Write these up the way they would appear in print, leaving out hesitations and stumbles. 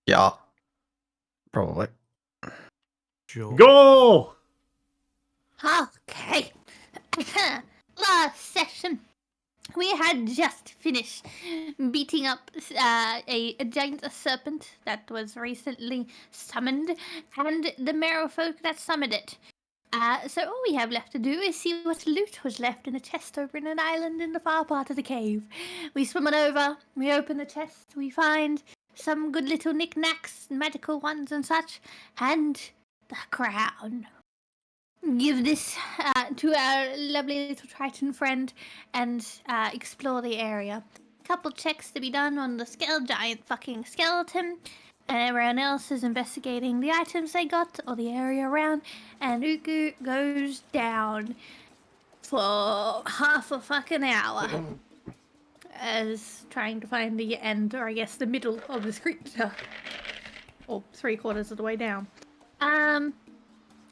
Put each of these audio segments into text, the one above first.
Yeah. Probably. Sure. Go! Okay. Last session, we had just finished beating up a giant serpent that was recently summoned, and the merrowfolk that summoned it. So all we have left to do is see what loot was left in a chest over in an island in the far part of the cave. We swim on over, we open the chest, we find some good little knickknacks, magical ones and such, and the crown. Give this to our lovely little Triton friend and explore the area. Couple checks to be done on the giant fucking skeleton, and everyone else is investigating the items they got or the area around, and Uku goes down for half a fucking hour as trying to find the end, or I guess the middle of this creature, or 3/4 of the way down.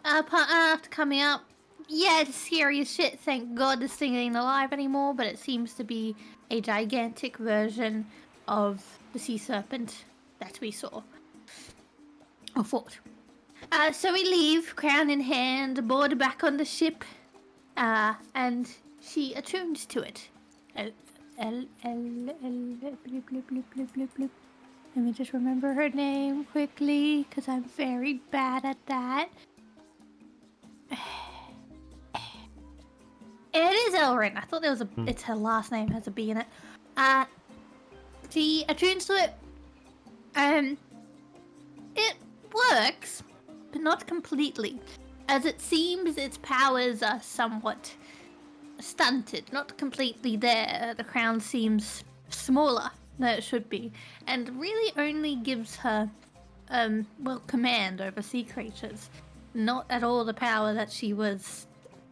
After coming up, yeah, it's scary as shit. Thank God this thing ain't alive anymore, but it seems to be a gigantic version of the sea serpent that we saw. Or fought. So we leave, crown in hand, board back on the ship, and she attunes to it. Let me just remember her name quickly, because I'm very bad at that. It is Elrin. I thought there was a. It's her last name has a B in it. She attunes to it. It works, but not completely, as it seems its powers are somewhat stunted, not completely there. The crown seems smaller than it should be, and really only gives her, command over sea creatures. Not at all the power that she was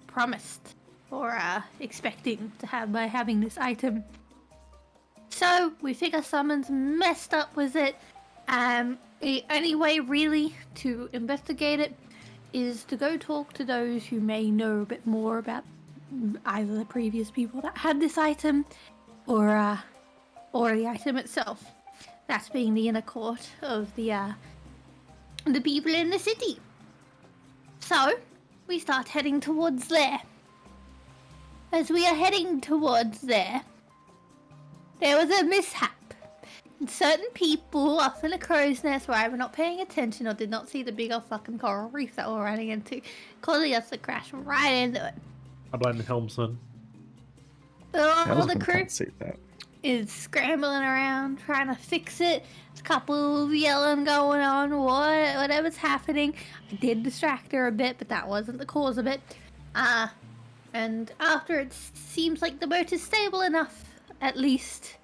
promised or expecting to have by having this item. So we figure someone's messed up with it. The only way really to investigate it is to go talk to those who may know a bit more about either the previous people that had this item or the item itself. That's being the inner court of the people in the city. So we start heading towards there. As we are heading towards there was a mishap. And certain people off in a crow's nest were either not paying attention or did not see the big old fucking coral reef that we're running into, causing us to crash right into it. I blame the helmsman. All the crew Can't see that. is scrambling around trying to fix it. There's a couple of yelling going on, whatever's happening. I did distract her a bit, but that wasn't the cause of it. And after it seems like the boat is stable enough, at least,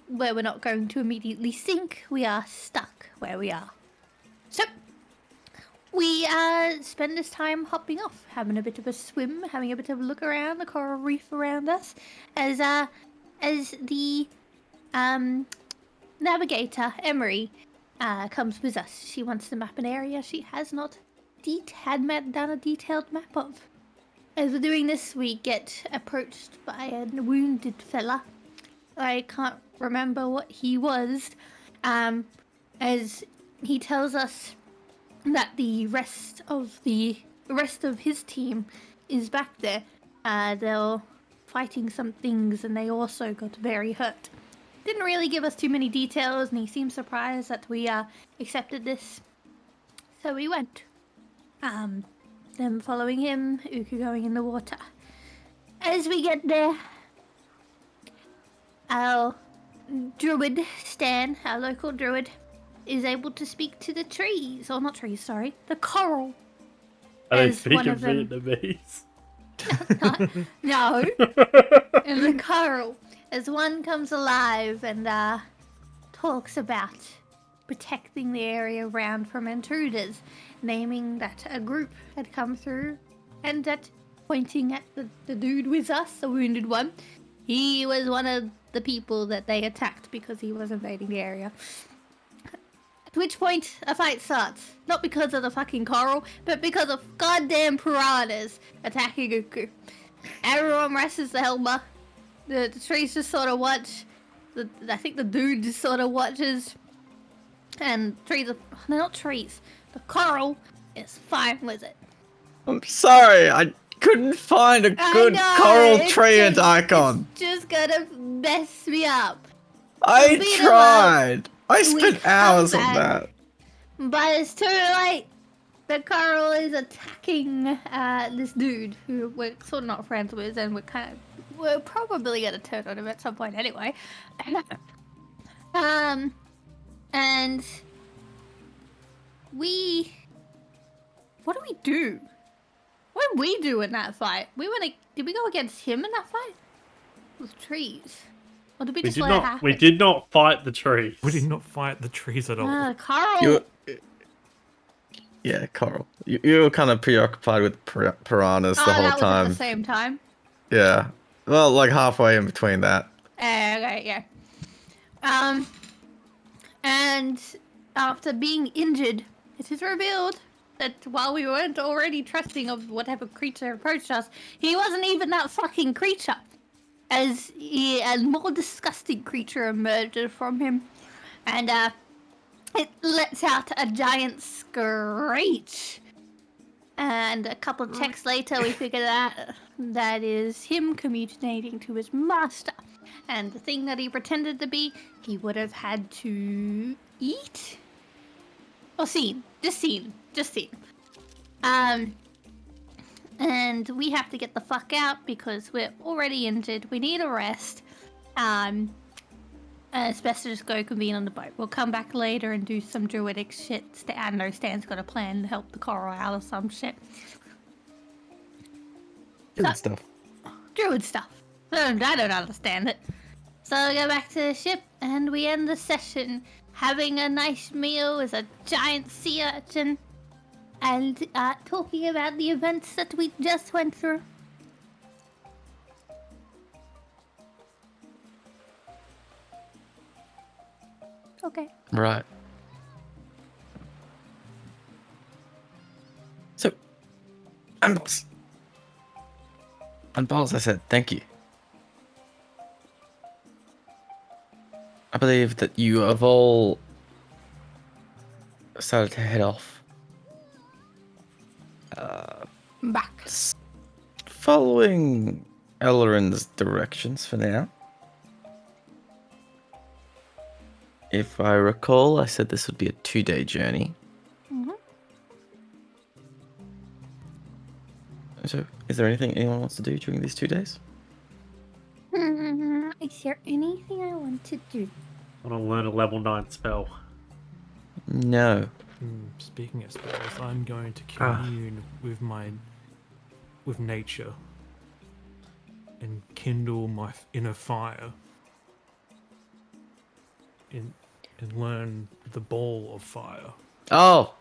where we're not going to immediately sink, we are stuck where we are. So, we spend this time hopping off, having a bit of a swim, having a bit of a look around the coral reef around us, as the navigator, Emery, comes with us. She wants to map an area she has not done a detailed map of. As we're doing this, we get approached by a wounded fella. I can't remember what he was, as he tells us that the rest of his team is back there. They're fighting some things, and they also got very hurt. Didn't really give us too many details, and he seemed surprised that we accepted this. So we went. Then following him, Uku going in the water. As we get there, our druid, Stan, our local druid, is able to speak to the trees. Or not trees, sorry. The coral. Are they As one speaking of them- Vietnamese? No. And the coral. As one comes alive and talks about protecting the area around from intruders, naming that a group had come through, and that pointing at the dude with us, the wounded one, he was one of the people that they attacked because he was invading the area. At which point a fight starts, not because of the fucking coral, but because of goddamn piranhas attacking Uku. Everyone rests the helmet. The trees just sort of watch. I think the dude just sort of watches. And trees are... They're not trees. The coral is fine with it. I'm sorry, I couldn't find a I good know, coral it's treant just- icon. It's just gonna mess me up. I beat 'em up. tried. I We spent come hours on back. that. But it's too late. The coral is attacking this dude who we're sort of not friends with, and we're probably gonna turn on him at some point anyway. And what do we do? What did we do in that fight? Did we go against him in that fight? With trees? Or did we just let it happen? We did not fight the trees. We did not fight the trees at all. Coral. Yeah, coral. You were kind of preoccupied with piranhas the whole that was time. at the same time. Yeah. Well, like halfway in between that. Okay, yeah. And after being injured, it is revealed that while we weren't already trusting of whatever creature approached us, he wasn't even that fucking creature. As a more disgusting creature emerged from him, and it lets out a giant screech. And a couple of checks later, we figured out that is him communicating to his master. And the thing that he pretended to be, he would have had to eat? Or seen. Just seen. And we have to get the fuck out because we're already injured. We need a rest. And it's best to just go convene on the boat. We'll come back later and do some druidic shit. I know Stan's got a plan to help the coral out or some shit. Good stuff. Druid stuff. I don't understand it. So we go back to the ship and we end the session having a nice meal with a giant sea urchin and talking about the events that we just went through. Okay. Right. So, and Balls, I said thank you. I believe that you have all started to head off. Back. Following Elrond's directions for now. If I recall, I said this would be a 2-day journey. Mm-hmm. So, is there anything anyone wants to do during these 2 days? Is there anything I want to do? I want to learn a level 9 spell. No. Speaking of spells, I'm going to commune with nature and kindle my inner fire and learn the ball of fire. Oh!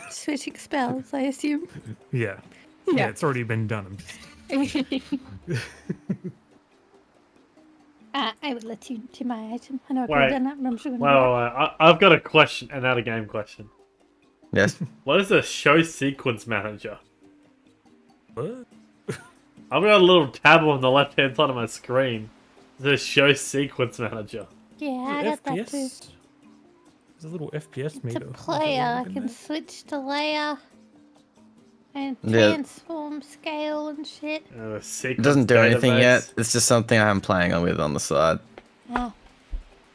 Switching spells, I assume. Yeah, it's already been done. I would let you to my item. I know I could Wait. have done that, but I'm sure gonna Well, I've got a question, an out of game question. Yes? What is a show sequence manager? What? I've got a little tab on the left hand side of my screen. The show sequence manager. Yeah, I got that too. There's a little FPS It's meter. a player. I can switch to layer and Yeah. transform, scale, and shit. It doesn't do anything yet. It's just something I'm playing with on the side. Oh.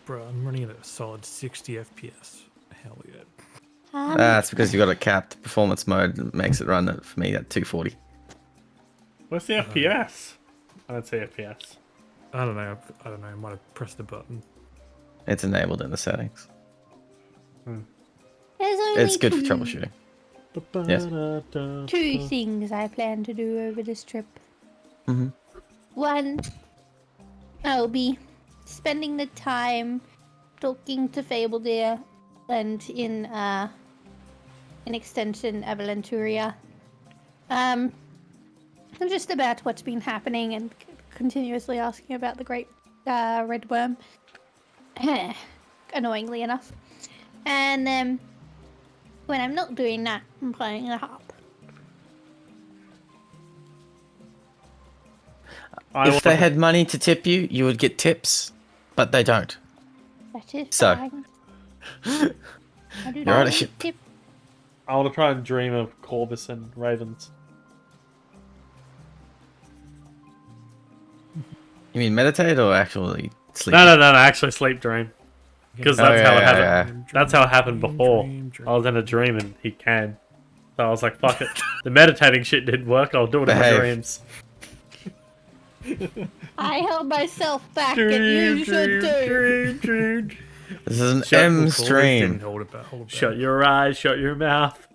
Bro, I'm running at a solid 60 FPS. Hell yeah. That's because you got it capped. Performance mode makes it run for me at 240. What's the FPS? I don't see FPS. I don't know. I might have pressed a button. It's enabled in the settings. There's only It's good for troubleshooting. Yes. two things I plan to do over this trip. Mm-hmm. One, I'll be spending the time talking to Fabledeer and in extension Avalanturia. Just about what's been happening and continuously asking about the great red worm. Annoyingly enough. And then when I'm not doing that, I'm playing a harp. If they had money to tip you, you would get tips, but they don't. That is So. fine. I do You're on a not ship. tip. I want to try and dream of Corvus and ravens. You mean meditate or actually sleep? No. Actually, sleep dream. Because that's how it happened. Dream, That's how it happened dream, before. dream, I was in a dream and he came. So I was like, fuck it. The meditating shit didn't work. I'll do it in my Behave. dreams. I held myself back, and you should too. dream. This is an Shut- M Didn't stream. hold it back. Hold it back. Shut your eyes, shut your mouth.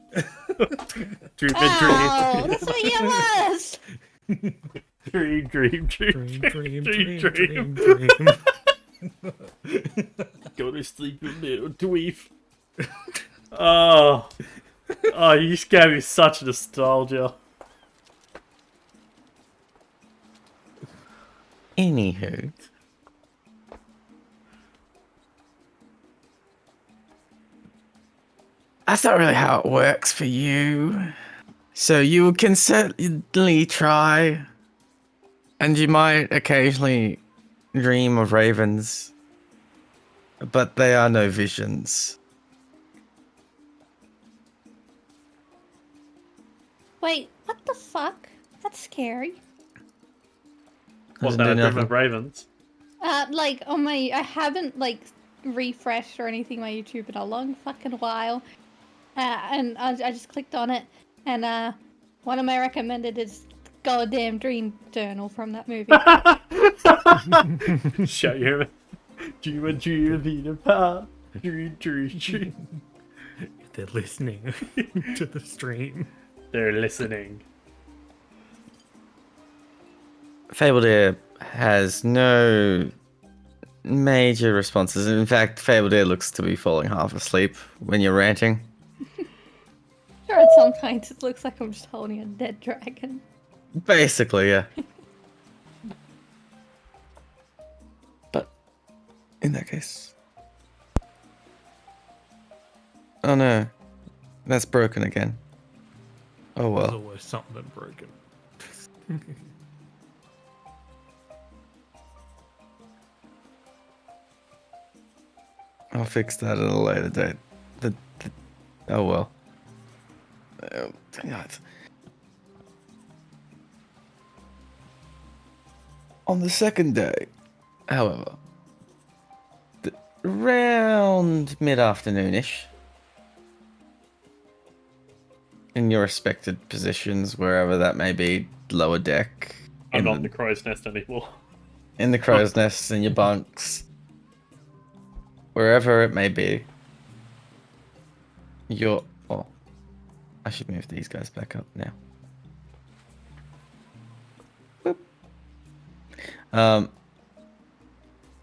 Dream, Oh, that's what you was. dream. Dream, dream, dream, dream, dream. Go to sleep, you little dweef. Oh, you just gave me such nostalgia. Anywho. That's not really how it works for you. So you can certainly try, and you might occasionally dream of ravens, but they are no visions. Wait, what the fuck? That's scary. What's Doesn't that? do A dream nothing. of ravens? Like on my, I haven't like refreshed or anything my YouTube in a long fucking while, and I just clicked on it, and one of my recommended is goddamn dream journal from that movie. Shut your dream a dream apart. Dream. They're listening to the stream. They're listening. Fabled Ear has no major responses. In fact, Fabled Ear looks to be falling half asleep when you're ranting. Sure, at some point it looks like I'm just holding a dead dragon. Basically, yeah. But in that case. Oh no. That's broken again. Oh There's well. always something broken. I'll fix that at a later date. Oh well. God. On the second day, however, around mid-afternoonish, in your respected positions, wherever that may be, lower deck, I'm not in the crow's nest anymore. in the crow's nests, in your bunks, wherever it may be, you're... Oh, I should move these guys back up now. Boop.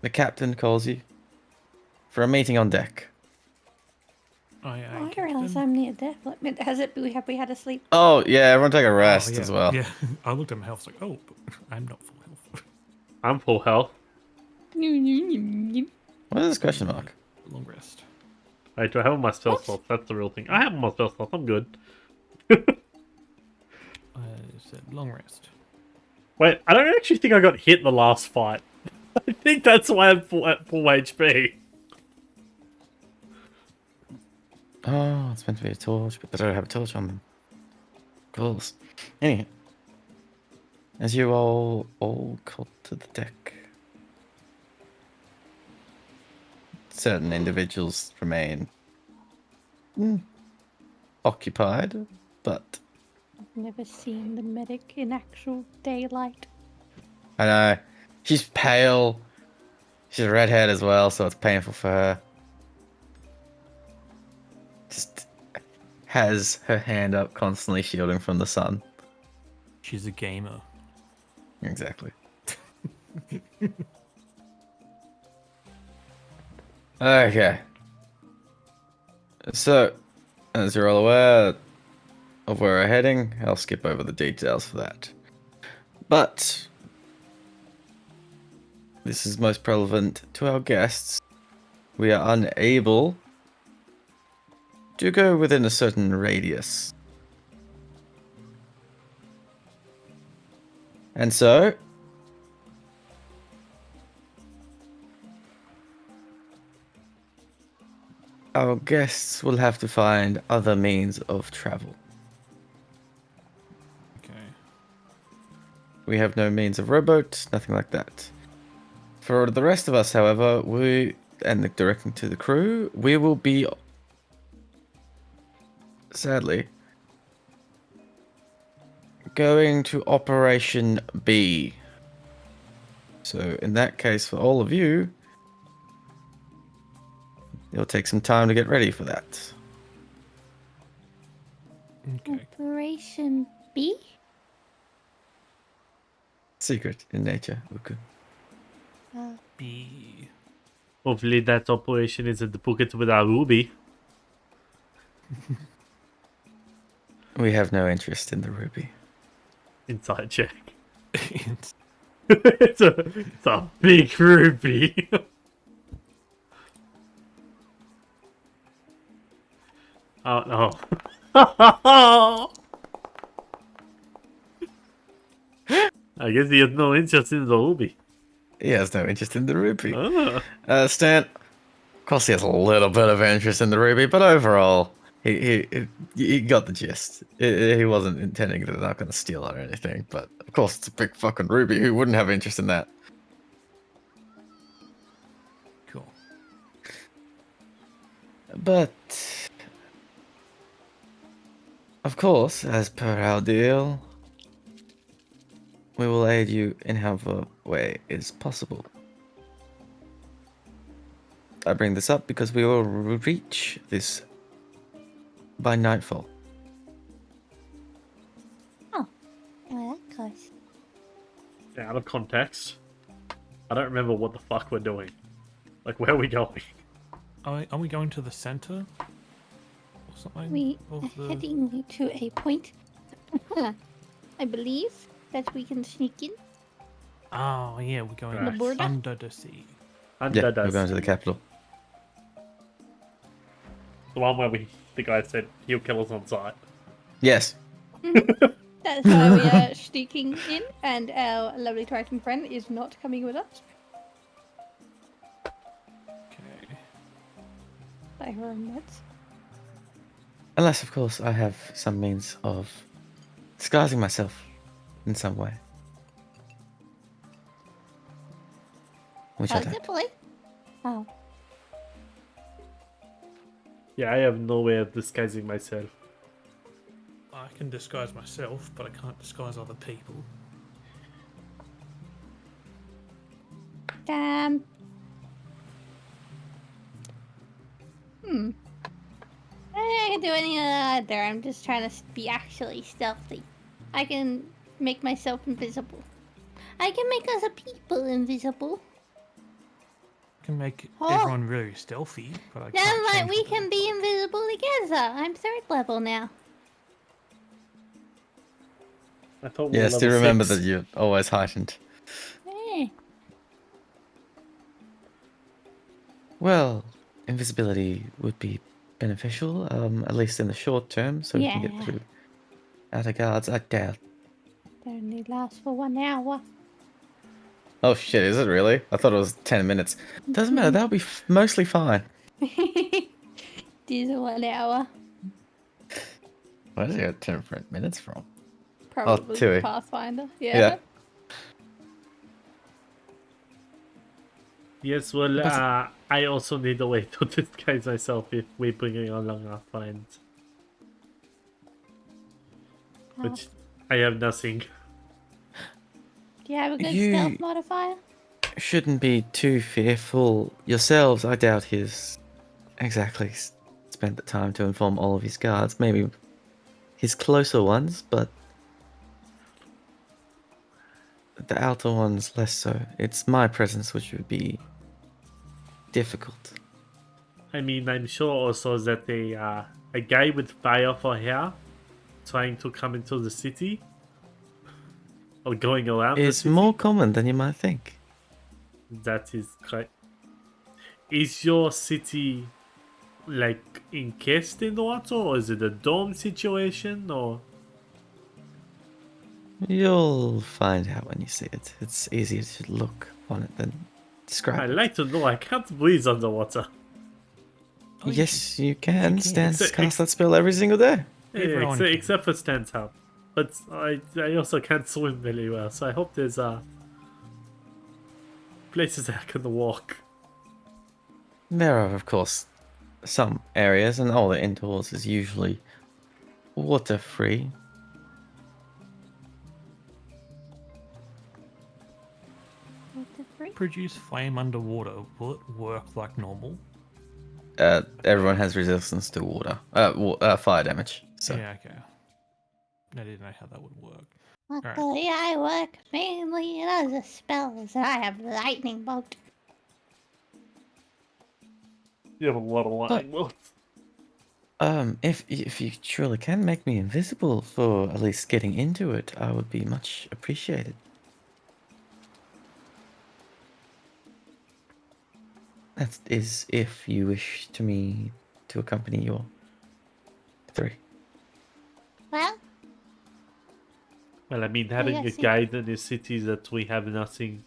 The captain calls you for a meeting on deck. Oh, I didn't realize I'm near death. Has it? Have we had a sleep? Oh, yeah, everyone take a rest as well. Yeah, I looked at my health, like, oh, but I'm not full health. I'm full health. What is this question mark? Long rest. Wait, do I have all my spell What? slots? That's the real thing. I have all my spell slots. I'm good. I said long rest. Wait, I don't actually think I got hit in the last fight. I think that's why I'm at full HP. Oh, it's meant to be a torch, but they don't have a torch on them. Cool. Anyway, as you all called to the deck, certain individuals remain occupied, but I've never seen the medic in actual daylight. I know she's pale. She's a redhead as well, so it's painful for her. Just has her hand up, constantly shielding from the sun. She's a gamer. Exactly. Okay. So, as you're all aware of where we're heading, I'll skip over the details for that. But this is most relevant to our guests. We are unable to go within a certain radius. And so, our guests will have to find other means of travel. Okay. We have no means of rowboat, nothing like that. For the rest of us, however, directing to the crew, we will be, sadly, going to Operation B. So in that case, for all of you, it'll take some time to get ready for that. Okay. Operation B? Secret in nature, Uku. B. Hopefully that operation isn't the pocket with our ruby. We have no interest in the ruby. Inside check. It's a big ruby. Oh no. I guess he has no interest in the ruby. He has no interest in the ruby. Ah. Stan, of course he has a little bit of interest in the ruby, but overall, he got the gist. He wasn't intending that they're not going to steal it or anything, but of course it's a big fucking ruby. Who wouldn't have interest in that? Cool. But, of course, as per our deal, we will aid you in however way is possible. I bring this up because we will reach this by nightfall. Oh, that close. Out of context, I don't remember what the fuck we're doing. Like, where are we going? Are we going to the center? Or something? We of are the- heading to a point, I believe, that we can sneak in. Oh, yeah, we're going Right. The border? under the sea. And Yeah, that we're does. going to the capital. The one where the guy said he'll kill us on sight. Yes. That's why we are sneaking in, and our lovely Triton friend is not coming with us Okay. by her own words. Unless, of course, I have some means of disguising myself in some way. Which I How's don't. it, boy? Oh, Yeah, I have no way of disguising myself. I can disguise myself, but I can't disguise other people. damn. I can do any of that there. I'm just trying to be actually stealthy. I can make myself invisible. I can make other people invisible. I can make Oh. everyone really stealthy, but I Then can't like change we what can be invisible together. I'm 3rd level now. I thought we Yeah, were still level remember 6. that you're always heightened. Eh. Well, invisibility would be beneficial, at least in the short term, so we can Yeah. get through outer guards. I doubt. They only last for 1 hour. Oh shit, is it really? I thought it was 10 minutes. Doesn't matter, that'll be mostly fine. These are 1 hour. Where did you get 10 minutes from? Probably Tui. Pathfinder. Yeah. Yes, well, But- I also need a way to disguise myself if we're bringing along our friends. Which I have nothing. Do you have a good You- stealth modifier? Shouldn't be too fearful yourselves. I doubt he's exactly spent the time to inform all of his guards. Maybe his closer ones, but the outer ones less so. It's my presence which would be difficult. I mean, I'm sure also that a guy with fire for hair trying to come into the city or going around the It's city. more common than you might think. That is correct. Is your city like encased in water, or is it a dome situation, or? You'll find out when you see it. It's easier to look on it than describe I'd it. like to know. I can't breathe underwater. Oh, Yes, you can. can. Stans Ex- cast that spell every single day. Yeah, Everyone can. except for Stan's help. But I also can't swim very well, so I hope there's places I can walk. There are, of course, some areas, and all the indoors is usually water-free. Produce flame underwater. Will it work like normal? Everyone has resistance to water, fire damage. So Yeah, okay. I didn't know how that would work. Luckily, I work mainly in other spells, and I have lightning bolt. You have a lot of lightning bolts. if you truly can make me invisible for at least getting into it, I would be much appreciated. That is if you wish to me to accompany your 3. Well, Well, I mean, having a yes, it- guide in a city that we have nothing,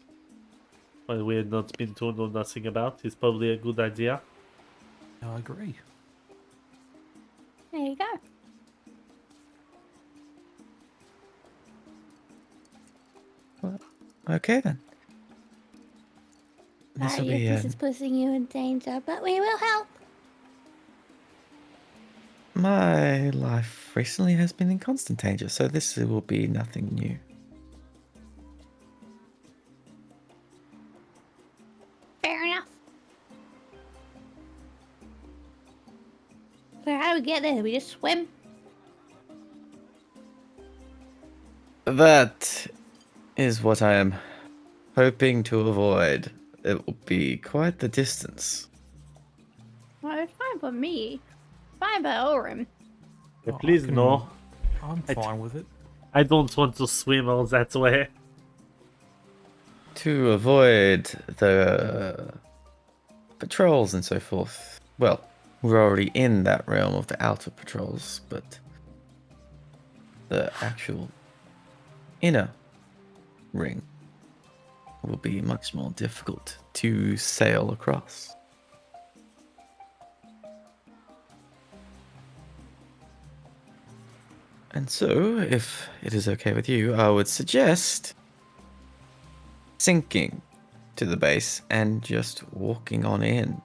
well, we have not been told or nothing about is probably a good idea. I agree. there you go. Well, okay then. This will Sorry be if this is putting you in danger, but we will help. my life recently has been in constant danger, so this will be nothing new. Fair enough. So how do we get there? We just swim? That is what I am hoping to avoid. It will be quite the distance. Well, it's fine for me. Fine by Orim. Yeah, Oh, I please can- no. I'm I- fine with it. I don't want to swim all that way. To avoid the patrols and so forth. Well, we're already in that realm of the outer patrols, but the actual inner ring will be much more difficult to sail across. And so, if it is okay with you, I would suggest sinking to the base and just walking on in.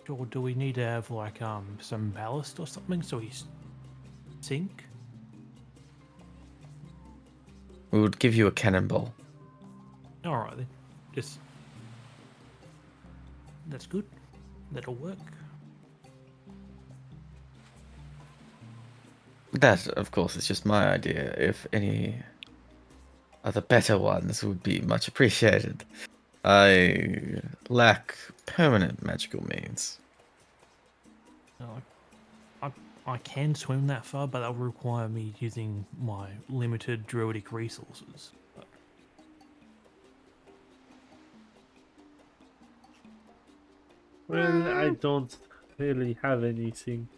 Or do we need to have like some ballast or something so he's sink? We would give you a cannonball. Alright then. Just that's good. That'll work. That, of course, is just my idea. If any other better ones would be much appreciated. I lack permanent magical means. I can swim that far, but that will require me using my limited druidic resources. But Well, I don't really have anything.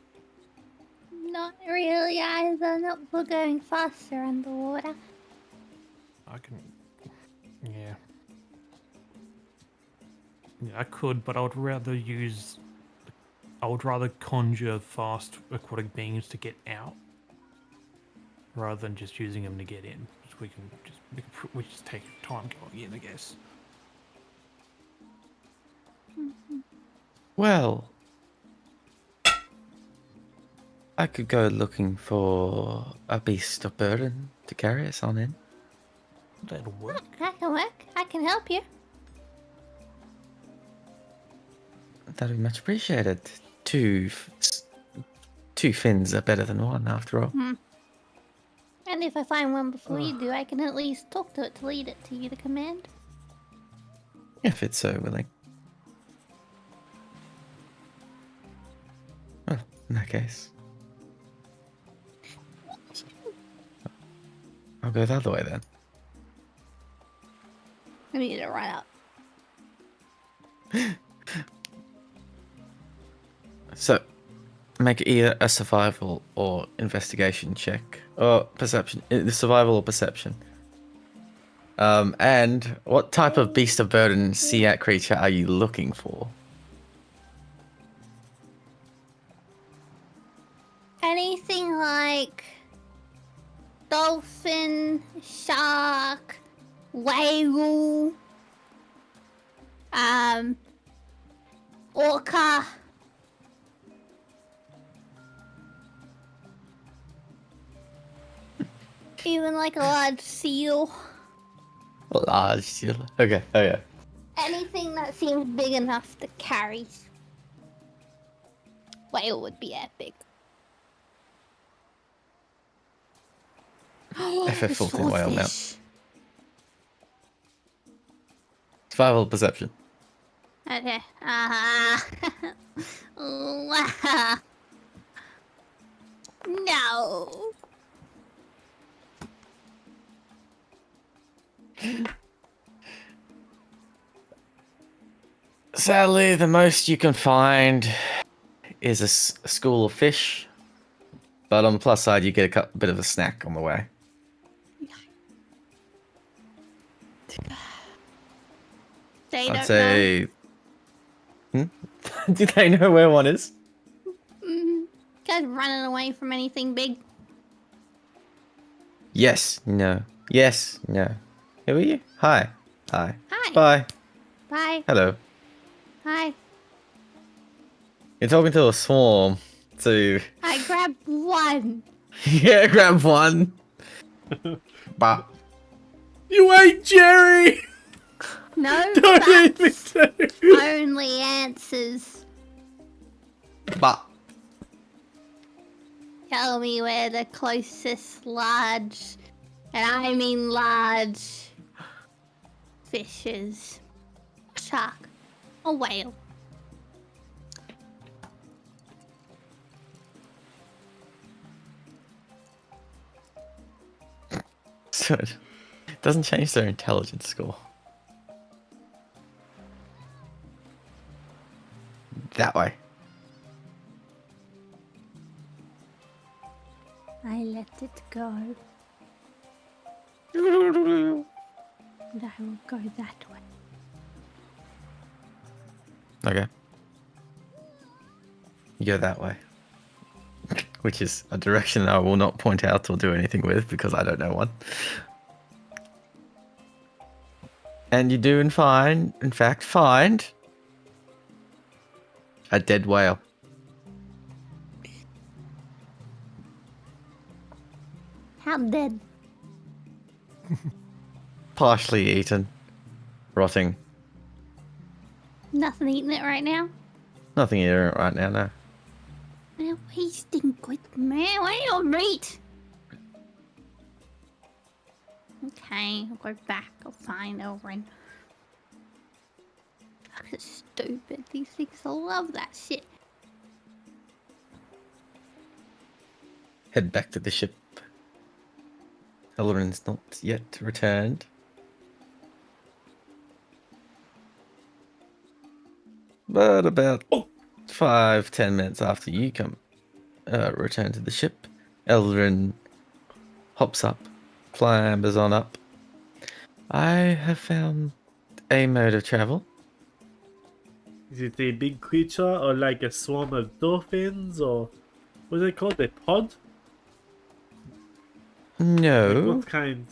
Not really either. Not for going faster underwater. I can, yeah. Yeah, I could, but I would rather conjure fast aquatic beings to get out, rather than just using them to get in. We just take time going in, I guess. Well, I could go looking for a beast of burden to carry us on in. That'll work. That can work. I can help you. That'd be much appreciated. Two fins are better than one, after all. And if I find one before you do, I can at least talk to it to lead it to you to command. If it's so willing. Well, in that case, I'll go the other way then. I need to run up. So, make either a survival or investigation check. Or perception. Survival or perception. And what type of beast of burden sea creature are you looking for? Anything like dolphin, shark, whale, orca. Even like a large seal. Large seal. Okay. Oh yeah. Anything that seems big enough to carry. Whale would be epic. FF14 whale now. Swordfish. Survival perception. Okay. No. Sadly, the most you can find is a school of fish. But on the plus side, you get a bit of a snack on the way. They I'd don't say. Hmm? Do they know where one is? know. Guys running away from anything big. Yes. No. Yes. No. Who are you? Hi. Hi. Hi. Bye. Bye. Hello. Hi. You're talking to a swarm. So I grabbed one. yeah, grab one. Bah. You ate Jerry! No Don't eat me facts. too! Only answers. Bah. Tell me where the closest large, and I mean large, fish is. A shark. A whale. So it doesn't change their intelligence score. That way. I let it go. And I will go that way. Okay. You go that way. Which is a direction I will not point out or do anything with because I don't know one. And you do in fact find a dead whale. How dead? Partially eaten. Rotting. Nothing eating it right now? Nothing here right now, no. They're wasting good man. Where your meat? Okay, I'll go back. I'll find Elrin. Fucking stupid. These things love that shit. Head back to the ship. Elrin's not yet returned. But about 5-10 minutes after you return to the ship, Elrin hops up, clambers on up. I have found a mode of travel. Is it a big creature or like a swarm of dolphins or what's it called? A pod? Like No, what kind?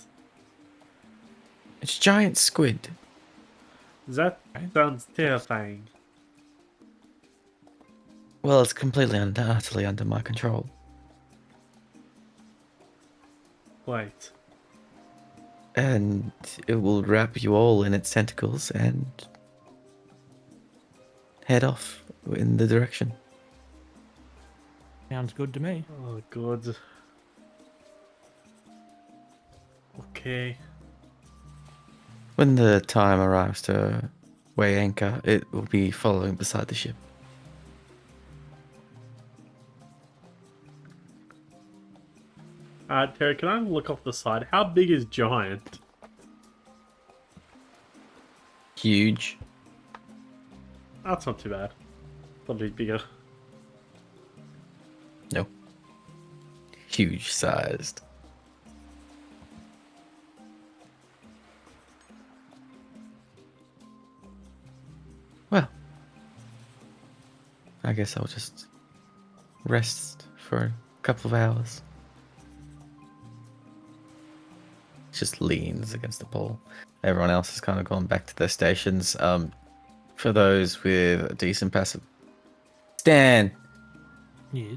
it's giant squid. That sounds terrifying. Well, it's completely and utterly under my control. Right. And it will wrap you all in its tentacles and head off in the direction. Sounds good to me. Oh god. Okay. When the time arrives to weigh anchor, it will be following beside the ship. Terry, can I look off the side? How big is giant? Huge. That's not too bad. Probably bigger. No. Huge sized. I guess I'll just rest for a couple of hours. Just leans against the pole. Everyone else has kind of gone back to their stations. For those with a decent passive, Stan, Yeah.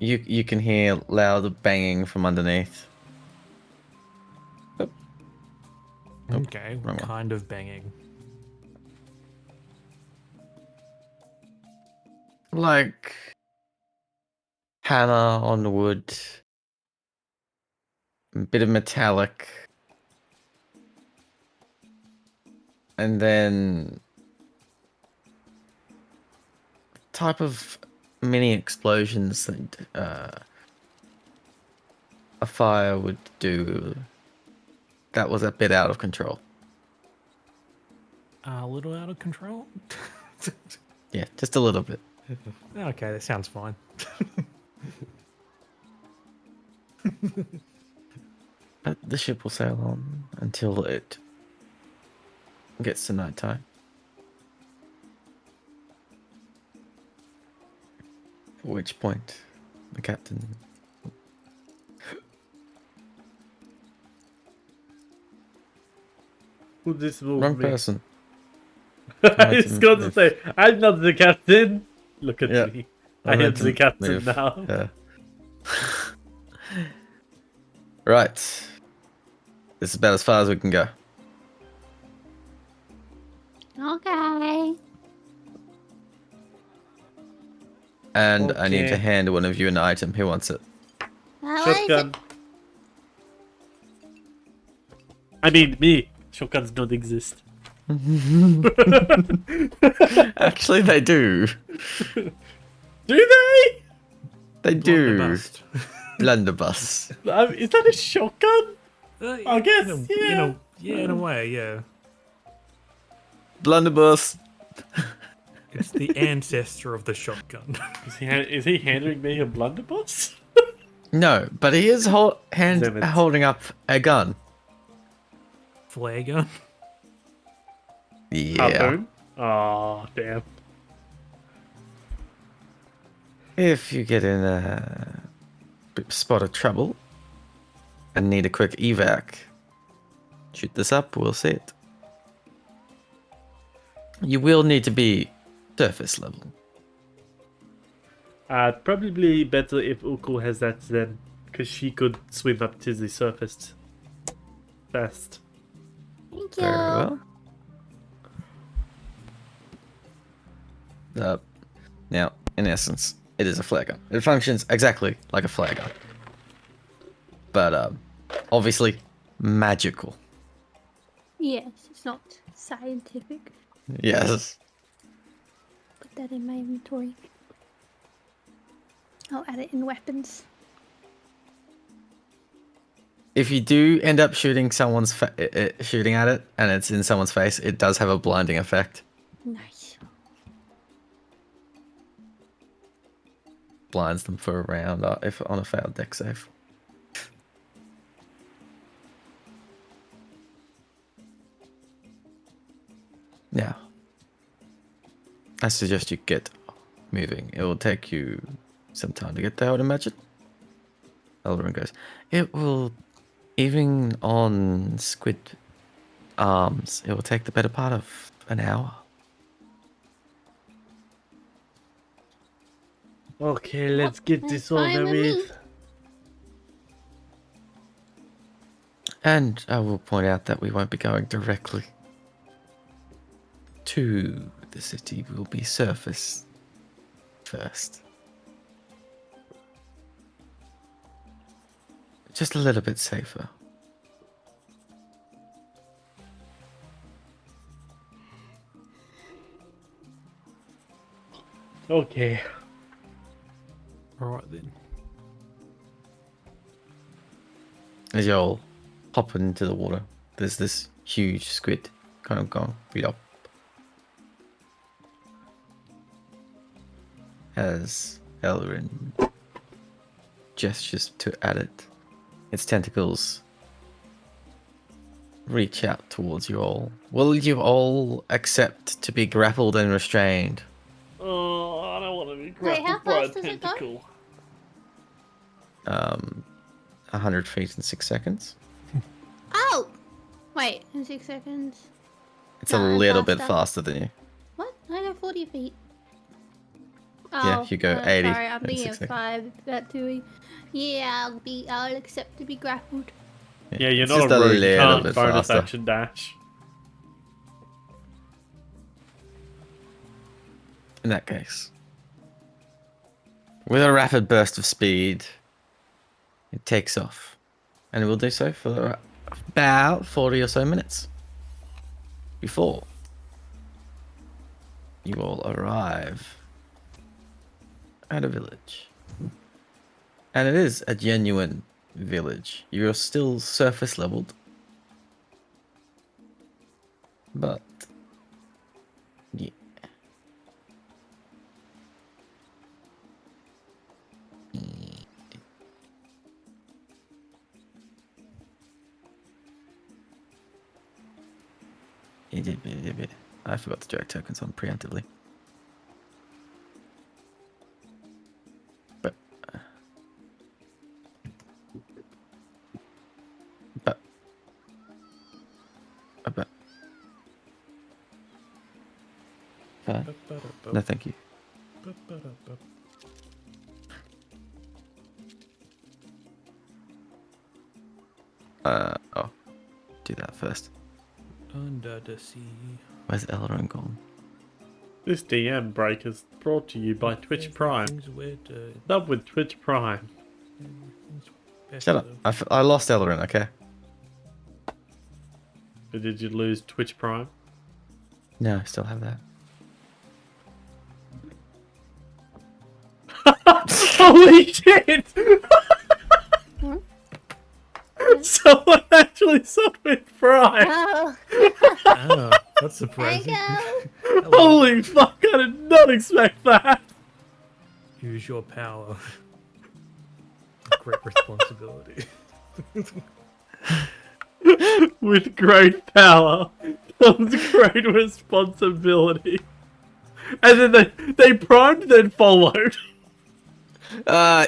you can hear loud banging from underneath. Oh, Okay, wrong one. kind of banging. Like hammer on wood, a bit of metallic, and then type of mini explosions that a fire would do. That was a bit out of control. A little out of control? Yeah, just a little bit. Okay, that sounds fine. But the ship will sail on until it gets to nighttime. At which point, the captain. Who this move Wrong me? person. I was going to Move. say, I'm not the captain. Look at Yeah. me. I am the Momentum captain move. now. Yeah. Right. This is about as far as we can go. Okay. And I need to Okay. hand one of you an item. Who wants it? Shotgun. I mean, me. Shotguns don't exist. Actually, they do. Do they? They do. Blunderbuss. Blunderbuss. Is that a shotgun? I guess, In a way, yeah. Blunderbuss. It's the ancestor of the shotgun. Is he handing me a blunderbuss? No, but he is Damn it. holding up a gun. Flare gun. Yeah. Harpoon? Oh, damn. If you get in a spot of trouble and need a quick evac, shoot this up, we'll see it. You will need to be surface level. Probably better if Uku has that then, because she could swim up to the surface fast. Thank you. Very well. Now, in essence, it is a flare gun. It functions exactly like a flare gun. But, obviously, magical. Yes, it's not scientific. Yes. Put that in my inventory. I'll add it in weapons. If you do end up shooting shooting at it, and it's in someone's face, it does have a blinding effect. Nice. Blinds them for a round if on a failed deck save. Now, I suggest you get moving. It will take you some time to get there, I would imagine. Eldarin goes, it will, even on squid arms, it will take the better part of an hour. Okay, let's get That's this fine over with me. with. And I will point out that we won't be going directly to the city. We'll be surface first. Just a little bit safer. Okay. Alright then. As you all hop into the water, there's this huge squid kind of going up. As Elrin gestures at it, its tentacles reach out towards you all. Will you all accept to be grappled and restrained? Oh, I don't want Wait, how fast does it go? 100 feet in 6 seconds. Oh! Wait, in 6 seconds. It's No, a I'm little bit faster. faster than you. What? I go 40 feet. Yeah, you go 80 Sorry, I'm in thinking 6 of seconds. 5. That doing. Yeah, I'll accept to be grappled. Yeah, you're It's not just a a rogue. You little can't bit bonus faster. action dash. In that case, with a rapid burst of speed, it takes off. And it will do so for about 40 or so minutes before you all arrive at a village. And it is a genuine village. You're still surface leveled, but yeah. I forgot to drag tokens on preemptively. But but but no, thank you. Oh, do that first. Under the sea. Where's Elrond gone? This DM break is brought to you by Twitch Prime. Everything's wetter, Sub with Twitch Prime. everything's Shut up. I lost Elrond, okay? But did you lose Twitch Prime? No, I still have that. Holy shit! Someone actually subbed with Prime! Oh, Oh, that's there surprising. you go. Holy fuck, I did not expect that! Use your power. Great responsibility. With great power comes great responsibility. And then they primed, then followed.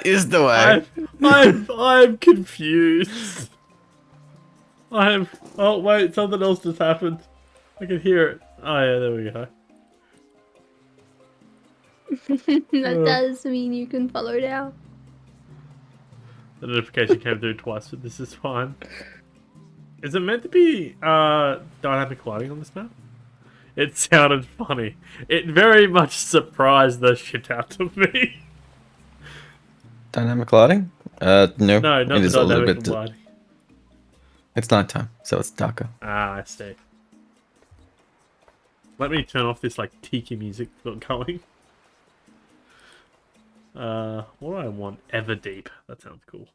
Is the way. I'm confused. Oh wait, something else just happened. I can hear it. Oh yeah, there we go. That does mean you can follow now. The notification came through twice, but this is fine. Is it meant to be dynamic lighting on this map? It sounded funny. It very much surprised the shit out of me. Dynamic lighting? No. No, not it the is a little dynamic bit. lighting. It's nighttime, so it's darker. Ah, I see. Let me turn off this like tiki music that's going. What do I want? Everdeep. That sounds cool.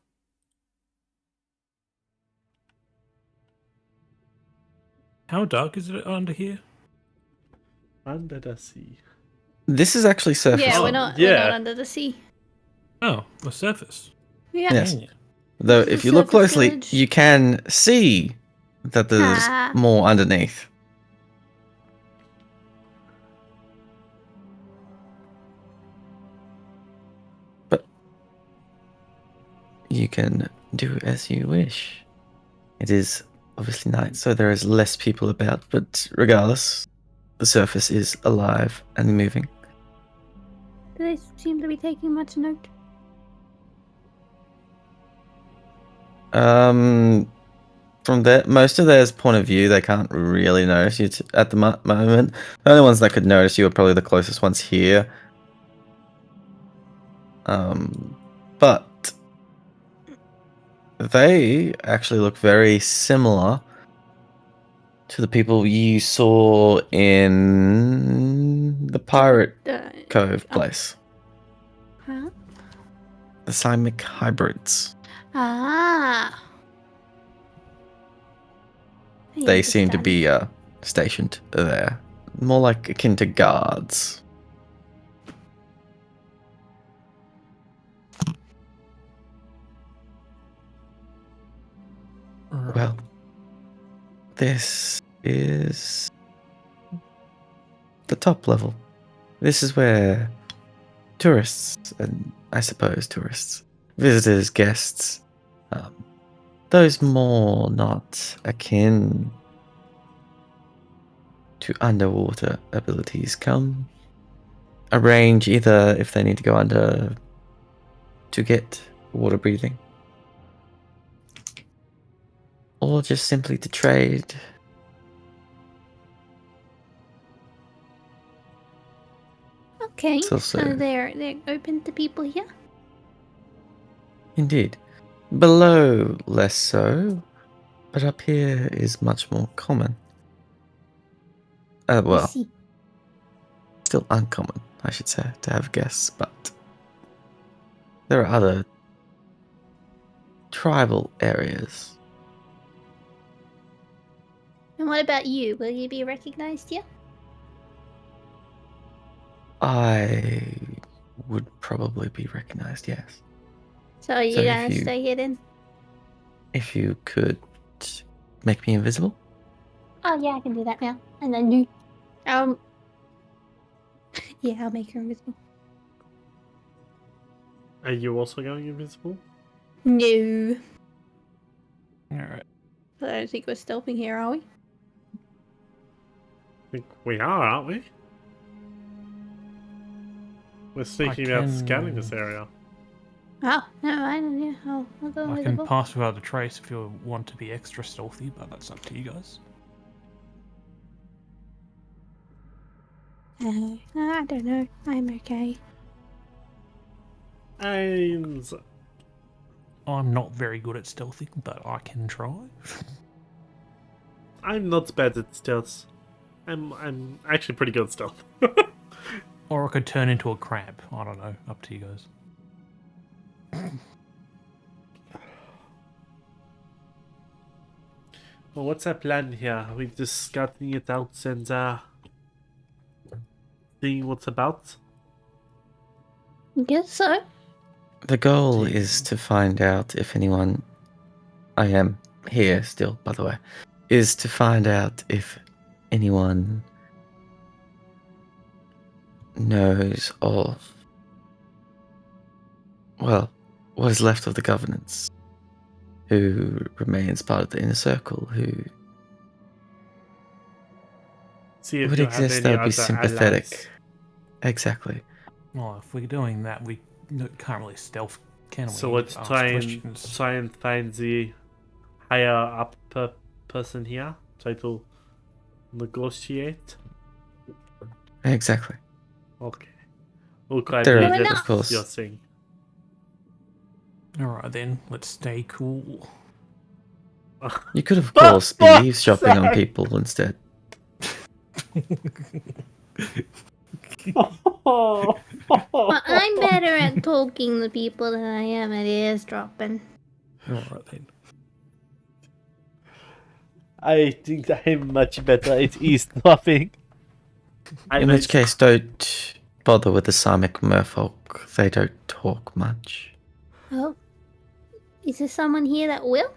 How dark is it under here? Under the sea. This is actually surface. Yeah, Oh, we're not yeah. under the sea. Oh, the surface. Yeah. Yes. Yeah. Though, This is if you look surface closely, village. you can see that there's Ah. more underneath. But you can do as you wish. It is obviously night, so there is less people about, but regardless, the surface is alive and moving. Do they seem to be taking much note? From most of their point of view, they can't really notice you at the moment. The only ones that could notice you are probably the closest ones here. But they actually look very similar to the people you saw in the Pirate Cove place. Huh? The Simic hybrids. Ah. I They seem to understand. be stationed there. More like akin to guards. Well, this is the top level. This is where tourists, and I suppose tourists, visitors, guests, those more not akin to underwater abilities come arrange either if they need to go under to get water breathing, or just simply to trade. Okay, So- so they're open to people here. Indeed. Below, less so, but up here is much more common. I Well, see. still uncommon, I should say, to have guests, but there are other tribal areas. And what about you? Will you be recognized here? I would probably be recognized, yes. So are you So if gonna you- stay here then? If you could make me invisible? Oh yeah, I can do that now. And then you, yeah, I'll make her invisible. Are you also going invisible? No, Alright. I don't think we're stealthing here, are we? I think we are, aren't we? We're speaking about scanning this area. Oh no, I don't know. I'll go I can invisible. pass without a trace if you want to be extra stealthy, but that's up to you guys. I don't know. I'm okay. I'm not very good at stealthing, but I can try. I'm not bad at stealth. I'm actually pretty good at stealth. Or I could turn into a crab. I don't know. Up to you guys. Well, what's our plan here? We're just scouting it out and seeing what's about. Guess so. The goal is to find out if anyone. I am here still, by the way. Is to find out if anyone knows of. Well, what is left of the governance. Who remains part of the inner circle, who See if would you have exist any that would other be sympathetic. allies. Exactly. Well, if we're doing that, we can't really stealth, can we? So We let's ask try questions. and find the higher up person here. Try to negotiate. Exactly. Okay. Okay, I There believe are, that's of course. your thing. Alright then, let's stay cool. You could, of course, be eavesdropping on Sorry. people instead. Well, I'm better at talking to people than I am at eavesdropping. Alright then. I think I'm much better at eavesdropping. In which case, don't bother with the Samic merfolk. They don't talk much. Oh, is there someone here that will?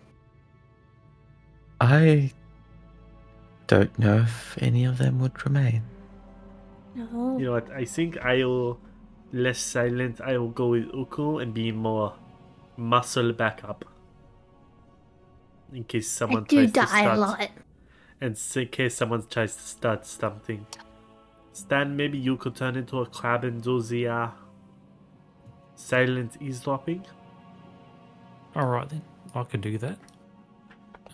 I don't know if any of them would remain. No. You know what? I think I'll less silent. I will go with Uku and be more muscle backup. In case I someone do tries to die a start. lot. And in case someone tries to start something. Stan, maybe you could turn into a crab and do the silent eavesdropping. Alright then, I can do that.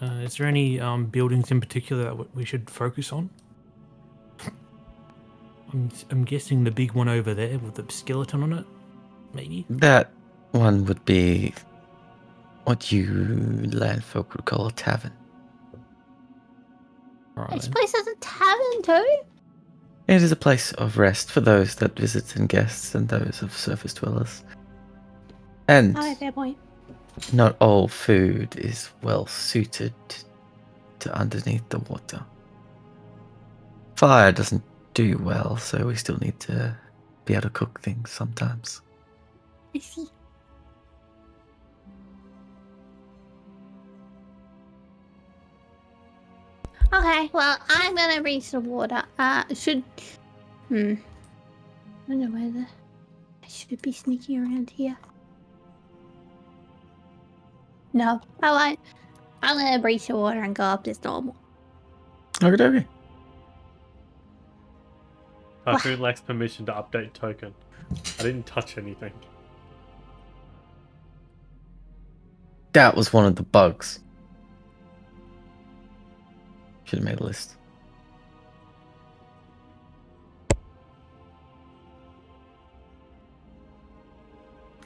Is there any buildings in particular that we should focus on? I'm guessing the big one over there with the skeleton on it, maybe? That one would be what you landfolk would call a tavern. Alright This then. place has a tavern too? It is a place of rest for those that visit and guests and those of surface dwellers. And Oh, fair point. not all food is well suited to underneath the water. Fire doesn't do well, so we still need to be able to cook things sometimes. I see. Okay, well, I'm gonna reach the water. I don't know where the I should be sneaking around here. No, I won't. I'm gonna breach the water and go up as normal. Okay, okay. Typhoon lacks permission to update token. I didn't touch anything. That was one of the bugs. Should have made a list.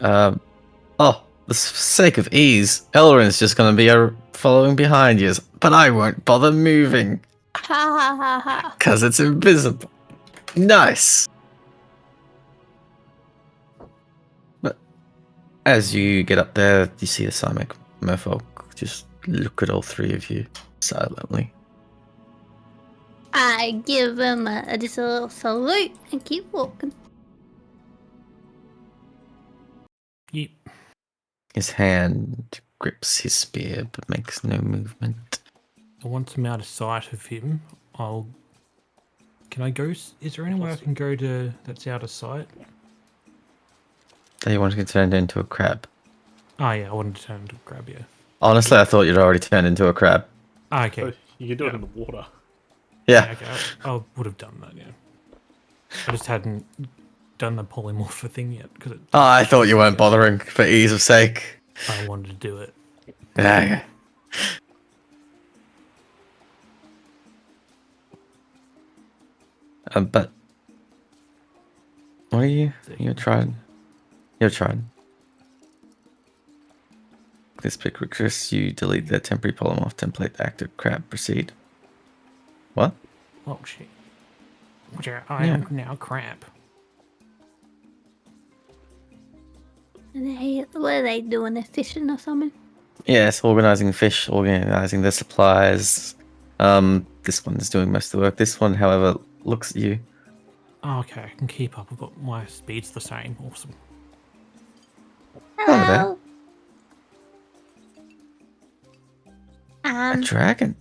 Oh, for the sake of ease, Elrin's just gonna be following behind you, but I won't bother moving. Ha ha ha ha. Because it's invisible. Nice! But as you get up there, you see the Simic merfolk just look at all three of you silently. I give him just a little salute and keep walking. Yep. His hand grips his spear but makes no movement. Once I'm out of sight of him, Can I go? Is there anywhere I can go to that's out of sight? Do you want to get turned into a crab? Oh yeah, I wanted to turn into a crab, yeah. Honestly, I thought you'd already turned into a crab. Ah, okay. So you can do it in the water. Yeah. Okay, I would have done that, yeah. I just hadn't done the polymorph thing yet because Oh, I thought you weren't bothering for ease of sake. I wanted to do it. Yeah. But what are you? You're trying. You're trying. This pick requests you delete the temporary polymorph template. Active crab. Proceed. What? Oh shit. Yeah, I am now crab. What are they doing? They're fishing or something? Yes, organizing fish, organizing the supplies. This one is doing most of the work. This one, however, looks at you. Oh, okay, I can keep up. I've got my speed's the same. Awesome. Hello there. A dragon.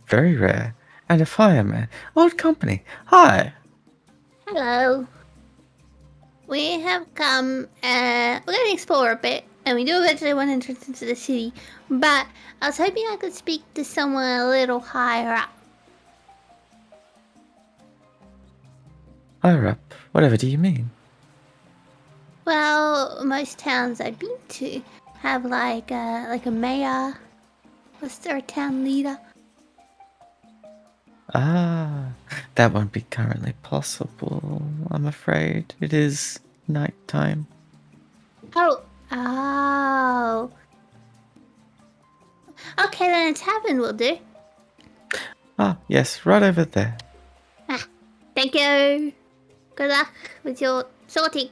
Very rare. And a fireman. Old company. Hi. Hello. We have come, we're gonna explore a bit, and we do eventually want to entrance into the city, but I was hoping I could speak to someone a little higher up. Higher up. Whatever do you mean? Well, most towns I've been to have like a mayor. Was there a town leader? Ah, that won't be currently possible, I'm afraid. It is night time. Oh. Okay, then a tavern will do. Ah, yes, right over there. Thank you. Good luck with your sorting.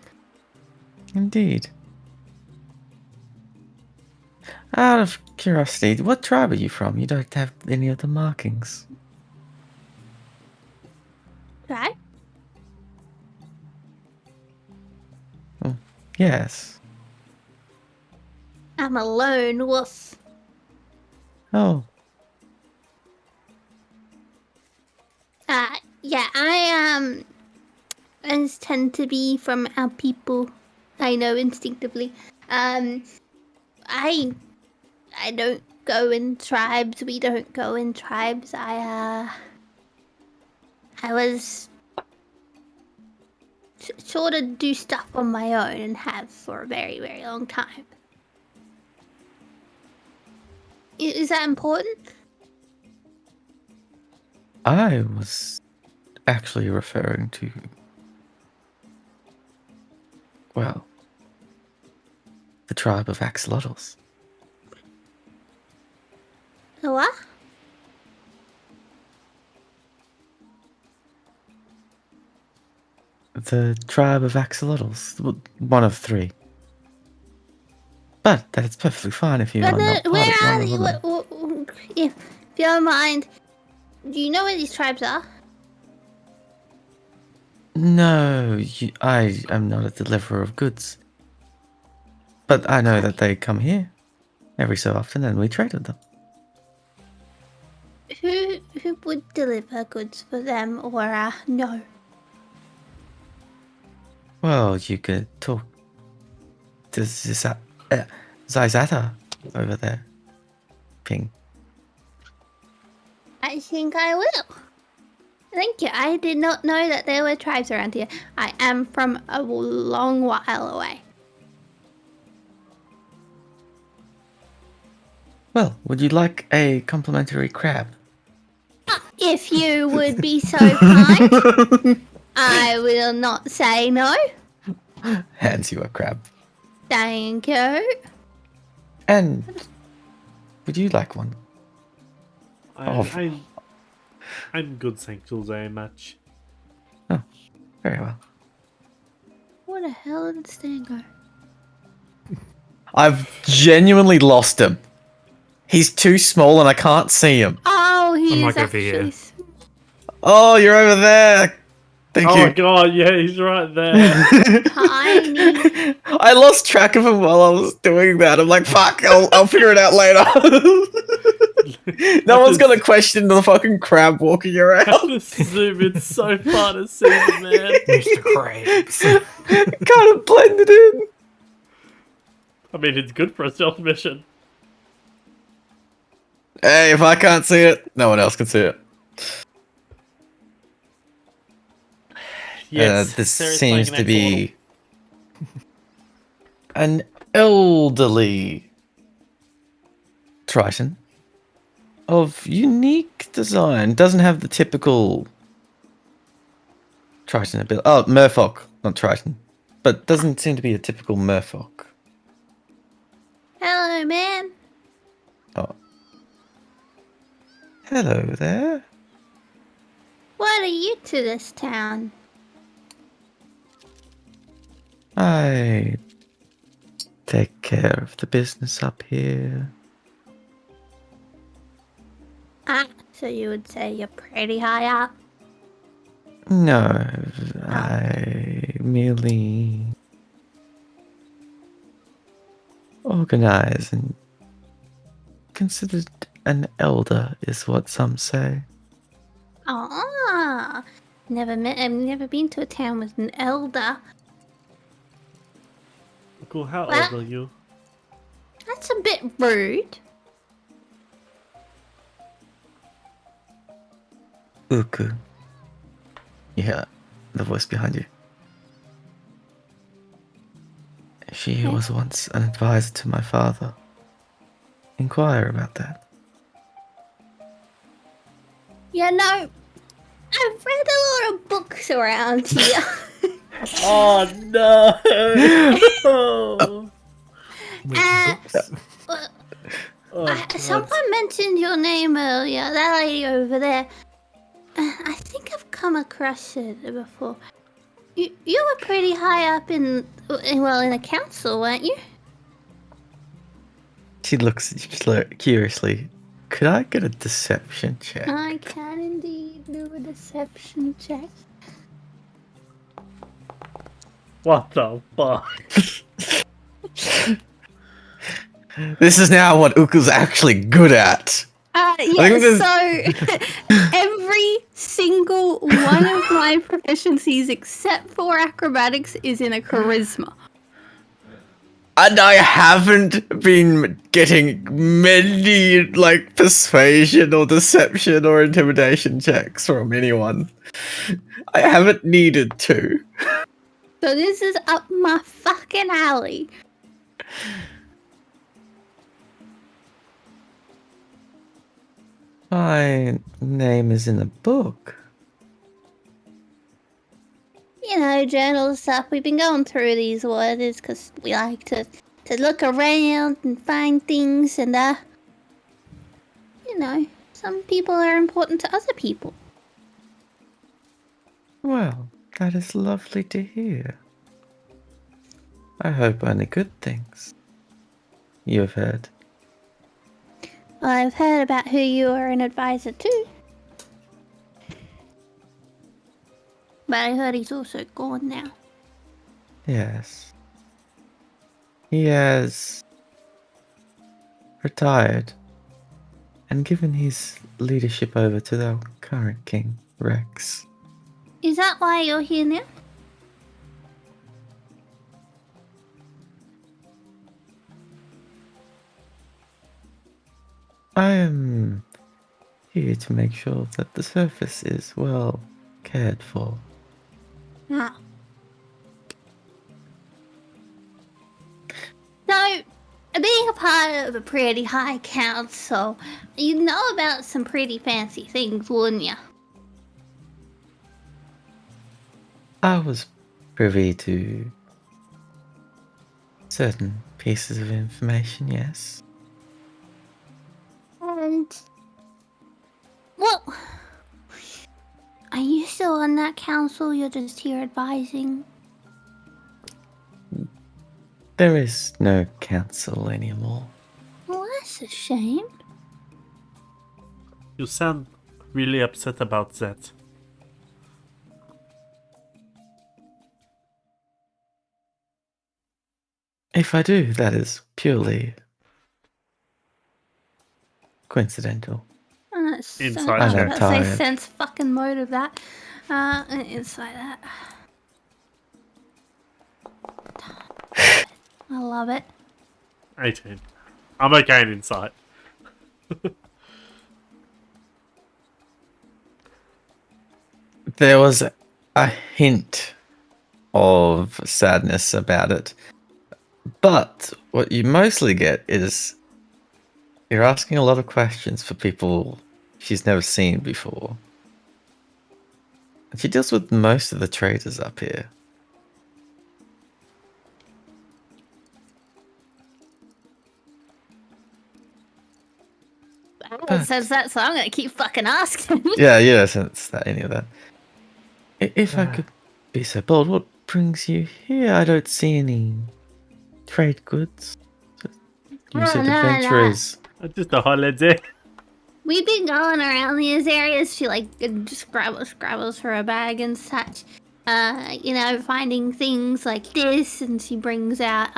Indeed. Out of curiosity, what tribe are you from? You don't have any of the markings. Right? Yes. I'm a lone wolf. Oh, Yeah, I tend to be from our people. I know instinctively. I don't go in tribes. We don't go in tribes. I was sort of do stuff on my own and have for a very, very long time. Is that important? I was actually referring to, well, the tribe of axolotls. The what? The tribe of axolotls. One of three. But that's perfectly fine if you're not part Where of are one you? of them. If you don't mind, do you know where these tribes are? No, I am not a deliverer of goods. But I know that they come here every so often and we trade with them. Who would deliver goods for them or no? Well, you could talk to Zizata over there. Ping. I think I will. Thank you. I did not know that there were tribes around here. I am from a long while away. Well, would you like a complimentary crab? If you would be so kind, I will not say no. Hands you a crab. Thank you. And would you like one? I'm good, thank you very much. Oh, very well. Where the hell did Stan go? I've genuinely lost him. He's too small and I can't see him. Oh, he I'm is like over here. actually. Oh, you're over there. Thank Oh you. my god, yeah, he's right there. Tiny. I lost track of him while I was doing that. I'm like, fuck, I'll figure it out later. No one's gonna question the fucking crab walking around. This zoom, it's so fun to see the man. Mr. Krabs. Kind of blended in. I mean, it's good for a stealth mission. Hey, if I can't see it, no one else can see it. Yes, This Sarah's seems playing to an axolotl. be an elderly Triton of unique design. Doesn't have the typical Triton ability. Oh, Merfolk, not Triton. But doesn't seem to be a typical Merfolk. Hello, man. Oh. Hello there. What are you to this town? I take care of the business up here. Ah, so you would say you're pretty high up? No, I merely organize and considered an elder is what some say. Ah, I've never been to a town with an elder. Cool, how Well- old are you? That's a bit rude. Uku. You hear the voice behind you. She was once an advisor to my father. Inquire about that. You know, I've read a lot of books around here. Oh no! Oh, Someone mentioned your name earlier, that lady over there. I think I've come across it before. You were pretty high up in the council, weren't you? She looks at you curiously. Could I get a deception check? I can indeed do a deception check. what the fuck? This is now what Uku's actually good at. Yeah, think so every single one of my proficiencies except for acrobatics is in a charisma. And I haven't been getting many, like, persuasion or deception or intimidation checks from anyone. I haven't needed to. So this is up my fucking alley. My name is in a book. You know, journal stuff. We've been going through these words because we like to look around and find things and, you know, some people are important to other people. Well, that is lovely to hear. I hope only good things you have heard. Well, I've heard about who you are an advisor to. But I heard he's also gone now. Yes. He has retired and given his leadership over to the current king, Rex. Is that why you're here now? I am here to make sure that the surface is well cared for. Ah. So, being a part of a pretty high council, you know about some pretty fancy things, wouldn't you? I was privy to certain pieces of information, yes. And, well, are you still on that council? You're just here advising? There is no council anymore. Well, that's a shame. You sound really upset about that. If I do, that is purely coincidental. Inside I'm check. I was about to say tired. sense fucking motive that. Inside that. I love it. 18. I'm okay in insight. There was a hint of sadness about it. But what you mostly get is you're asking a lot of questions for people she's never seen before. And she deals with most of the traders up here. It says that, so I'm gonna keep fucking asking. Yeah, you don't sense that, any of that. If I could be so bold, what brings you here? I don't see any trade goods. You said no. adventurers. Just a holiday. We've been going around these areas. She like just grabbles for a bag and such. Finding things like this, and she brings out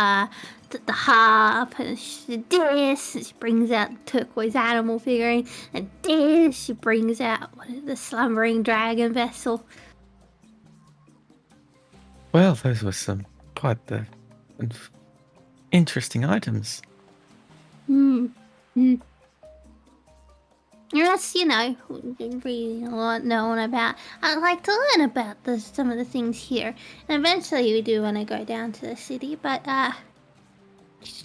the harp, and this, and she brings out the turquoise animal figurine, and this, she brings out the slumbering dragon vessel. Well, those were some quite the interesting items. Yes, really a lot known about. I'd like to learn about some of the things here. And eventually we do want to go down to the city, but,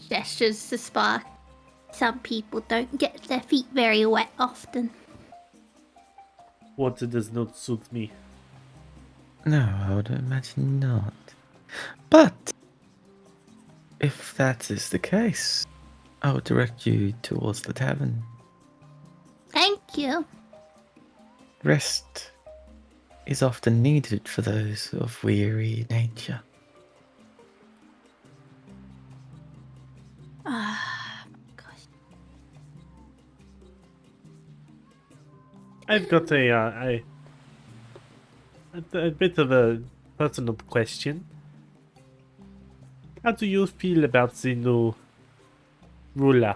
gestures to Spark. Some people don't get their feet very wet often. Water does not suit me. No, I would imagine not. But if that is the case, I will direct you towards the tavern. Thank you. Rest is often needed for those of weary nature. Gosh. I've got a bit of a personal question. How do you feel about the new ruler?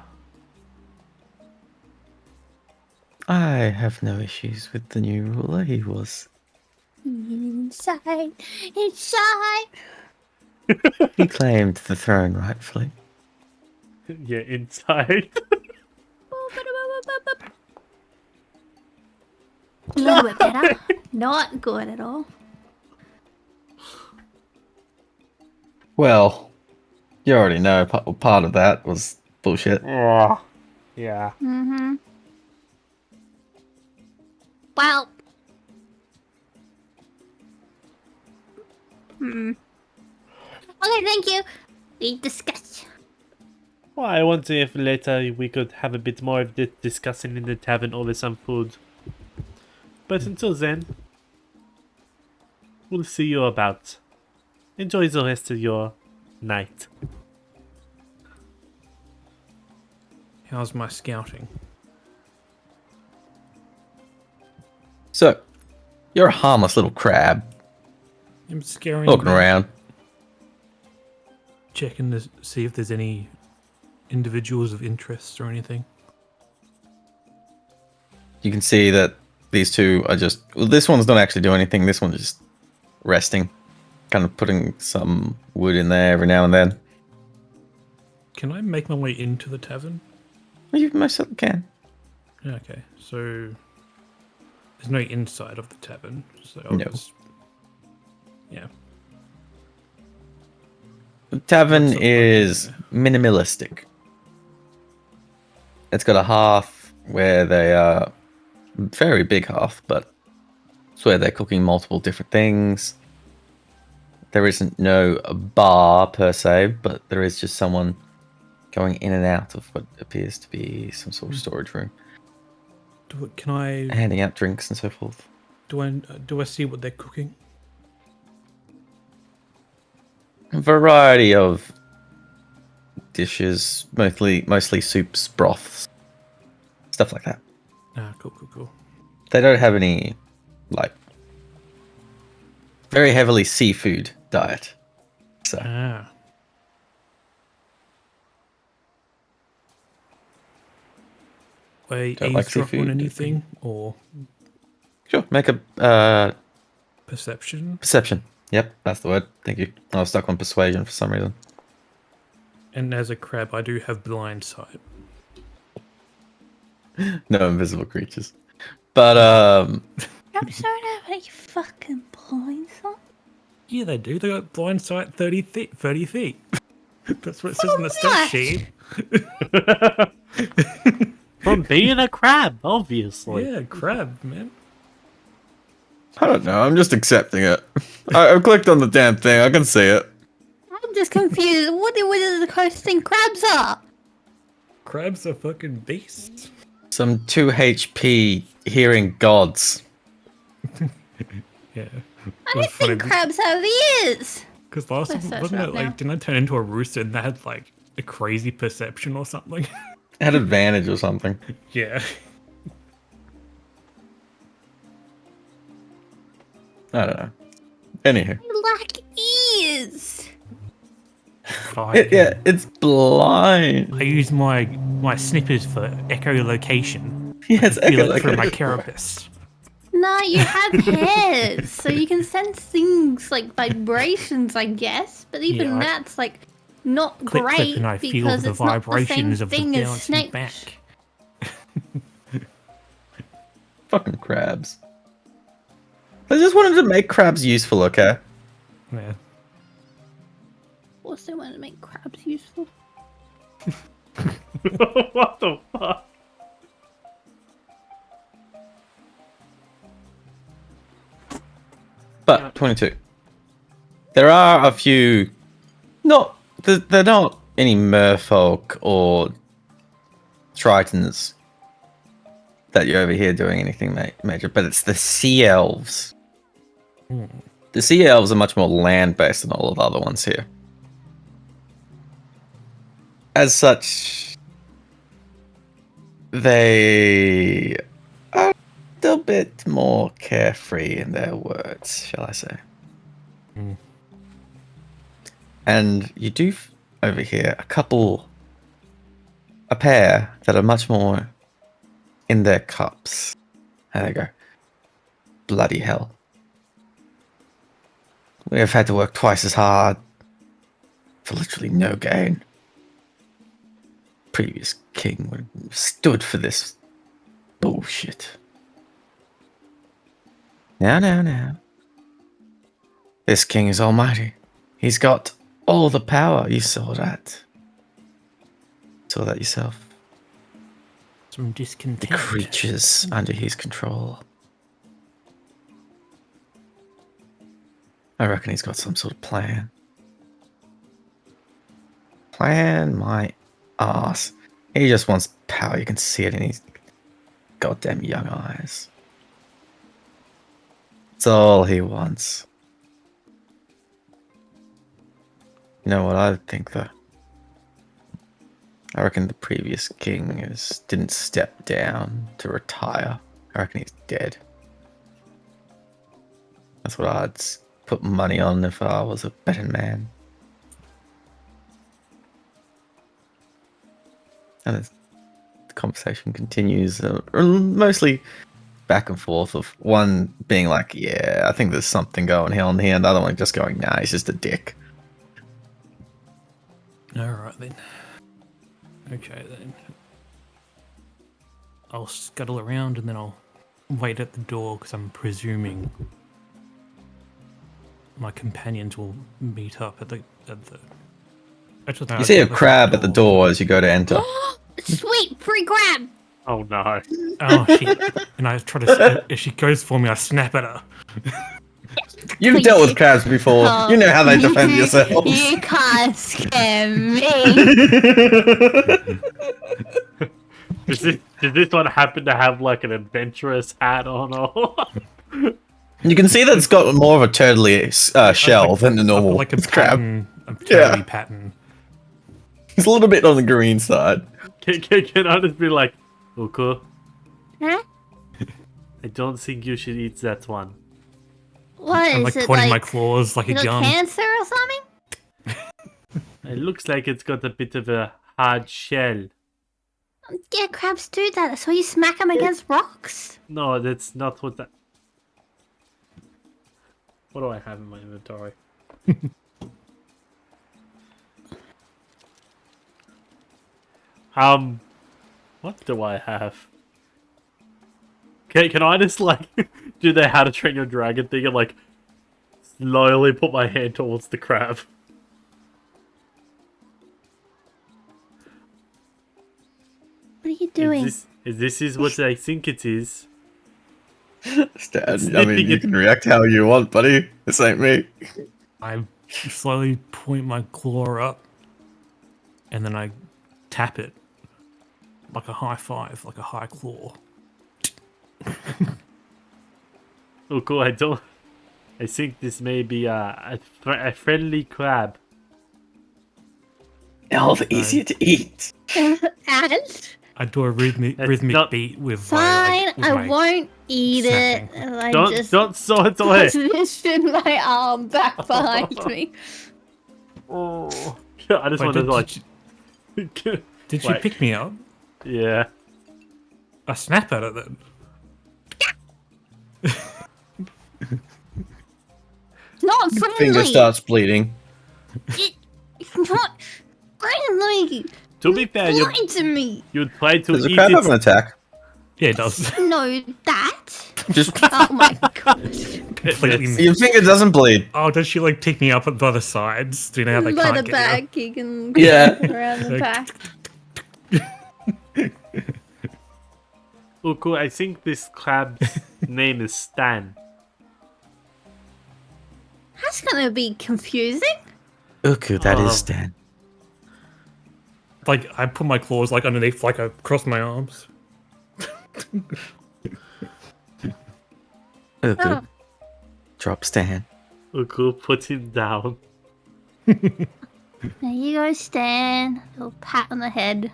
I have no issues with the new ruler. He was. Inside. He claimed the throne rightfully. Yeah, inside. A little bit better. Not good at all. Well, you already know part of that was bullshit. Oh, yeah. Mm-hmm. Well. Okay, thank you. We discussed. Well, I wonder if later we could have a bit more of this discussing in the tavern over some food. But until then, we'll see you about. Enjoy the rest of your night. How's my scouting? So, you're a harmless little crab I'm scaring walking about, around. checking to see if there's any individuals of interest or anything. You can see that these two are just. Well, this one's not actually doing anything. This one's just resting, kind of putting some wood in there every now and then. Can I make my way into the tavern? Well, you most certainly can. Okay, so there's no inside of the tavern. So I'll No. just, yeah. The tavern What's up, is okay. minimalistic. It's got a hearth where they are very big hearth, but it's where they're cooking multiple different things. There isn't no bar per se, but there is just someone going in and out of what appears to be some sort of storage room, Can I handing out drinks and so forth. do I see what they're cooking? A variety of dishes, mostly soups, broths, stuff like that. Ah, cool. They don't have any, like, very heavily seafood diet. So, Ah. I Don't like eavesdrop on seafood? anything or sure, make a perception? perception. Yep, that's the word. Thank you. I was stuck on persuasion for some reason. And as a crab, I do have blind sight. No invisible creatures. But, Crabs don't have any fucking points. Yeah, they do. They got blind sight 30 feet. 30 feet. That's what it says in the stat what? sheet. From being a crab, obviously. Yeah, crab, man. I don't know. I'm just accepting it. I clicked on the damn thing. I can see it. I'm just confused. What is the closest thing crabs are? Crabs are fucking beasts. Some 2 HP hearing gods. Yeah. I don't think crabs have ears. Because last Let's time, search wasn't it it up like, now. didn't I turn into a rooster and that had like a crazy perception or something? Had advantage or something. Yeah. I don't know. Anywho. They lack ears. Yeah, it's blind. I use my snippers for echolocation. Yeah, it's Feel it through my echolocation. carapace. No, you have hairs, so you can sense things like vibrations, I guess. But even Yeah, that's like not Clip, great and I feel because the it's not the same vibrations of the thing as bouncing snakes. back. Fucking crabs. I just wanted to make crabs useful, okay? Yeah. Also, want to make crabs useful. What the fuck? But 22. There are a few. They're not any merfolk or tritons that you over here doing anything major, but it's the sea elves. The sea elves are much more land based than all of the other ones here. As such, they are a little bit more carefree in their words, shall I say. Mm. And you do over here a pair that are much more in their cups. There they go. Bloody hell. We have had to work twice as hard for literally no gain. Previous king would have stood for this bullshit. Now. This king is almighty. He's got all the power. You saw that. Saw that yourself. Some The discontent. creatures under his control. I reckon he's got some sort of plan. Plan my ass. He just wants power. You can see it in his goddamn young eyes. It's all he wants. You know what I think, though? I reckon the previous king didn't step down to retire. I reckon he's dead. That's what I'd put money on if I was a betting man. And the conversation continues, mostly back and forth of one being like, yeah, I think there's something going on here, and the other one just going, nah, he's just a dick. Alright then. Okay then. I'll scuttle around and then I'll wait at the door because I'm presuming my companions will meet up at the. Actually, no, You see a I'll look crab at the door as you go to enter. Sweet, free grab! Oh no. Oh shit! And I try to. If she goes for me, I snap at her. You've dealt with crabs before. Oh. You know how they defend themselves. You can't scare me. Does this one happen to have like an adventurous hat on or? You can see that it's got more of a turtly shell than the I've got normal like a crab. pattern, a turtley pattern. It's a little bit on the green side. Can I just be like, okay, Huh? I don't think you should eat that one. What I'm is like it pointing my like? claws like You a got gun. cancer or something? It looks like it's got a bit of a hard shell. Yeah, crabs do that. That's why you smack them against rocks. No, that's not what that. What do I have in my inventory? What do I have? Okay, can I just like do the How to Train Your Dragon thing and like slowly put my hand towards the crab? What are you doing? Is this what I think it is? Stan, I mean, you can react how you want, buddy. This ain't me. I slowly point my claw up, and then I tap it like a high five, like a high claw. Oh, cool. I think this may be a friendly crab. All the easier to eat. And? I do a rhythmic not- beat with Fine, with I my won't eat snapping. it. I just Don't saw it away. position my arm back behind me. Oh, I just Wait, wanted to like. did she Wait. pick me up? Yeah. I snap at it then. It's not friendly. Finger starts bleeding. It's not friendly. To be fair, you Lie to me. you'd play to Does a eat crab have an it. attack? Yeah, it does. No, that. Just Oh my god. Completely. your finger doesn't bleed. Oh, does she like pick me up by the sides? Do you know how they By can't the get back, you can Yeah. around the Like- back. Oh, cool. I think this crab's name is Stan. That's gonna be confusing. Okay, that Oh. is Stan. Like I put my claws like underneath, like across my arms. Okay. Oh. Drop Stan. Oh, cool. Put him down. There you go, Stan. A little pat on the head.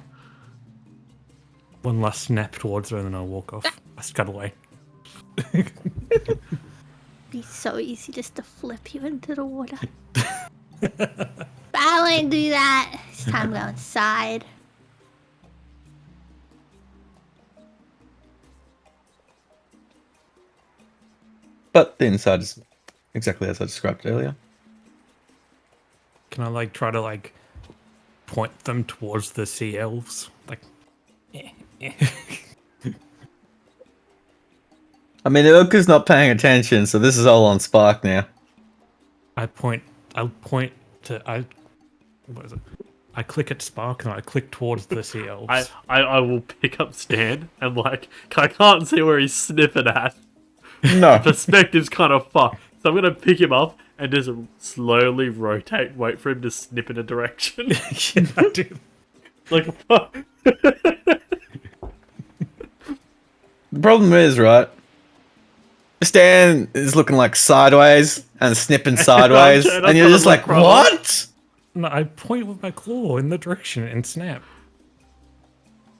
One last snap towards her, and then I'll walk off. I scud away. Be so easy just to flip you into the water. But I won't do that. It's time to go inside. But the inside is exactly as I described earlier. Can I like try to like point them towards the sea elves? Like, I mean, the Uka's not paying attention, so this is all on Spark now. I'll point to what is it? I click at Spark and I click towards the sea elves. I will pick up Stan and like I can't see where he's sniffing at. No. Perspective's kind of fucked. So I'm gonna pick him up and just slowly rotate, wait for him to snip in a direction. Yeah, I do. Like The problem is, right? Stan is looking like sideways and snipping sideways, trying to and you're follow just my like, problem. what? No, I point with my claw in the direction and snap.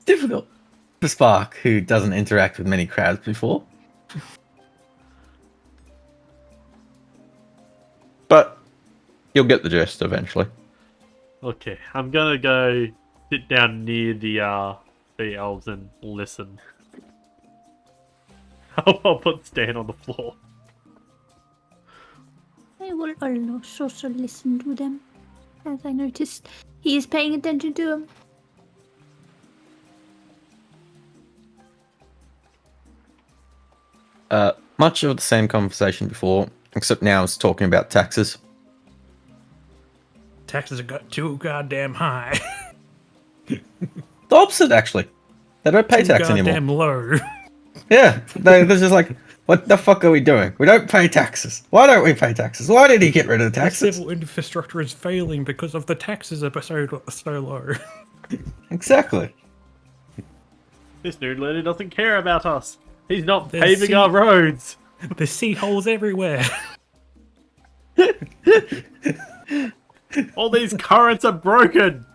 Difficult for Spark, who doesn't interact with many crowds before. But you'll get the gist eventually. okay, I'm gonna go sit down near the elves and listen. I'll put Stan on the floor. I will also listen to them. As I noticed, he is paying attention to them. Much of the same conversation before, except now it's talking about taxes. Taxes have got too goddamn high. The opposite, actually. They don't pay Too tax anymore. goddamn low. Yeah, they're just like, what the fuck are we doing? We don't pay taxes. Why don't we pay taxes? Why did he get rid of the The taxes? civil infrastructure is failing because of the taxes are so low. Exactly. This new leader doesn't care about us. He's not There's paving our roads. There's seaholes everywhere. All these currents are broken.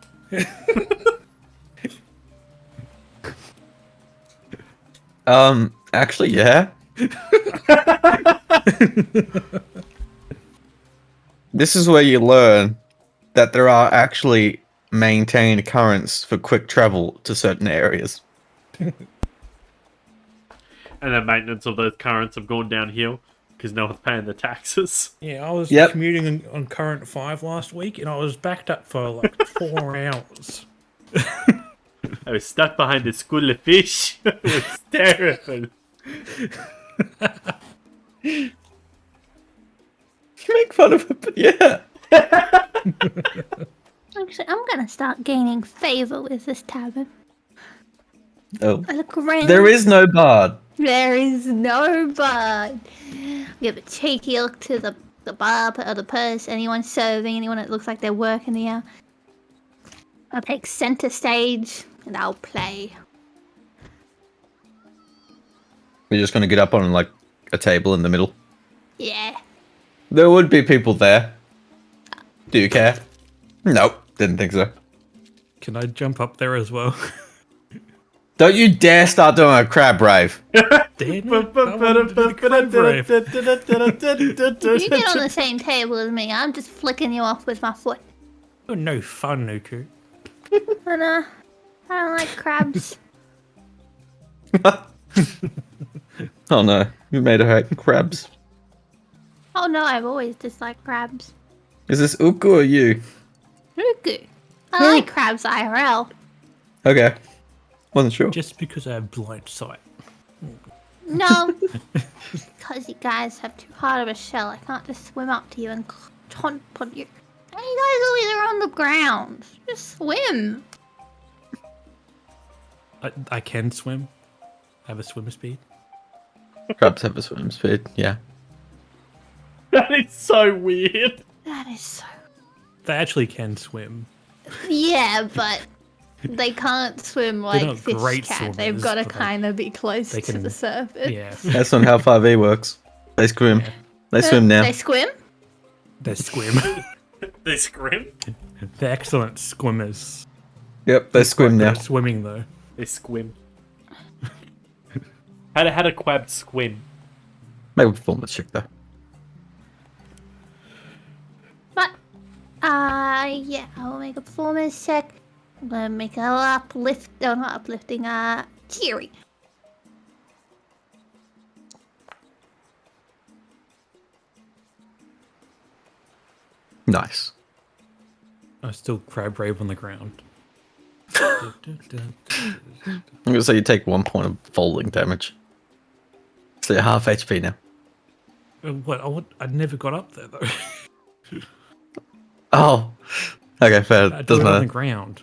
Actually, yeah. This is where you learn that there are actually maintained currents for quick travel to certain areas. And the maintenance of those currents have gone downhill because no one's paying the taxes. Yeah, I was Yep. commuting on Current 5 last week, and I was backed up for like 4 hours. I was stuck behind a school of fish. It was terrible. You make fun of it, but yeah. Actually, I'm gonna start gaining favor with this tavern. Oh. I look around. There is no bard. There is no bud. Give a cheeky look to the bar or the purse, anyone serving, anyone that looks like they're working there. I'll take center stage and I'll play. We're just gonna get up on like a table in the middle. Yeah. There would be people there. Do you care? Nope, didn't think so. Can I jump up there as well? Don't you dare start doing a crab rave. Damn it, I wanted to do the crab rave. If you get on the same table as me, I'm just flicking you off with my foot. You're no fun, Nuku. And I don't like crabs. Oh no, you made her hate crabs. Oh no, I've always disliked crabs. Is this Uku or you? Ruku. I like crabs IRL. Okay. Wasn't sure. Just because I have blind sight. No. Because you guys have too hard of a shell. I can't just swim up to you and taunt on you. And you guys always are on the ground. Just swim. I can swim. I have a swim speed. Crabs have a swim speed, yeah. That is so weird. That is so... They actually can swim. Yeah, but they can't swim like not fish great can. swimmers, They've got to but kind of be close they to can- the surface. Yeah. That's not how 5e works. They swim. Yeah. They swim now. They swim? They swim. They scrim. They're excellent swimmers. Yep, they swim Quite good now. at swimming though. They squim. How do quabs squim? Make a performance check though. But, yeah, I'll make a performance check. I'm gonna make a uplift, no, not uplifting, cheery. Nice. I still crab rave on the ground. I'm gonna say you take 1 point of falling damage. So you're half HP now. What? I never got up there though. Oh. Okay, fair. I do it Doesn't on the matter. ground.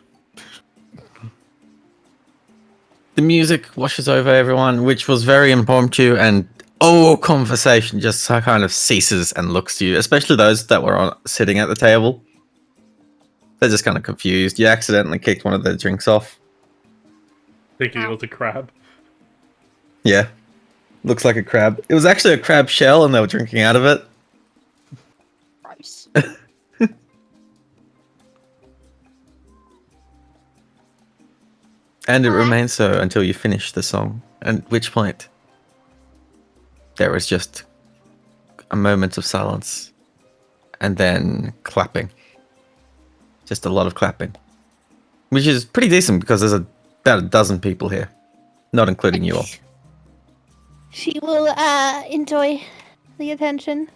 The music washes over everyone, which was very impromptu, and all conversation just kind of ceases and looks to you, especially those that were sitting at the table. They're just kind of confused. You accidentally kicked one of their drinks off. Thinking it was a crab. Yeah. Looks like a crab. It was actually a crab shell and they were drinking out of it. Gross. And it Alright. remains so until you finish the song, at which point there is just a moment of silence and then clapping. Just a lot of clapping. Which is pretty decent because there's about a dozen people here, not including you all. She will, enjoy the attention.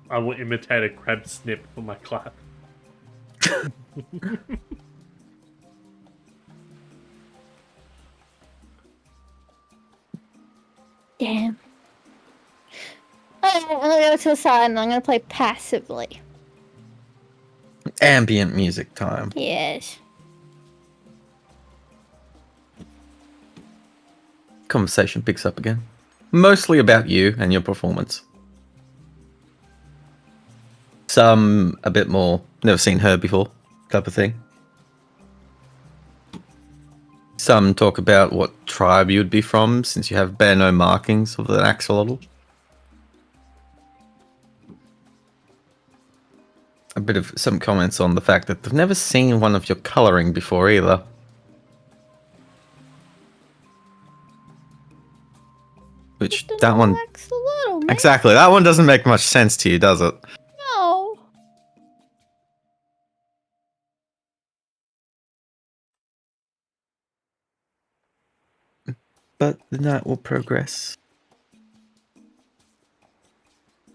I will imitate a crab snip for my clap. Damn. I'm gonna go to the side and I'm gonna play passively. Ambient music time. Yes. Conversation picks up again. Mostly about you and your performance. Some a bit more, never seen her before type of thing. Some talk about what tribe you'd be from, since you have bare no markings of an axolotl. A bit of some comments on the fact that they've never seen one of your colouring before either. Which, that one... Relax a little, man. Exactly, that one doesn't make much sense to you, does it? No. But the night will progress.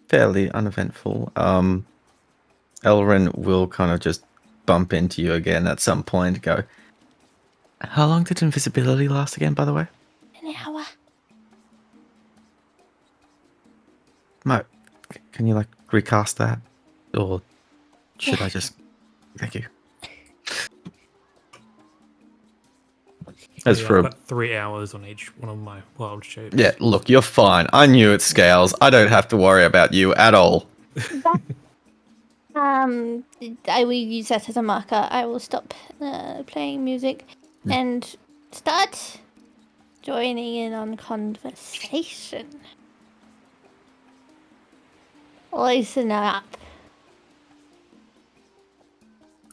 Fairly uneventful. Elrin will kind of just bump into you again at some point and go, how long did invisibility last again, by the way? An hour. Mate, can you, like, recast that? Or should I just... Thank you. As Yeah, for I've a... got 3 hours on each one of my wild shapes. Yeah, look, you're fine. I knew it scales. I don't have to worry about you at all. I will use that as a marker. I will stop playing music and start joining in on conversation. Listen up.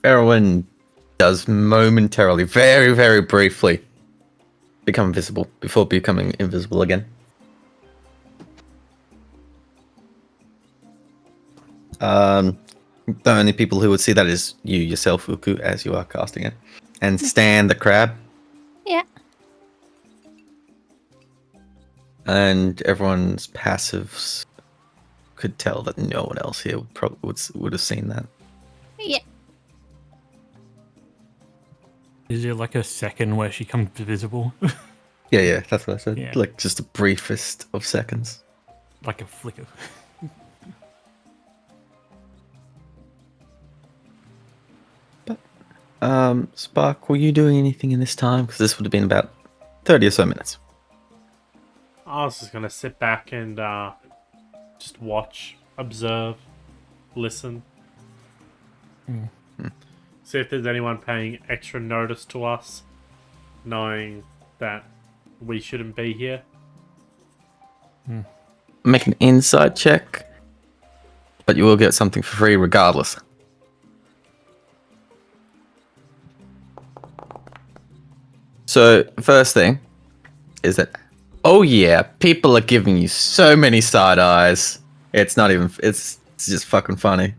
Erwin does momentarily, very, very briefly, become visible before becoming invisible again. The only people who would see that is you yourself, Uku, as you are casting it. And Stan the crab. Yeah. And everyone's passives could tell that no one else here would have seen that. Yeah. Is there like a second where she comes visible? Yeah, that's what I said. Yeah. Like, just the briefest of seconds. Like a flicker. Spark, were you doing anything in this time? Because this would have been about 30 or so minutes. I was just gonna sit back and just watch, observe, listen. See if there's anyone paying extra notice to us, knowing that we shouldn't be here. Make an insight check, but you will get something for free regardless. So, first thing is that, oh yeah, people are giving you so many side eyes. It's not even, it's just fucking funny.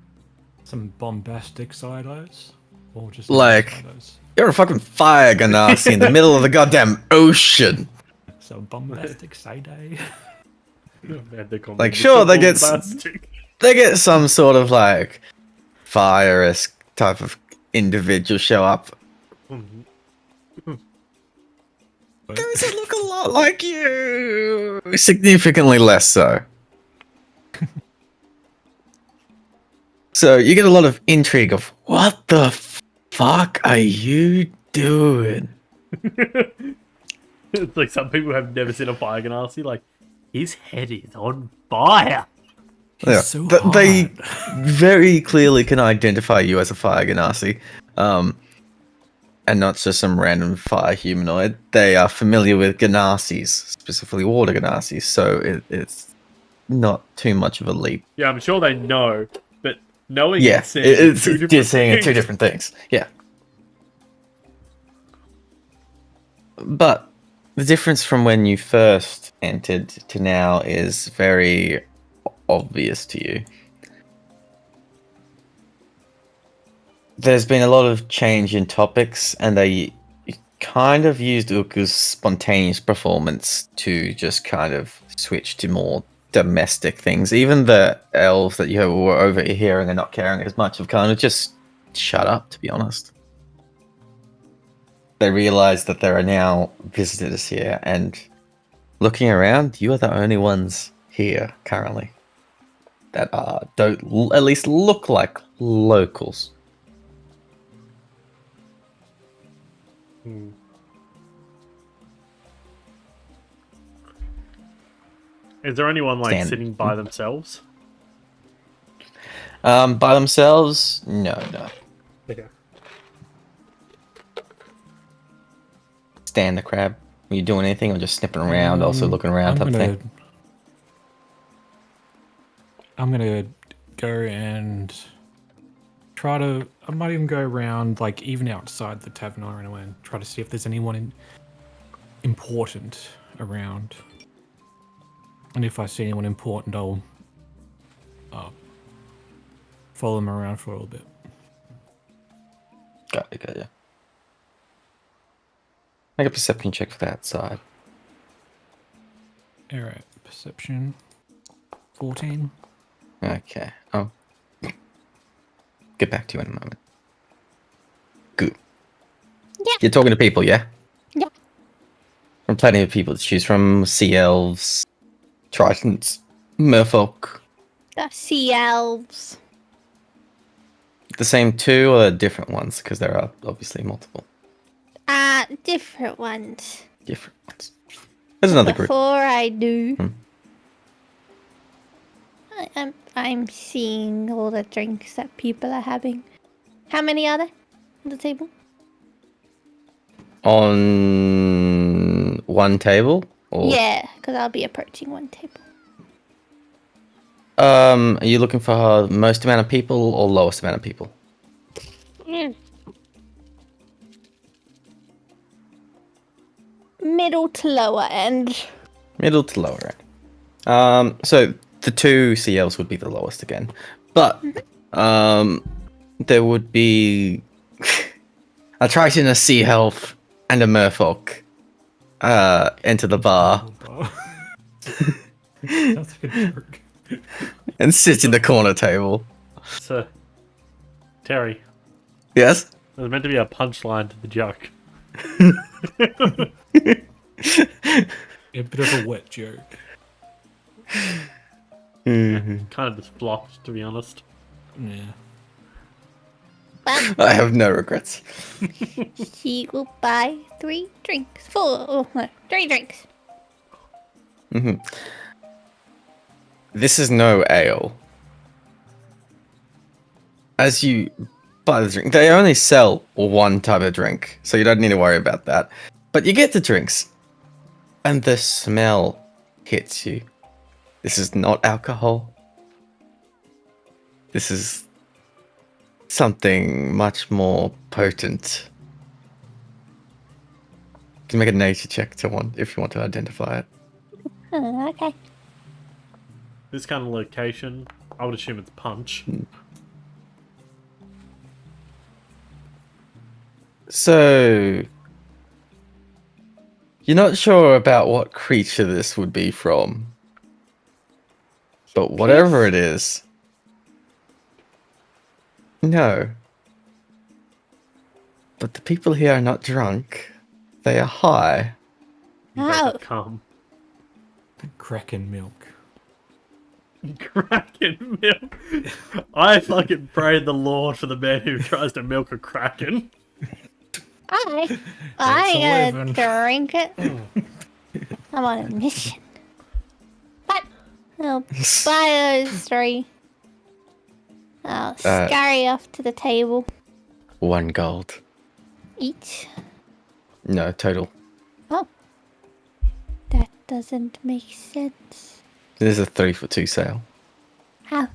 Some bombastic side eyes? Or just Like- side eyes? You're a fucking fire ganassi in the middle of the goddamn ocean. So bombastic side eye? Like, sure, they get some sort of, like, fire-esque type of individual show up. Guys that look a lot like you. Significantly less so. So you get a lot of intrigue of, what the fuck are you doing? It's like some people have never seen a fire ganassi. Like, his head is on fire. Yeah, so they hot. very clearly can identify you as a fire ganassi. And not just some random fire humanoid. They are familiar with ganassis, specifically water ganassis, so it's not too much of a leap. Yeah, I'm sure they know, but knowing Yeah, and seeing are it's two different just saying it two things. different things. Yeah. But the difference from when you first entered to now is very obvious to you. There's been a lot of change in topics, and they kind of used Uku's spontaneous performance to just kind of switch to more domestic things. Even the elves that you were overhearing and not caring as much have kind of just shut up, to be honest. They realize that there are now visitors here, and looking around, you are the only ones here currently. that don't at least look like locals. Hmm. Is there anyone like Stand- sitting by themselves? By themselves? No. Okay. Stan the crab. Are you doing anything or just sniffing around, also looking around type thing? I'm gonna go and try to. I might even go around, like even outside the tavern and try to see if there's anyone important around. And if I see anyone important, I'll follow them around for a little bit. Got ya. Make a perception check for the outside. Alright, perception 14. Okay. Oh. Get back to you in a moment. Good. Yeah. You're talking to people, yeah? Yeah. From plenty of people to choose from. Sea elves, tritons, merfolk. The sea elves. The same two or different ones? Because there are obviously multiple Different ones. different ones. There's another group. Before I do, Hmm. I'm seeing all the drinks that people are having. How many are there on the table? On one table? Or, Yeah, because I'll be approaching one table. Are you looking for most amount of people or lowest amount of people? Middle to lower end. Middle to lower end. So the two CLs would be the lowest again, but there would be a Triton, a Sea Elf, and a Merfolk enter the bar That's a good joke. and sit in the corner table. So, Terry, Yes. there's meant to be a punchline to the joke. A bit of a wet joke. Mm-hmm. Kind of just flopped, to be honest. Yeah. But I have no regrets. she will buy 3 drinks. 3 drinks. This is no ale. As you buy the drink, they only sell one type of drink, so you don't need to worry about that. But you get the drinks, and the smell hits you. This is not alcohol. This is something much more potent. You can make a nature check if you want to identify it. Oh, okay. This kind of location, I would assume it's punch. So, you're not sure about what creature this would be from, but whatever it is, no. But the people here are not drunk; they are high. You Oh. better come. Kraken milk. Kraken milk. I fucking pray the Lord for the man who tries to milk a kraken. I ain't 11. gonna drink it. I'm on a mission. But I'll buy those 3. I'll scurry off to the table. 1 gold. Each. No, total. Oh. That doesn't make sense. This is a 3 for 2 sale. How?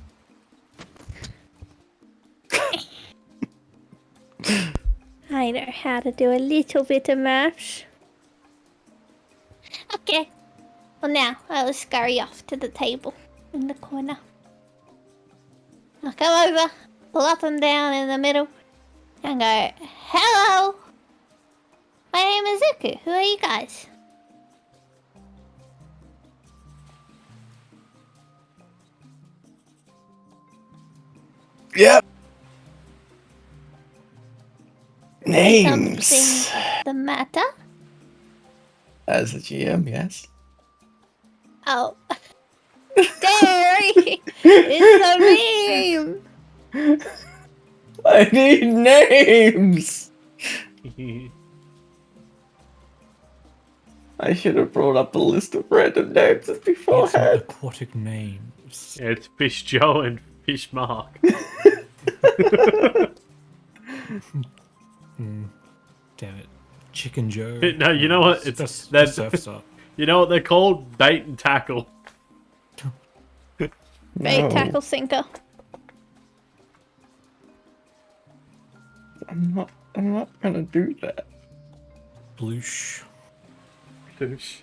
I know how to do a little bit of maths. Okay. Well, now I'll scurry off to the table in the corner. I'll come over, plop them down in the middle, and go, "Hello! My name is Zuku. Who are you guys?" Yep. Names. Something the matter? As a GM, yes. Oh. There sorry. It's so mean. I need names. I should have brought up a list of random names Get some beforehand. aquatic names. Yeah, it's Fish Joe and Fish Mark. Damn it. Chicken Joe. No, you know what? That's that- surf's up. You know what they're called? Bait and tackle. Bait, No, tackle, sinker. I'm not gonna do that. Bloosh. Fish.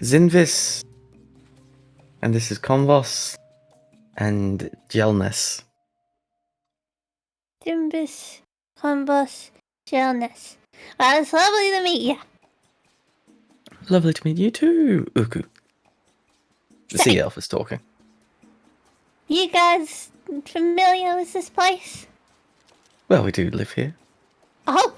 Zinvis. And this is Convos. And Gelness. Dimbus, Convos, Gelness. Well, it's lovely to meet you. Lovely to meet you too, Uku. The Say- sea elf is talking. You guys familiar with this place? Well, we do live here. Oh,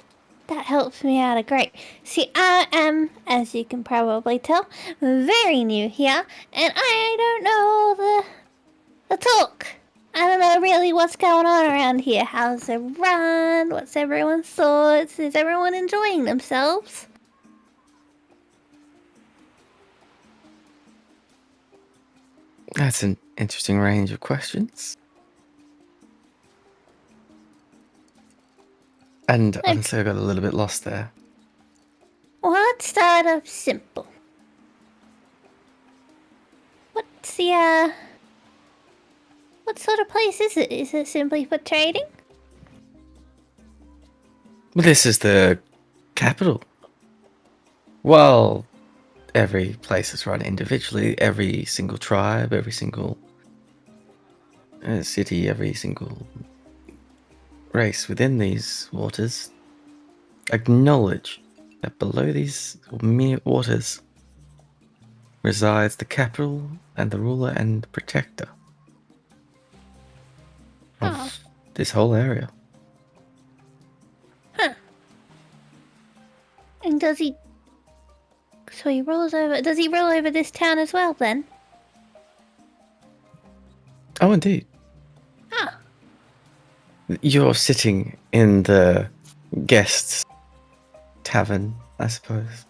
that helps me out a great. See, I am, as you can probably tell, very new here, and I don't know the talk. I don't know really what's going on around here. How's it run? What's everyone's thoughts? Is everyone enjoying themselves? That's an interesting range of questions. And honestly, I got a little bit lost there. Well, let's start off simple. What's the, what sort of place is it? Is it simply for trading? Well, this is the capital. Well, every place is run individually. Every single tribe, every single city, every single race within these waters acknowledge that below these mere waters resides the capital and the ruler and protector of Oh. this whole area. And does he... So he rules over... Does he rule over this town as well, then? Oh, indeed. Ah. You're sitting in the guests' tavern, I suppose.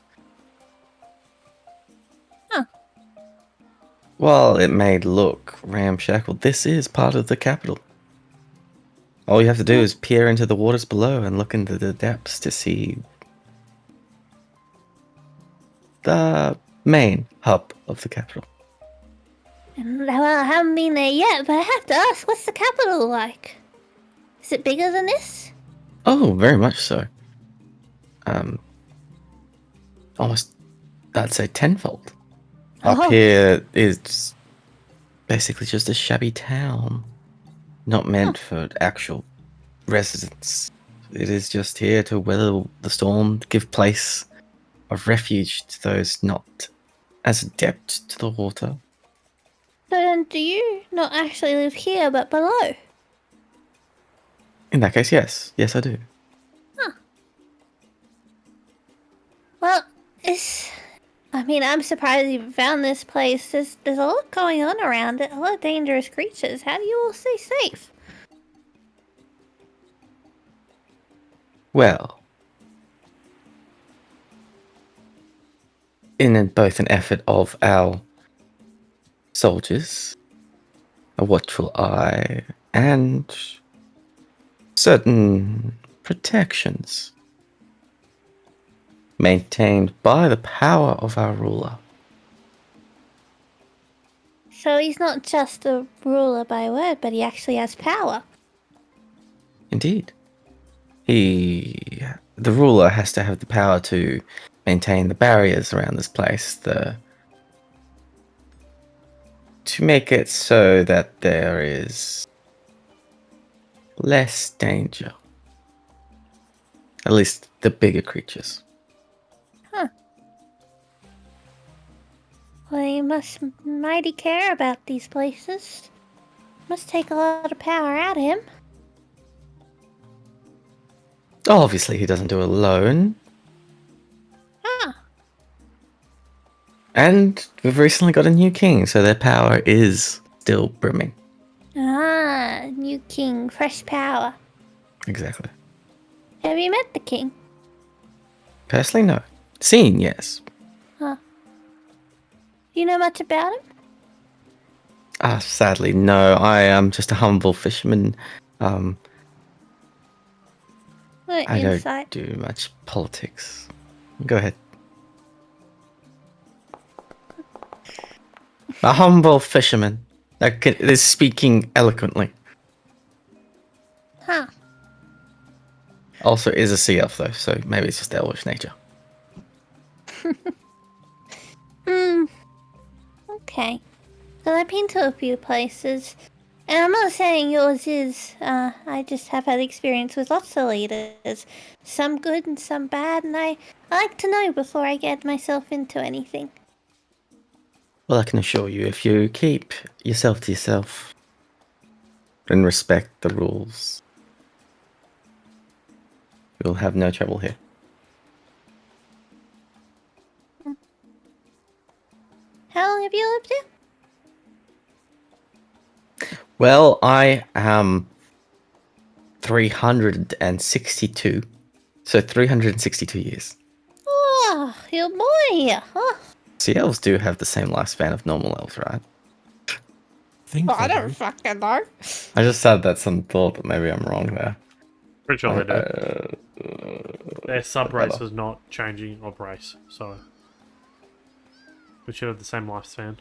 Huh. While it may look ramshackle, this is part of the capital. All you have to do is peer into the waters below and look into the depths to see the main hub of the capital. Well, I haven't been there yet, but I have to ask, what's the capital like? Is it bigger than this? Oh, very much so. Almost, I'd say tenfold. Up Oh. here is basically just a shabby town, not meant for actual residents. It is just here to weather the storm, give place of refuge to those not as adept to the water. So then do you not actually live here, but below? In that case, yes. Yes, I do. Well, I'm surprised you found this place. There's a lot going on around it, a lot of dangerous creatures. How do you all stay safe? Well, in both an effort of our soldiers, a watchful eye, and certain protections maintained by the power of our ruler. So he's not just a ruler by word, but he actually has power. Indeed. The ruler has to have the power to maintain the barriers around this place, to make it so that there is less danger. At least the bigger creatures. Well, he must mighty care about these places. Must take a lot of power out of him. Obviously, he doesn't do it alone. Ah, And we've recently got a new king, so their power is still brimming. Ah, new king, fresh power. Exactly. Have you met the king? Personally, no. Seen, yes. Huh. Do you know much about him? Sadly, no. I am just a humble fisherman. What I insight? don't do much politics. Go ahead. A humble fisherman that is speaking eloquently. Huh. Also is a sea elf though, so maybe it's just elvish nature. Hmm. Okay. Well, I've been to a few places, and I'm not saying yours is. I just have had experience with lots of leaders, some good and some bad, and I like to know before I get myself into anything. Well, I can assure you, if you keep yourself to yourself and respect the rules, you'll have no trouble here. How long have you lived here? Well, I am 362. So 362 years. Oh, you're born here, huh? Sea elves do have the same lifespan of normal elves, right? I think I they don't do. fucking know. I just had that some thought, but maybe I'm wrong there. Pretty sure they do. Their sub race brother. was not changing of race, so we should have the same lifespan.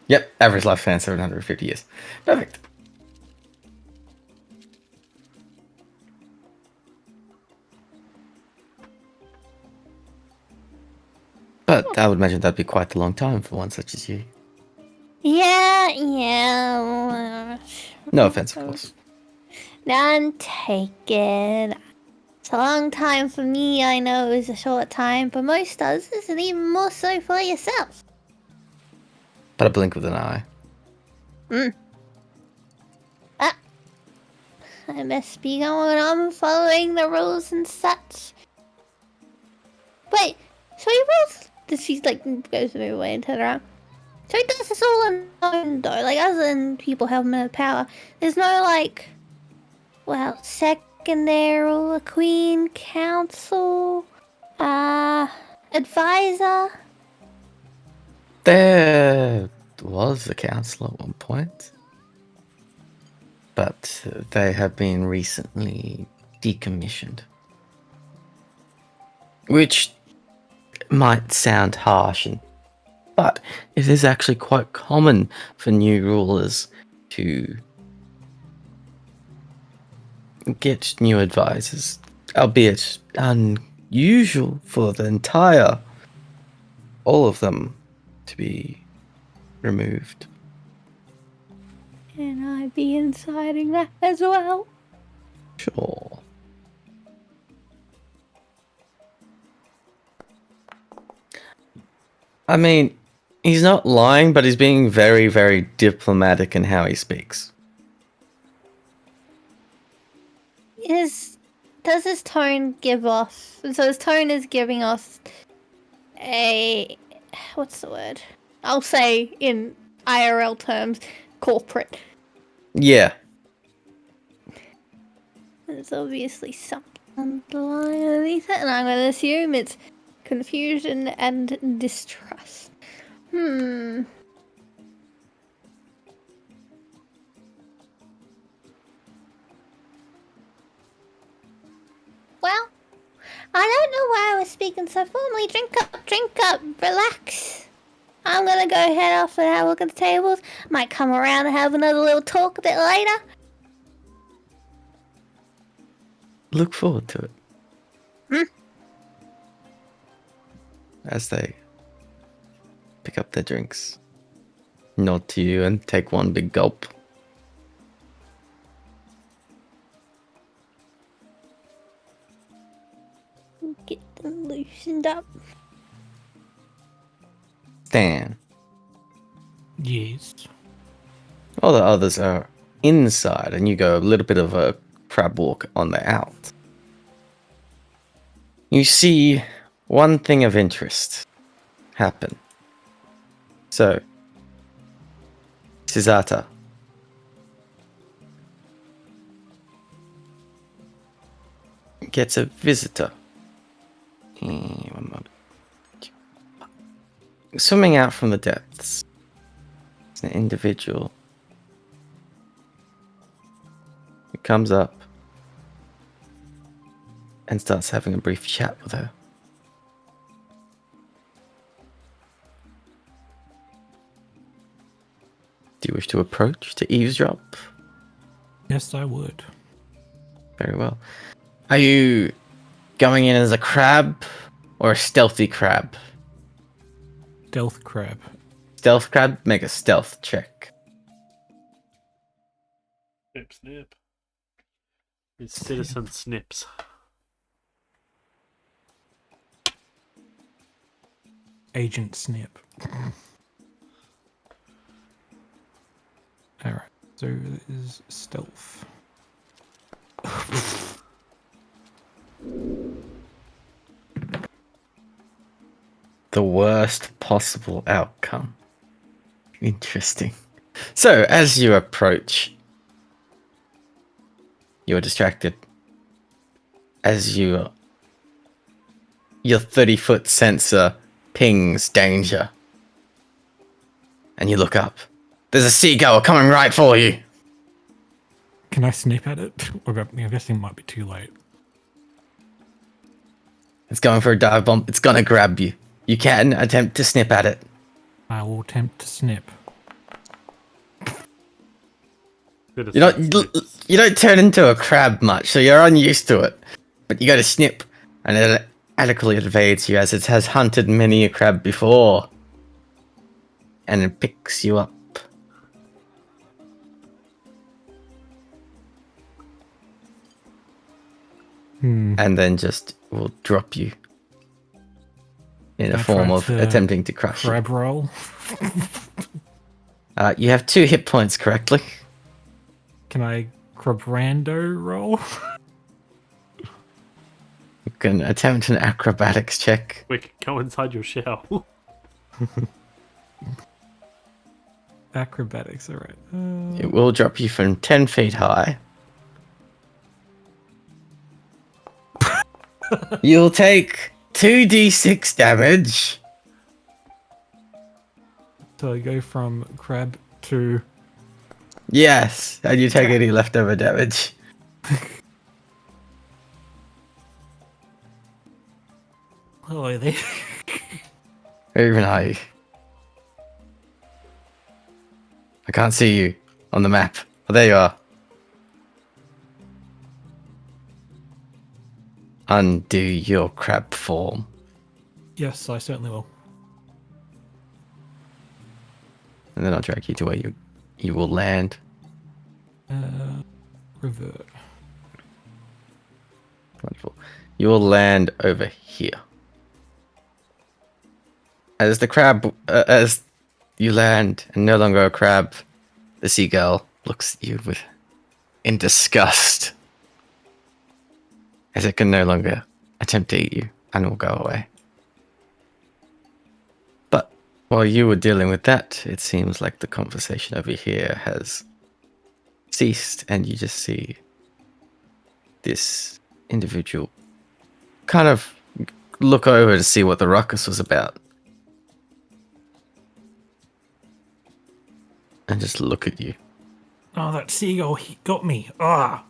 Yep, average lifespan 750 years. Perfect. But I would imagine that'd be quite a long time for one such as you. Yeah. No offense, of course. None taken. It's a long time for me, I know it's a short time for most others, and even more so for yourself. But a blink of an eye. I must be going on following the rules and such. Wait, so he rules. She like goes to move away and turn around. So he does this all on his own though, like other than people helping him with power. There's no like, well, secondary ruler, queen, council, advisor. There was a council at one point. But they have been recently decommissioned. Which might sound harsh, but it is actually quite common for new rulers to get new advisors, albeit unusual for the entire, all of them, to be removed. Can I be inciting that as well? Sure. I mean, he's not lying, but he's being very, very diplomatic in how he speaks. Does his tone give off? So his tone is giving us a, what's the word? I'll say in IRL terms, corporate. Yeah. There's obviously something underneath it, and I'm going to assume it's confusion and distrust. Well, I don't know why I was speaking so formally. Drink up, relax. I'm gonna go head off and have a look at the tables. Might come around and have another little talk a bit later. Look forward to it. As they pick up their drinks, nod to you, and take one big gulp. Get them loosened up. Stan. Yes. All the others are inside, and you go a little bit of a crab walk on the out. You see one thing of interest. happen. So, Sizata. Gets a visitor. One moment. Swimming out from the depths. It's an individual who comes up and starts having a brief chat with her. Do you wish to approach, to eavesdrop? Yes, I would. Very well. Are you going in as a crab or a stealthy crab? Stealth crab. Stealth crab, make a stealth check. Snip, snip. It's citizen snips. Agent Snip. Alright, so it is stealth. The worst possible outcome. Interesting. So, as you approach, you are distracted. As your 30-foot sensor pings danger. And you look up. There's a seagull coming right for you. Can I snip at it? Or I'm guessing it might be too late. It's going for a dive bomb. It's gonna grab you. You can attempt to snip at it. I will attempt to snip. You don't turn into a crab much, so you're unused to it. But you go to snip, and it adequately evades you as it has hunted many a crab before. And it picks you up. And then just will drop you in a form of attempting to crush you. Crab roll. You have 2 hit points correctly. Can I crabrando roll? You can attempt an acrobatics check. Quick, go inside your shell. Acrobatics, alright. It will drop you from 10 feet high. You'll take 2d6 damage. So I go from crab to... Yes, and you take any leftover damage. Hello there. Where even are you? I can't see you on the map. Oh, there you are. Undo your crab form. Yes, I certainly will. And then I'll drag you to where you will land. Revert. Wonderful. You will land over here. As the crab, as you land and no longer a crab, the seagull looks at you in disgust. As it can no longer attempt to eat you and will go away. But while you were dealing with that, it seems like the conversation over here has ceased and you just see this individual kind of look over to see what the ruckus was about. And just look at you. Oh, that seagull, he got me. Ah!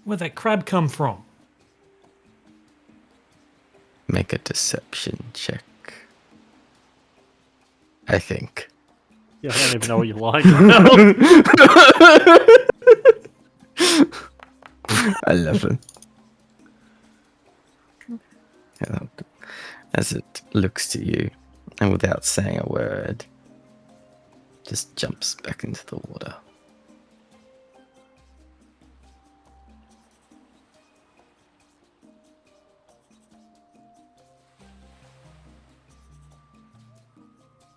Where'd that crab come from? Make a deception check. I think. Yeah, I don't even know what you like. 11. As it looks to you, and without saying a word, just jumps back into the water.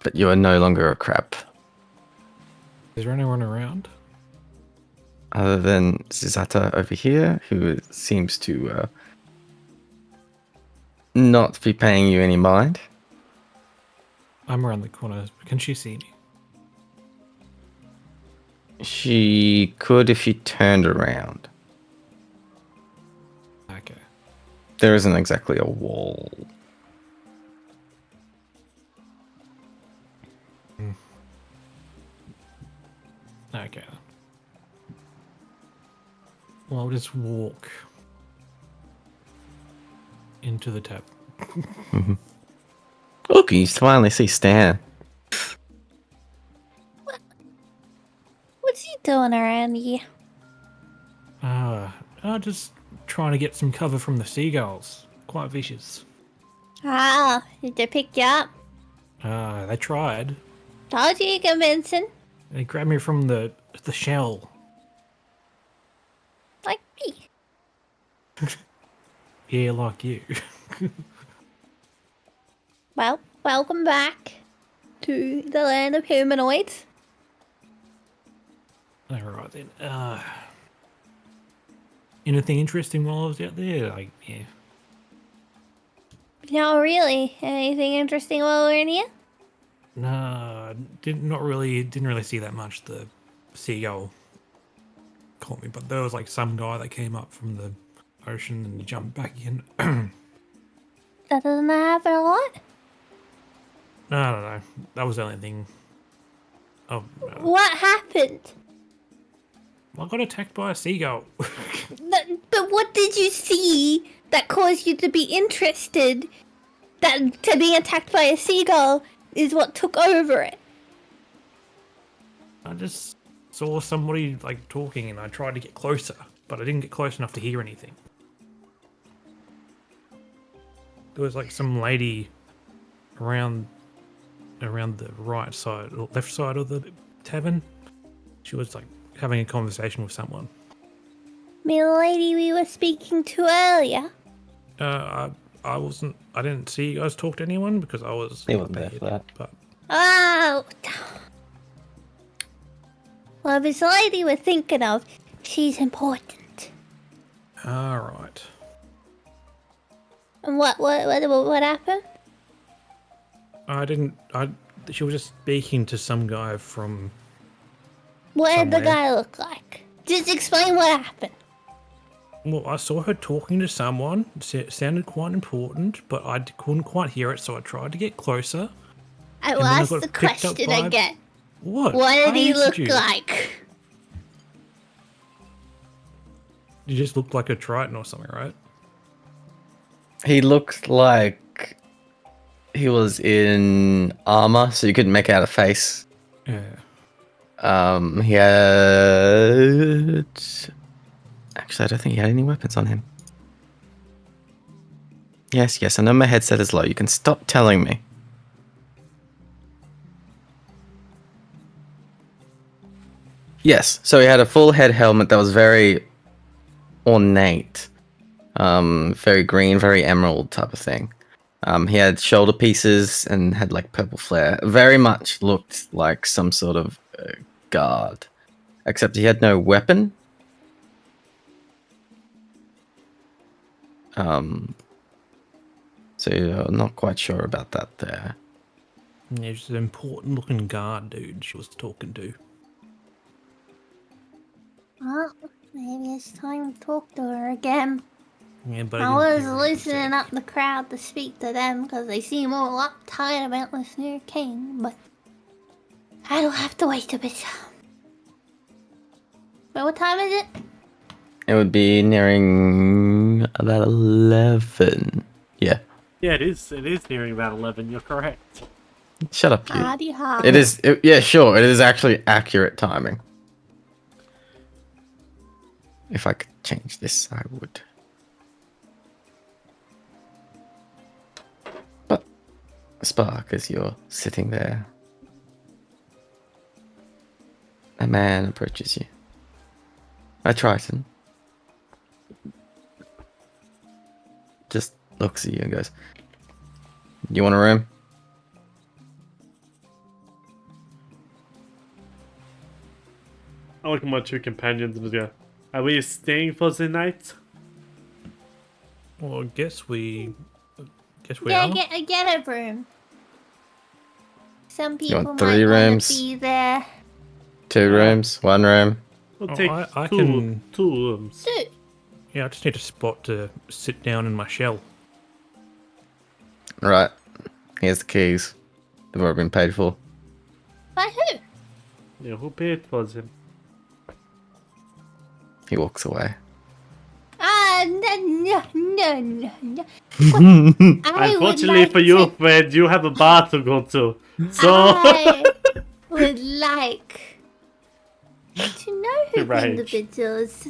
But you are no longer a crab. Is there anyone around? Other than Zizata over here, who seems to not be paying you any mind. I'm around the corner. Can she see me? She could if she turned around. Okay. There isn't exactly a wall. Okay. Well, I'll just walk into the tap. Look, you finally see Stan. What's he doing around here? Just trying to get some cover from the seagulls. Quite vicious. Ah, did they pick you up? They tried. Told you convincing. They grabbed me from the shell. Like me. Yeah, like you. Well, welcome back to the land of humanoids. Alright then. Anything interesting while I was out there? Like, yeah. No, really. Anything interesting while we're in here? Nah, didn't really see that much. The seagull caught me, but there was like some guy that came up from the ocean and jumped back in. That doesn't happen a lot. No. That was the only thing. Oh, What happened? I got attacked by a seagull. But what did you see that caused you to be interested? That to being attacked by a seagull is what took over it. I just saw somebody like talking and I tried to get closer, but I didn't get close enough to hear anything. There was like some lady around the right side or left side of the tavern. She was like having a conversation with someone. Me, the lady we were speaking to earlier. I didn't see you guys talk to anyone because I was. He wasn't there for that. But Oh. Well, if it's the lady we're thinking of, she's important. all right. And what happened? She was just speaking to some guy from. What did the Somewhere. guy look like? Just explain what happened. Well, I saw her talking to someone. It sounded quite important, but I couldn't quite hear it, so I tried to get closer. I will And then I ask got the picked up question by- again. What? What did I he answered look you. like? You just looked like a Triton or something, right? He looked like he was in armor, so you couldn't make out a face. Yeah. He had. Actually, I don't think he had any weapons on him. Yes, I know my headset is low. You can stop telling me. Yes, so he had a full head helmet that was very ornate. Very green, very emerald type of thing. He had shoulder pieces and had like purple flare. Very much looked like some sort of guard. Except he had no weapon. So I'm not quite sure about that there. Yeah, just an important looking guard dude she was talking to. Well, maybe it's time to talk to her again. Yeah, but I didn't was hear anything listening said. up the crowd to speak to them because they seem all uptight about this new king, but I'll have to wait a bit. But what time is it? It would be nearing about 11. Yeah. Yeah, it is. It is nearing about 11. You're correct. Shut up, you. Howdy ho. It is. Yeah, sure. It is actually accurate timing. If I could change this, I would. But Spark, as you're sitting there, a man approaches you. A Triton. Just looks at you and goes, "You want a room?" I look at my two companions and just go, "Are we staying for the night?" Well, I guess we Yeah, are. get a room. Some want people three might want rooms? to be there. 2 rooms, 1 room. We'll Oh, take I two, can- 2 rooms. Dude, Yeah, I just need a spot to sit down in my shell. Right. Here's the keys. They've already been paid for. by who? Yeah, who paid for them? He walks away. No. I Unfortunately for you, Fred, you have a bar to go to. So I would like to know who the Rage. individuals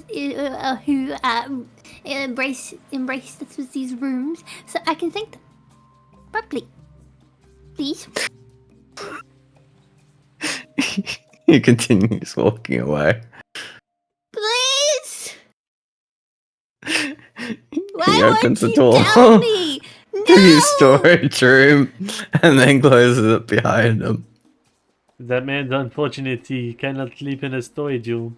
who embrace us with these rooms, so I can thank them properly. Please. He continues walking away. Please. He Why opens won't the you door tell me? to his No. storage room and then closes it behind him. that man's unfortunate. He cannot sleep in a storage room.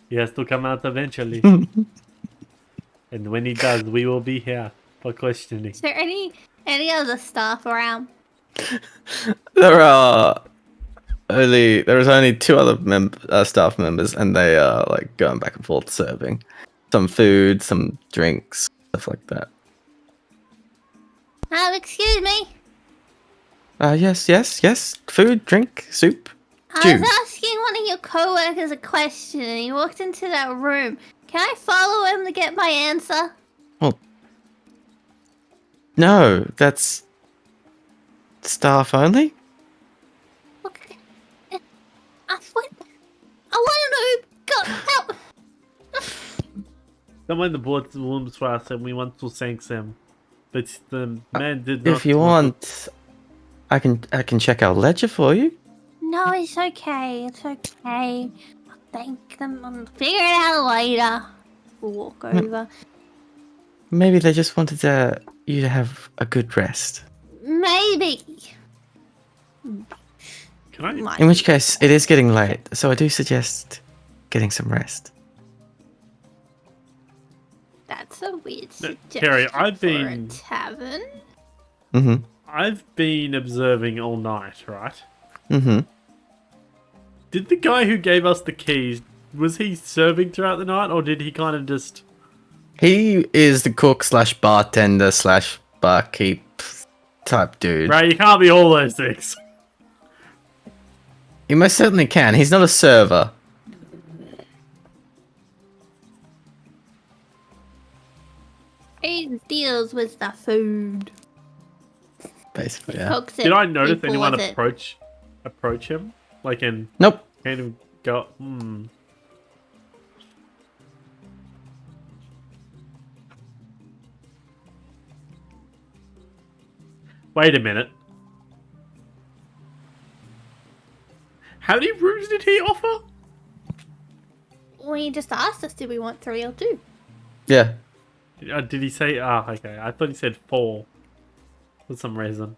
He has to come out eventually. And when he does, we will be here for questioning. Is there any other staff around? There is only 2 other staff members, and they are like going back and forth serving some food, some drinks, stuff like that. Excuse me. Yes. Food, drink, soup. I Juice. was asking one of your co-workers a question, and he walked into that room. Can I follow him to get my answer? No, that's staff only. Okay. I want to know who got help. Someone bought the rooms for us and we want to thank them. But the man did not If you want, I can check our ledger for you. No, it's okay. It's okay. I'll thank them. I'll figure it out later. We'll walk over. Maybe they just wanted you to have a good rest. Maybe. Can I? Might. In which case, it is getting late, so I do suggest getting some rest. That's a weird No, suggestion Terry, I've for been- a tavern. Mm-hmm. I've been observing all night, right? Mm-hmm. Did the guy who gave us the keys, was he serving throughout the night, or did he kind of just... He is the cook / bartender / barkeep type dude. Right, you can't be all those things. He most certainly can. He's not a server. He deals with the food. Basically, yeah. Cooks it. Did I notice he anyone pours it. approach him? Like in Nope. kind of go, Wait a minute. How many rooms did he offer? Well, he just asked us, did we want 3 or 2? Yeah. Did he say... Ah, okay. I thought he said 4. For some reason.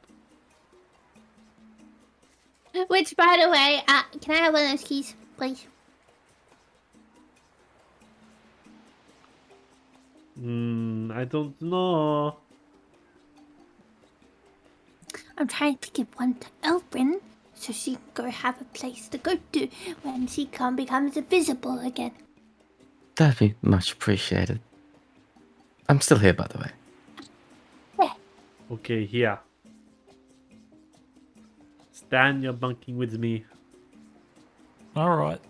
Which, by the way, can I have one of those keys, please? I don't know. I'm trying to give one to Elbrin so she can go have a place to go to when she becomes invisible again. That'd be much appreciated. I'm still here, by the way. Yeah. Okay, here. Stan, you're bunking with me. All right.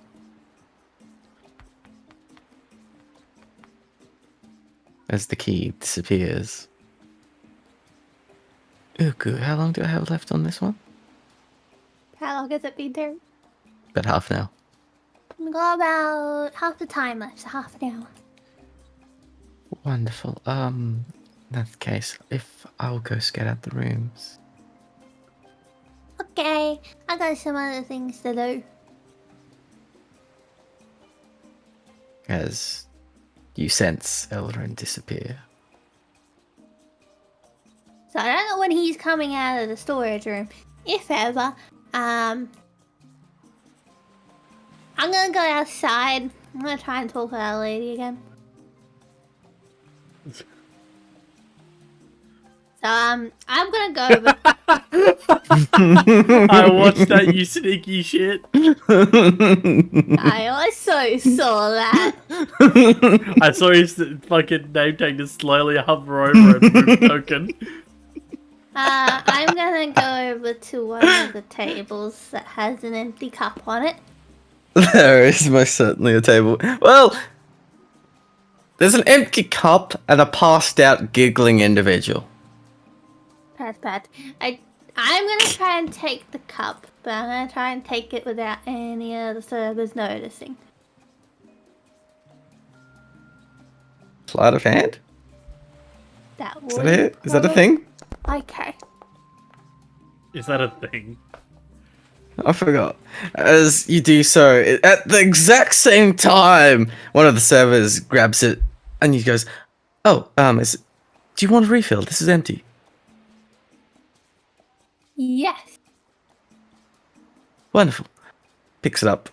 As the key disappears. Ooh, good. How long do I have left on this one? How long has it been there? About half an hour. We got about half the time left, so half an hour. Wonderful. In that case, if I'll go scout out the rooms. Okay, I got some other things to do. As you sense Elrin disappear. So I don't know when he's coming out of the storage room, if ever. I'm gonna go outside. I'm gonna try and talk to that lady again. So I'm gonna go. I watched that, you sneaky shit. I also saw that. I saw his fucking name tag just slowly hover over and move token. I'm gonna go over to one of the tables that has an empty cup on it. There is most certainly a table. Well, there's an empty cup and a passed out giggling individual. That's bad. I'm gonna try and take the cup, but I'm gonna try and take it without any of the servers noticing. Sleight of hand? That Is would that it? Is that a thing? Okay. Is that a thing? I forgot. As you do so, at the exact same time, one of the servers grabs it and he goes, "Oh, do you want a refill? This is empty." Yes. Wonderful. Picks it up.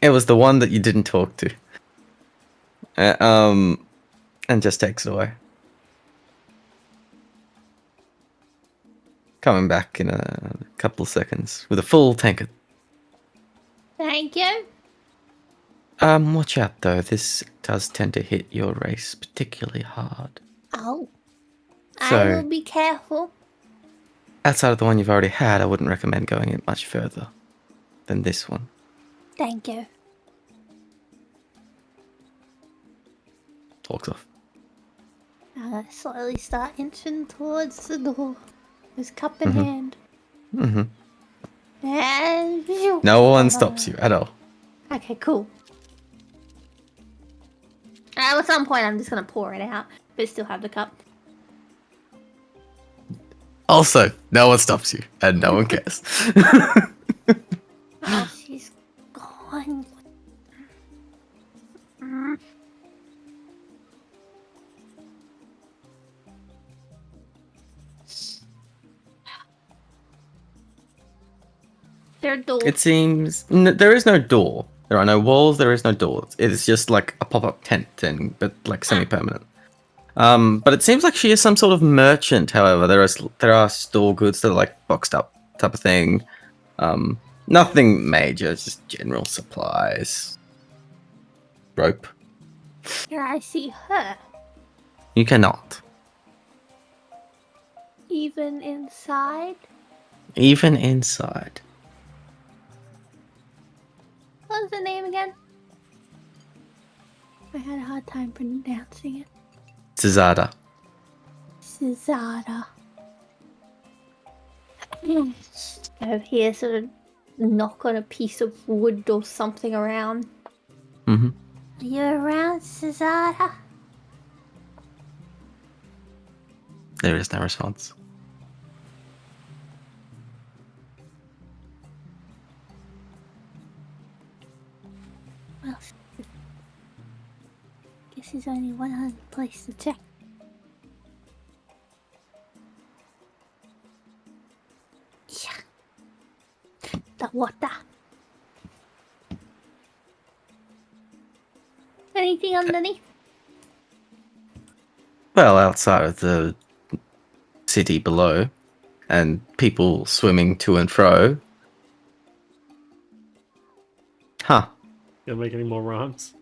It was the one that you didn't talk to. And just takes it away. Coming back in a couple of seconds with a full tankard. Thank you. Watch out though. This does tend to hit your race particularly hard. Oh. I So- will be careful. Outside of the one you've already had, I wouldn't recommend going it much further than this one. Thank you. Talks off. I'm gonna slowly start inching towards the door. With cup in hand. Mm-hmm. And No one stops you at all. Okay, cool. At some point, I'm just gonna pour it out, but still have the cup. Also, no one stops you, and no one cares. Oh, she's gone. Mm. Their door. It seems there is no door. There are no walls. There is no doors. It is just like a pop-up tent thing, but like semi-permanent. But it seems like she is some sort of merchant. However, there are store goods that are like boxed up type of thing. Nothing major, just general supplies. Rope. Here I see her. You cannot. Even inside. Even inside. What was the name again? I had a hard time pronouncing it. Zizada. Cesara. Over here, sort of knock on a piece of wood or something around. Mm-hmm. Are you around, Cesara? There is no response. Well, guess there's only one other place to check. Yeah. The water. Anything underneath? Well, outside of the city below, and people swimming to and fro. Huh. Gonna make any more rhymes?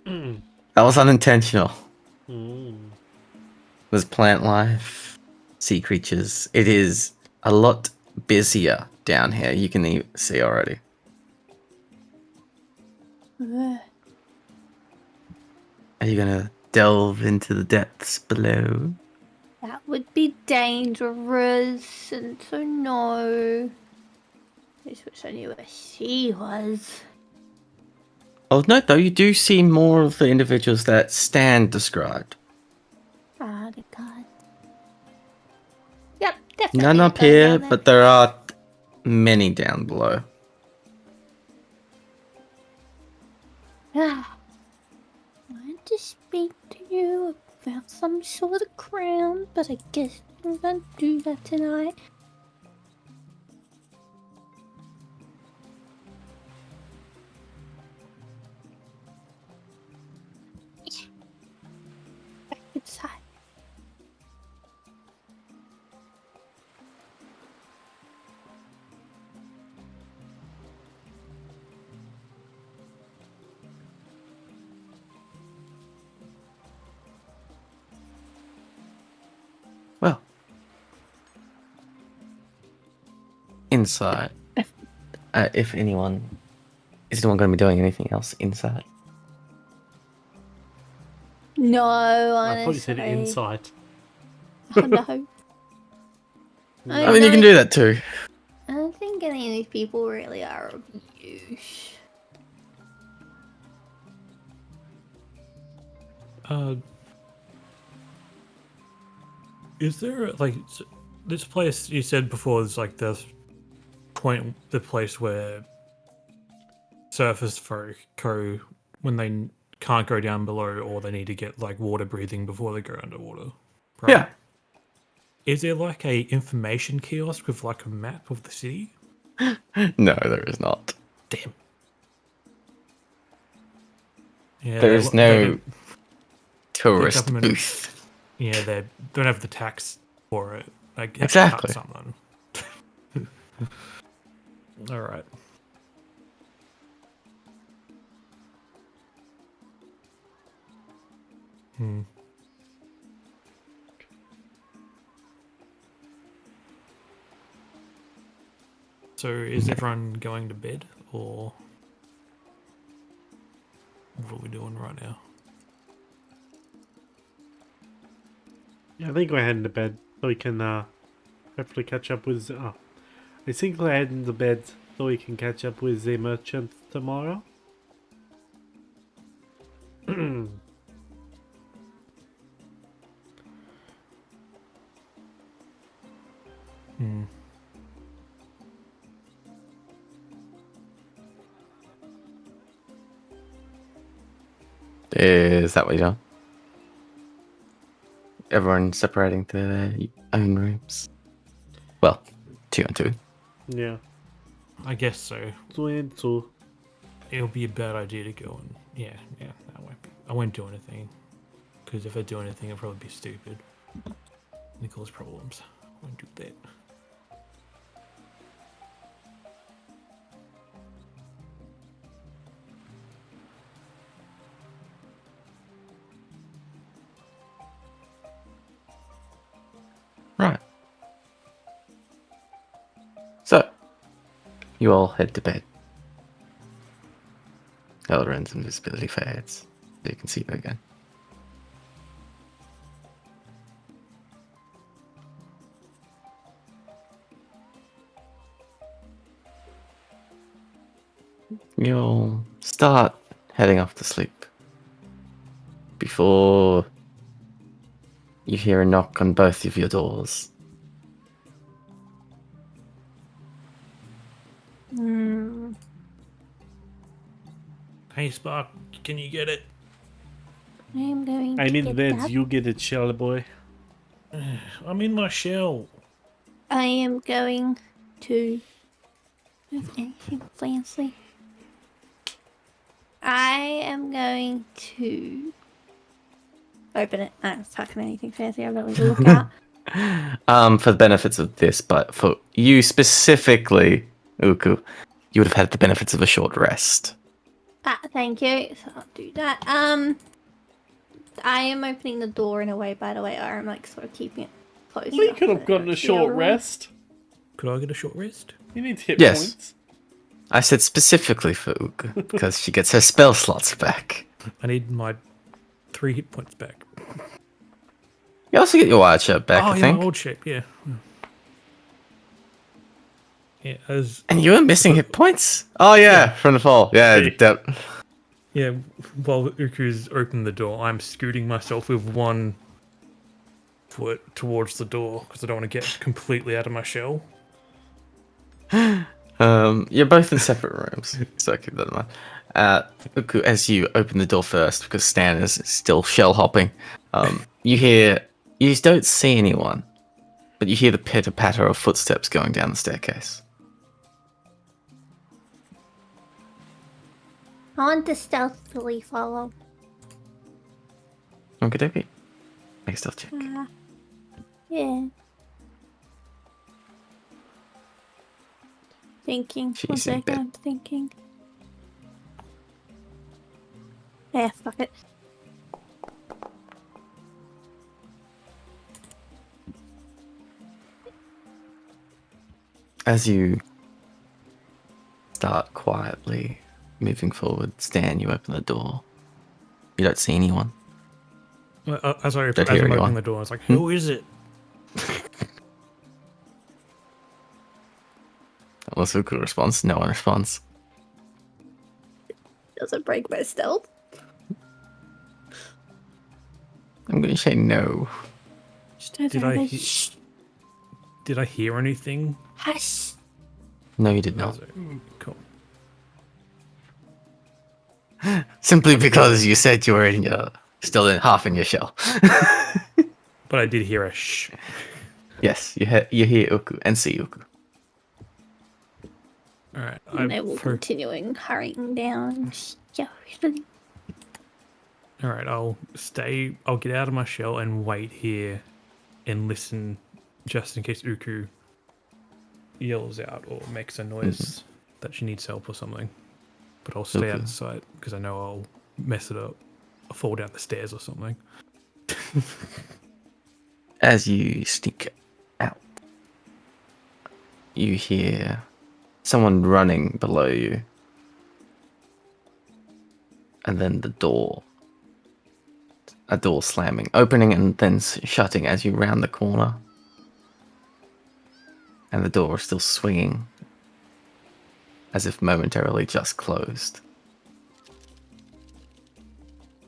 That was unintentional. Mm. There's plant life, sea creatures. It is a lot busier down here. You can see already. Ugh. Are you gonna delve into the depths below? That would be dangerous, and so no. I just wish I knew where she was. Oh, no, though, you do see more of the individuals that Stan described. Ah, the god. Yep, definitely. None not up going here, down there. but there are many down below. Ah. I wanted to speak to you about some sort of crown, but I guess I'm gonna do that tonight. Back inside. inside. If anyone... Is anyone going to be doing anything else inside? No, I thought you said honestly. insight. Oh, no. I mean, you can do that too. I don't think any of these people really are of use. Is there like this place you said before is like the place where surface folk go when they can't go down below or they need to get like water breathing before they go underwater. Right? Yeah. Is there like a information kiosk with like a map of the city? No, there is not. Damn. Yeah, There is they no don't- tourist government- booth. yeah, they don't have the tax for it. Like have to Exactly. cut something. All right. Hmm. So is everyone going to bed or what are we doing right now? Yeah, I think we're heading to bed so we can hopefully catch up with. I think we're heading to bed so we can catch up with the merchant tomorrow. Hmm. Is that what you're doing? Everyone separating to their own rooms. Well, 2 and 2. Yeah, I guess so. 2 and 2. It'll be a bad idea to go and I won't do anything because if I do anything, it'll probably be stupid. It'll cause problems. I won't do that. Right. So, you all head to bed. Elrond's invisibility fades, so you can see her again. You'll start heading off to sleep before you hear a knock on both of your doors. Hmm. Hey Spark, can you get it? I am going I'm to in get bed, that. you get it, shell boy. I'm in my shell. I am going to... Is anything fancy? I am going to... Open it. No, it's fucking anything fancy. I've got to look out. For the benefits of this, but for you specifically, Uku, you would have had the benefits of a short rest. Thank you. So I'll do that. I am opening the door in a way, by the way, or I'm like sort of keeping it closed. We enough could so have I gotten don't a see short everyone. rest. Could I get a short rest? You need hit Yes. points. I said specifically for Uku, because she gets her spell slots back. I need my 3 hit points back. You also get your wild shape back, oh, I yeah, think. my old shape, yeah. Yeah, as And you were missing hit points? Oh, yeah, from the fall. Yeah, Hey. yeah, while Uku's opening the door, I'm scooting myself with one foot towards the door because I don't want to get completely out of my shell. You're both in separate rooms, so keep that in mind. Uku, as you open the door first, because Stan is still shell hopping, you don't see anyone, but you hear the pitter patter of footsteps going down the staircase. I want to stealthily follow. Okie dokie. Make a stealth check. Yeah. Thinking. She's One in second, bed. I'm thinking. Yeah, fuck it. As you start quietly moving forward, Stan, you open the door. You don't see anyone. As I'm Don't hear opening anyone. the door, I was like, "Who is it?" Unless Uku responds, no one responds. Does it break my stealth? I'm going to say no. Did I hear anything? Hush. No, you did That not. was it. Cool. Simply because you said you were in your still in half in your shell. But I did hear a shh. Yes, you hear Uku and see Uku. All right. And I will continuing hurrying down. All right. I'll get out of my shell and wait here, and listen, just in case Uku yells out or makes a noise that she needs help or something. But I'll stay out Okay. of sight because I know I'll mess it up. I'll fall down the stairs or something. As you sneak out, you hear someone running below you. And then a door slamming, opening and then shutting as you round the corner. And the door is still swinging, as if momentarily just closed.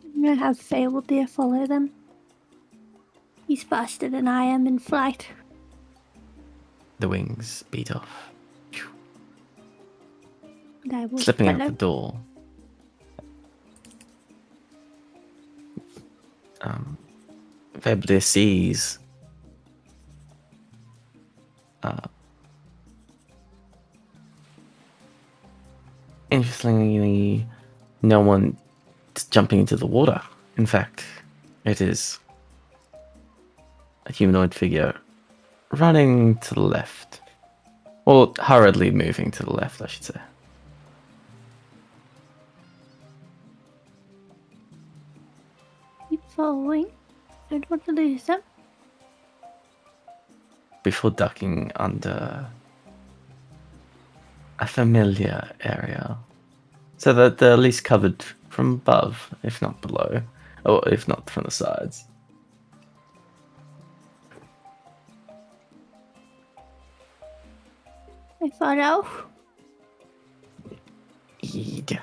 I'm gonna have Fable Deer follow them. He's faster than I am in flight. The wings beat off, And I will slipping out follow. the door. Febde sees interestingly, no one jumping into the water. In fact, it is a humanoid figure running to the left. Or hurriedly moving to the left, I should say. Keep following. Don't want to lose them. Before ducking under a familiar area. So that they're at least covered from above, if not below. Or if not from the sides. I follow. Yeah.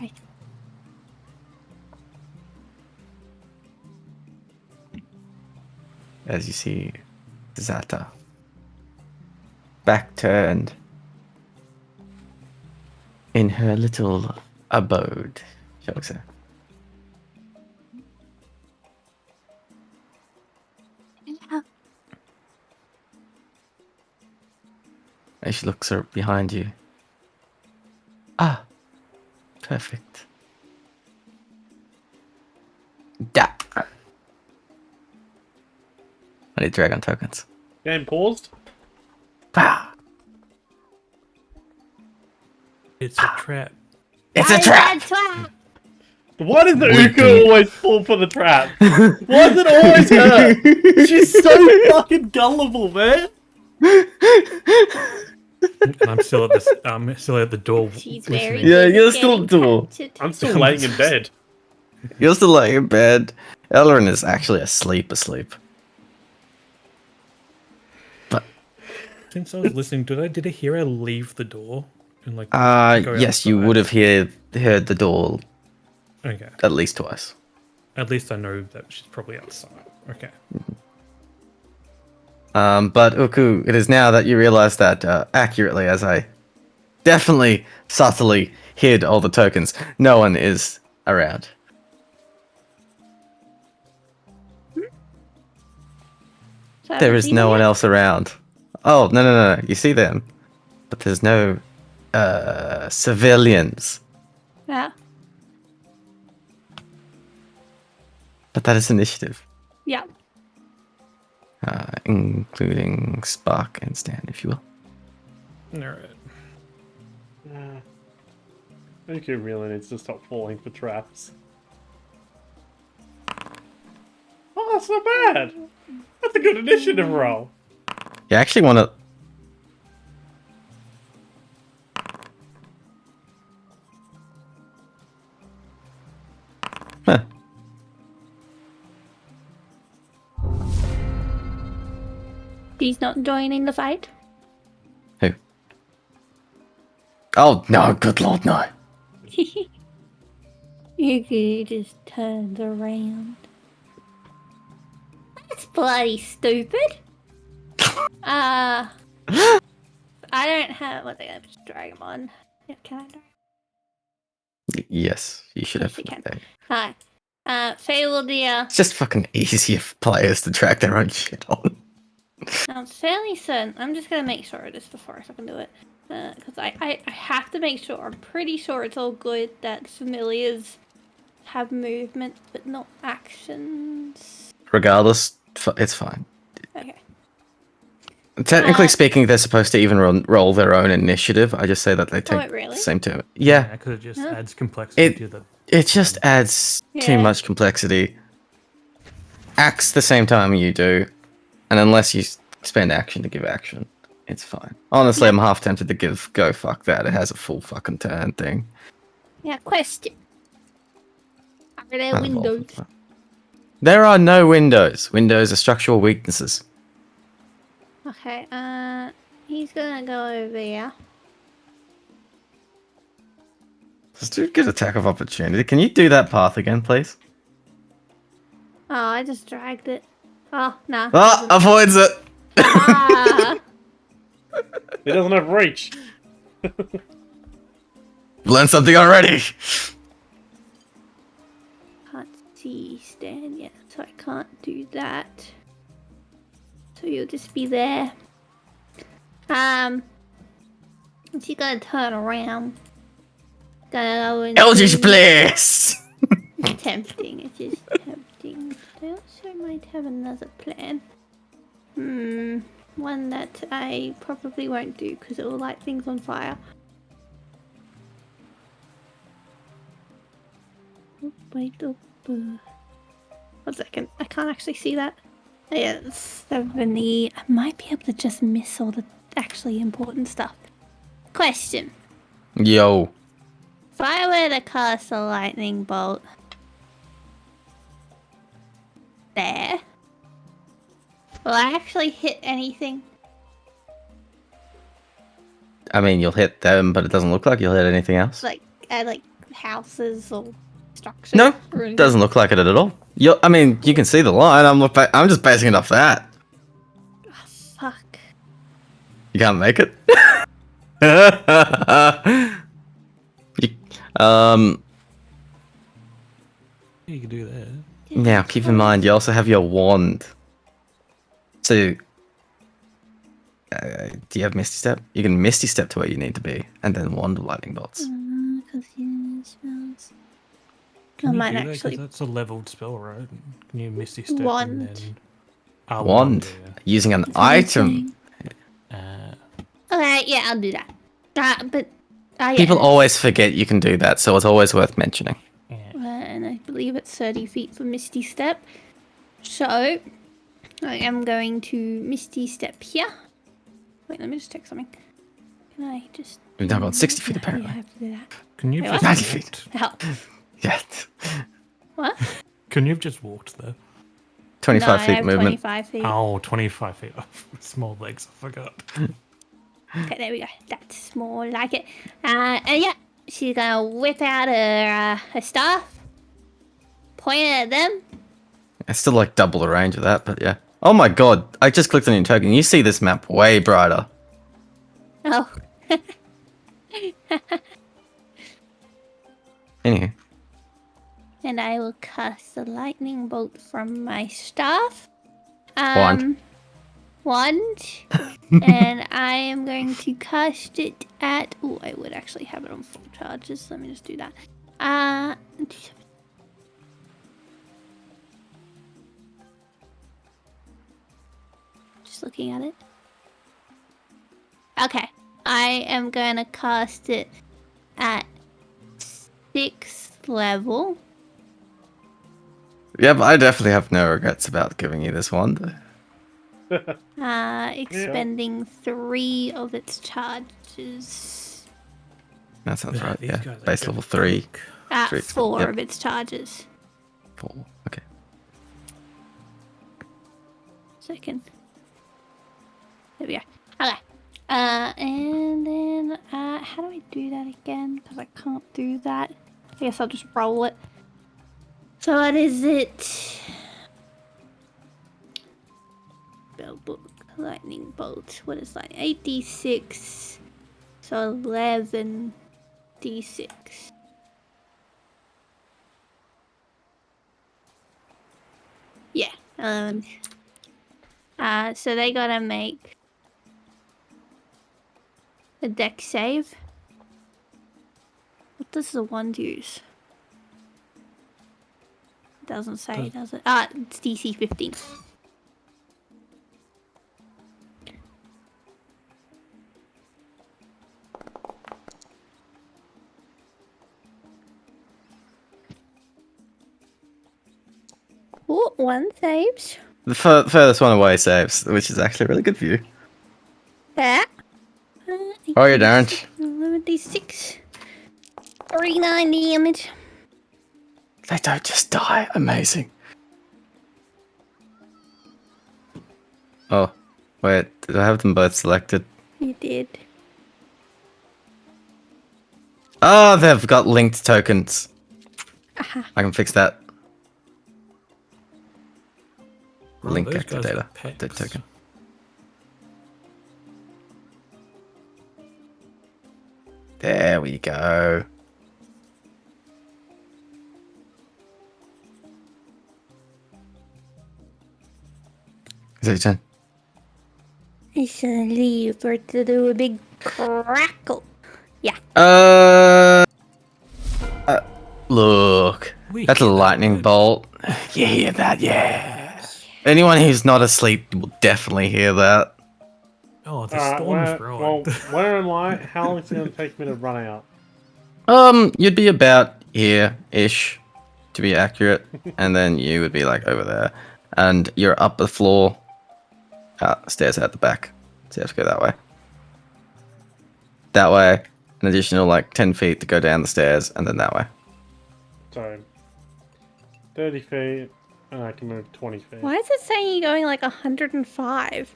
Right. As you see Zata. Back turned. In her little abode, shall we say. Yeah. As she looks behind you. Ah, perfect. Da. I need dragon tokens. Game paused. Bah. It's a trap. It's a trap! Why does the Weeping. Uku always fall for the trap? Why is it always her? She's so fucking gullible, man. And I'm still at the door. She's listening. very Yeah, good you're at still getting dual. captured. I'm still laying in bed. You're still laying in bed. Ellerin is actually asleep. But, Since I was listening, did I hear her leave the door? And like, go yes, you outside? would have heard the door Okay. at least twice. At least I know that she's probably outside. Okay. But Uku, it is now that you realize that accurately, as I definitely subtly hid all the tokens, no one is around. So I There don't is see no them one yet. else around. Oh, no. You see them. But there's no civilians. Yeah. But that is initiative. Yeah. Including Spark and Stan, if you will. Alright. Uku really needs to stop falling for traps. Oh, that's not bad. That's a good initiative roll. You actually want to... Huh. He's not joining the fight. Who? Oh, no, good lord, no. He just turns around. That's bloody stupid. I don't have. What? I just drag him on. Yeah, can I drag? Yes, you should Yes, have. you can. There. Hi. Fable dear. It's just fucking easier for players to track their own shit on. I'm fairly certain. I'm just gonna make sure of this before I fucking do it. Because I have to make sure. I'm pretty sure it's all good that familiars have movement but not actions. Regardless, it's fine. Okay. Technically speaking, they're supposed to even roll their own initiative. I just say that they take wait, really? the same turn. Yeah, because it just Huh? adds complexity to the. it just adds too Yeah. much complexity. Acts the same time you do, and unless you spend action to give action, it's fine. Honestly, I'm half tempted to go fuck that. It has a full fucking turn thing. Yeah, question. Are there I'm involved windows? with that. There are no windows. Windows are structural weaknesses. Okay, he's gonna go over here. Let's do a good attack of opportunity. Can you do that path again, please? Oh, I just dragged it. Oh, nah. Ah, avoids it. Ah! He doesn't have reach. Learned something already. Can't see stand yet, so I can't do that. So you'll just be there. She's gonna turn around. Gonna go into... Eldritch Blast. Tempting, it is tempting. I also might have another plan. One that I probably won't do because it will light things on fire. Oh, wait up. 1 second, I can't actually see that. Yeah, it's 70. I might be able to just miss all the actually important stuff. Question. Yo. If I were to cast a lightning bolt there, will I actually hit anything? I mean, you'll hit them, but it doesn't look like you'll hit anything else. Like houses or structures? No, or anything? doesn't look like it at all. I mean, you can see the line. I'm just basing it off that. Oh, fuck. You can't make it. You- You can do that. Now, keep in mind, you also have your wand. So, do you have Misty Step? You can Misty Step to where you need to be, and then wand of lightning bolts. Spells. Can I you might do that? 'Cause actually- that's a leveled spell, right? Can you Misty Step Wand. and then... Ah, Wand, using an That's what I'm item. saying. yeah. Okay, yeah, I'll do that. But yeah. People always forget you can do that, so it's always worth mentioning. And I believe it's 30 feet for Misty Step. So, I am going to Misty Step here. Wait, let me just check something. Can I just... We've now got 60 feet, Yeah, apparently. I have to do that. Can you Wait, have what? just 90 walked? Help. Yeah. What? Can you have just walked there? 25 No, I feet have movement. 25 feet. Oh, 25 feet. Small legs, I forgot. Okay, there we go. That's more like it. And yeah, she's gonna whip out her staff, point it at them. It's still like double the range of that, but yeah. Oh my god, I just clicked on your token. You see this map way brighter. Oh. Anyway. And I will cast a lightning bolt from my staff. Wand. Wand. And I am going to cast it at... Oh, I would actually have it on full charges. Let me just do that. Just looking at it. Okay. I am going to cast it at 6th level. Yeah, but I definitely have no regrets about giving you this wand. expending 3 of its charges. That sounds Yeah, right. these Yeah. guys are Base gonna level 3. cook. 4 Yep. of its charges. 4. Okay. Second. There we go. Okay. And then, how do I do that again? Because I can't do that. I guess I'll just roll it. So what is it? Spellbook, lightning bolt. What is that? 8d6. So 11d6. Yeah. So they gotta make a deck save. What does the wand use? Doesn't say, does it? It's DC 15. Oh, 1 saves. The furthest one away saves, which is actually really good for you. Yeah. How are you, Darren? 11d6. 39 damage. They don't just die. Amazing. Oh, wait. Did I have them both selected? You did. Oh, they've got linked tokens. Aha. I can fix that. Oh, Link those guys activator. are pecs. Update token. There we go. Is it your turn? I shall leave for it to do a big crackle. Yeah. Look. We That's a hear that, lightning right? bolt. You hear that? Yeah. Anyone who's not asleep will definitely hear that. Oh, the storm's right. Well, where am I? How long is it going to take me to run out? You'd be about here-ish, to be accurate, and then you would be like over there, and you're up the floor, stairs out the back, so you have to go that way. That way, an additional like 10 feet to go down the stairs, and then that way. So, 30 feet, and I can move 20 feet. Why is it saying you're going like 105?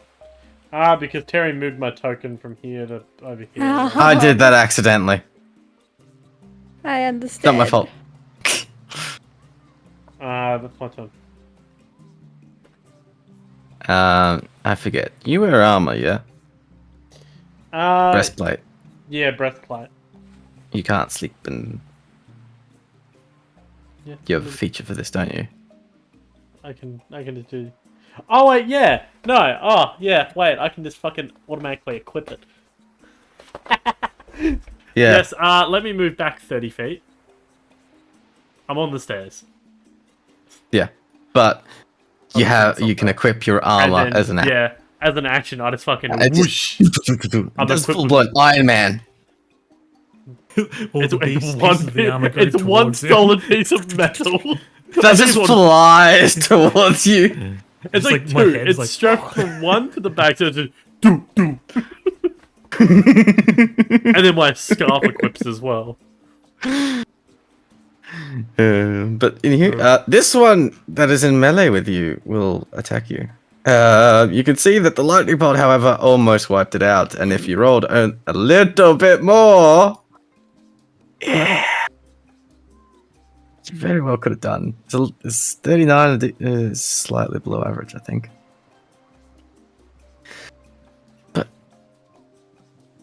Because Terry moved my token from here to over here. Oh. I did that accidentally. I It's understand. not my fault. That's my turn. I forget. You wear armor, yeah? Breastplate. Yeah, breastplate. You can't sleep, and Yeah, you have a feature for this, don't you? I can just do. Oh wait, yeah, no, oh yeah, wait, I can just fucking automatically equip it. Yeah. Yes, let me move back 30 feet. I'm on the stairs. Yeah, but you Okay, you can equip your And armor then, as an action. yeah, as an action, I just fucking It's whoosh. I'm That's equipped full blown Iron Man. All It's, the pieces, it's pieces one, of the armor go it's one towards him. solid piece of metal. That just flies towards you. It's Just like like my two. head's It's like, strapped from one to the back, so it's just do do. And then my scarf equips as well. But in here, this one that is in melee with you will attack you. You can see that the lightning bolt, however, almost wiped it out. And if you rolled a little bit more, yeah, you very well could have done. It's 39, is slightly below average, I think. But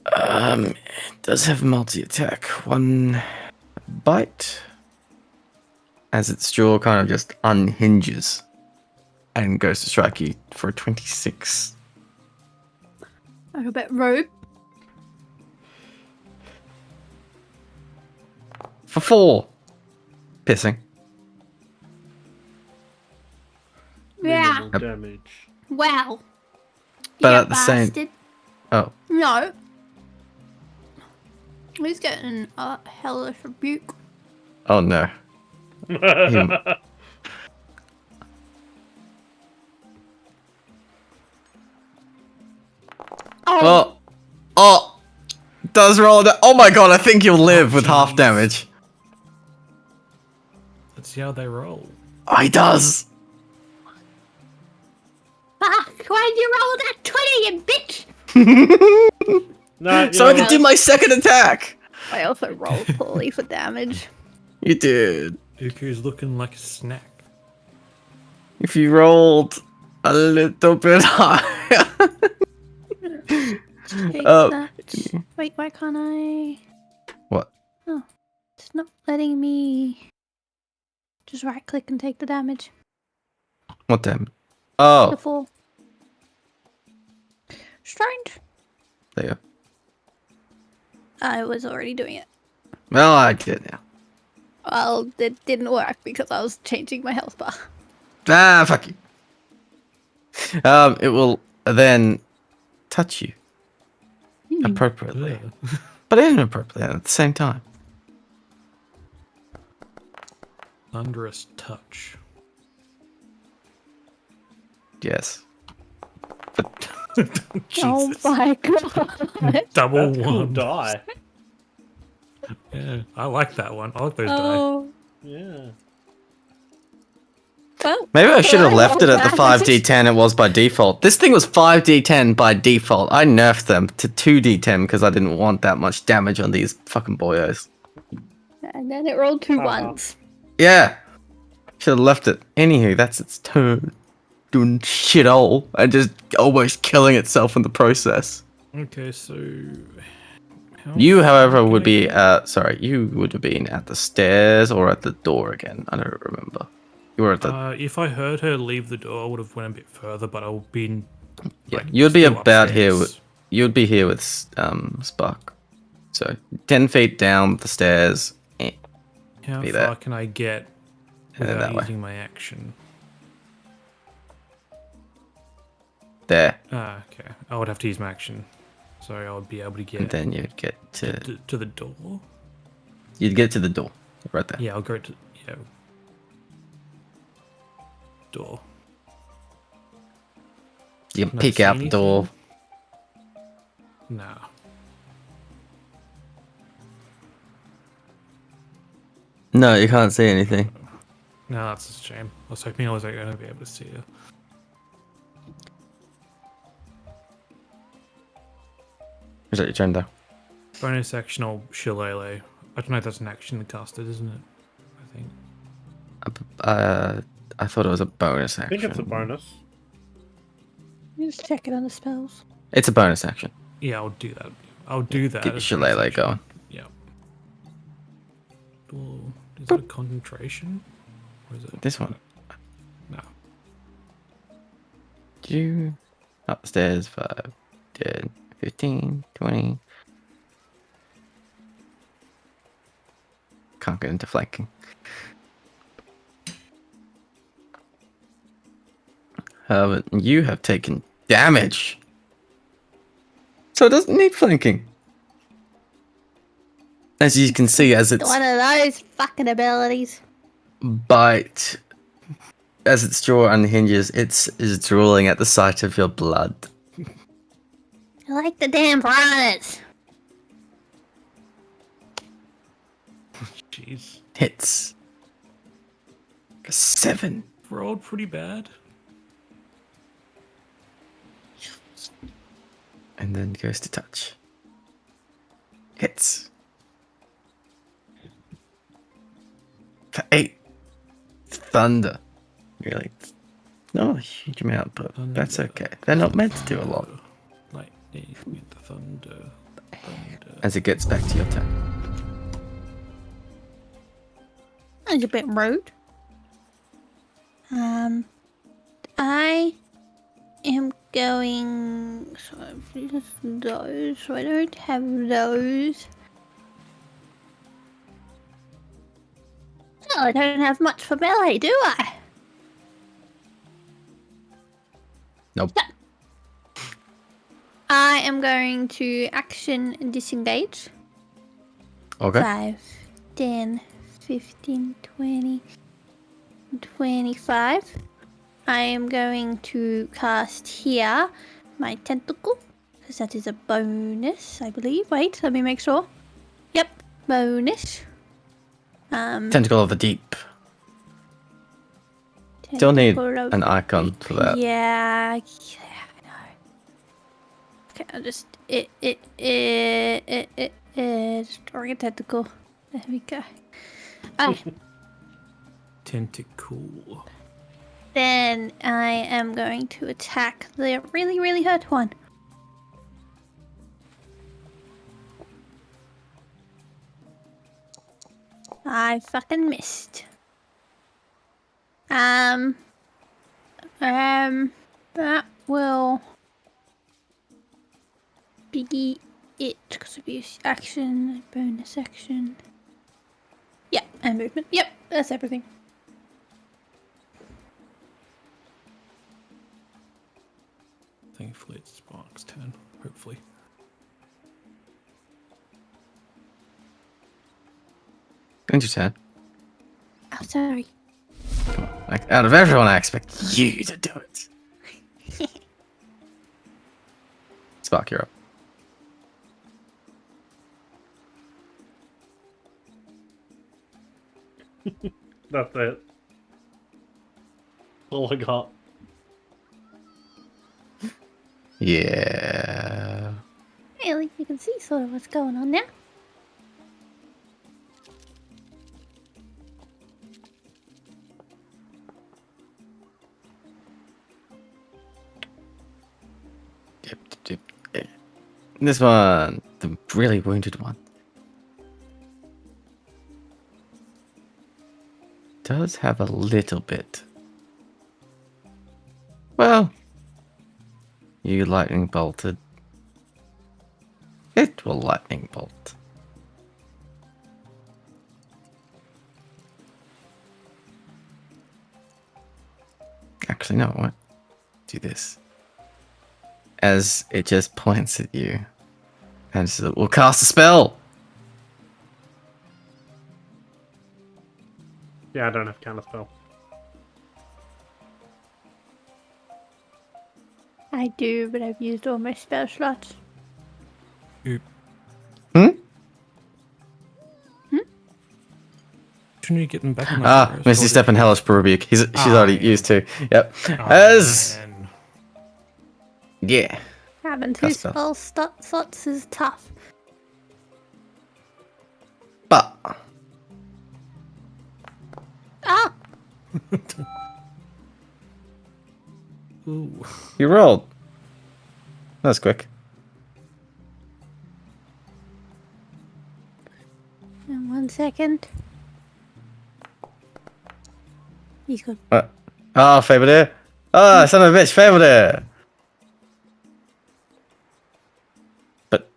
it does have multi-attack. 1 bite, as its jaw kind of just unhinges and goes to strike you for a 26. Like a bit rope. For 4. Pissing. Yeah. Minimal damage. Wow. But Yeah, at the same- bastard. Oh. No. He's getting a hellish rebuke. Oh no. does roll. Oh my god, I think you'll live with half jeez. damage. Let's see how they roll. Oh, he does. Fuck, why'd you roll that 20, you bitch? No, So I had to do my second attack. I also rolled poorly for damage. You did. Uku's looking like a snack. If you rolled a little bit higher. Take Oh. that. Wait, why can't I? What? Oh, it's not letting me. Just right click and take the damage. What damage? The Oh, fall. Strange. there you go. I was already doing it. Well, I did now. Well, it didn't work because I was changing my health bar. Ah, fuck you. It will then touch you appropriately, Ugh. but inappropriately at the same time. Thunderous touch. Yes. But Oh Jesus. my god. Double That's cool one. die. Yeah, I like that one. I like those die. Oh. Yeah. Well, maybe I should have I left it at the rolled 5d10 it was by default. This thing was 5d10 by default. I nerfed them to 2d10 because I didn't want that much damage on these fucking boyos. And then it rolled two Uh-huh. ones. Yeah. Should have left it. Anywho, that's its turn. Doing shit all and just almost killing itself in the process. Okay, so. how You, far however, can would I be get? sorry, you would have been at the stairs or at the door again. I don't remember. You were at the If I heard her leave the door, I would have went a bit further, but I would be. yeah. like, You'd be still about here. upstairs. You'd be here with Spark. So 10 feet down the stairs. How be far there. can I get And then without that way. using my action? There. Ah, okay. I would have to use my action, so I would be able to And get then you'd get to to the door. you'd get to the door. Right there. Yeah, I'll go to door. You can Can I peek see out the door. anything? No. No, you can't see anything. No, that's a shame. I was hoping I was going to be able to see her. Is that your turn though? Bonus action or shillelagh. I don't know if that's an action to cast it, isn't it? I think. I thought it was a bonus I action. think it's a bonus. Just check it on the spells. It's a bonus action. Yeah, I'll do that. I'll do that. Get your as bonus shillelagh action. going. Yeah. Door. Is it a concentration? Or is it? This one. No. You upstairs 5, 10, 15, 20. Can't get into flanking. But you have taken damage. So it doesn't need flanking. As you can see, as its One of those fucking abilities. bite, as its jaw unhinges, it's is drooling at the sight of your blood. I like the damn piranhas. Jeez. Hits. 7. Rolled pretty bad. And then goes to touch. Hits. For 8. Thunder. Really? Not a huge amount, but that's okay. They're not meant to do a lot. Lightning with the thunder. Thunder. As it gets back to your turn. That's a bit rude. I am going. So just those. So I don't have those. Oh, I don't have much for melee, do I? Nope. I am going to action and disengage. Okay. 5, 10, 15, 20, 25. I am going to cast here my tentacle. Because that is a bonus, I believe. Wait, let me make sure. Yep, bonus. Tentacle of the Deep. Still need an icon for that. Yeah, I know. Okay, I'll just destroy a tentacle. There we go. Tentacle. Then I am going to attack the really, really hurt one. I fucking missed. That will be it because of use action, bonus action. Yep, and movement. Yep, that's everything. Thankfully, it's Spark's turn. Hopefully. End your turn. Oh, sorry. Like, out of everyone, I expect you to do it. Spark, you're up. That's it. All I got. Yeah. Really, you can see sort of what's going on now. Yep. This one, the really wounded one, does have a little bit. Well, you lightning bolted. It will lightning bolt. Actually, no, what? Do this. As it just points at you. And says, we'll cast a spell! Yeah, I don't have counterspell. I do, but I've used all my spell slots. Oop. Hmm? Shouldn't you get them back in the Ah, forest, Misty or Step did and you- Hellish Rebuke. She's already yeah. used two. Yep. Oh, As man. yeah. Having two Cast spell. spell slots is tough. But Ah! Ooh. you rolled. That was quick. In 1 second. He's good. What? Ah, Faber there. Ah, son of a bitch, Faber there. But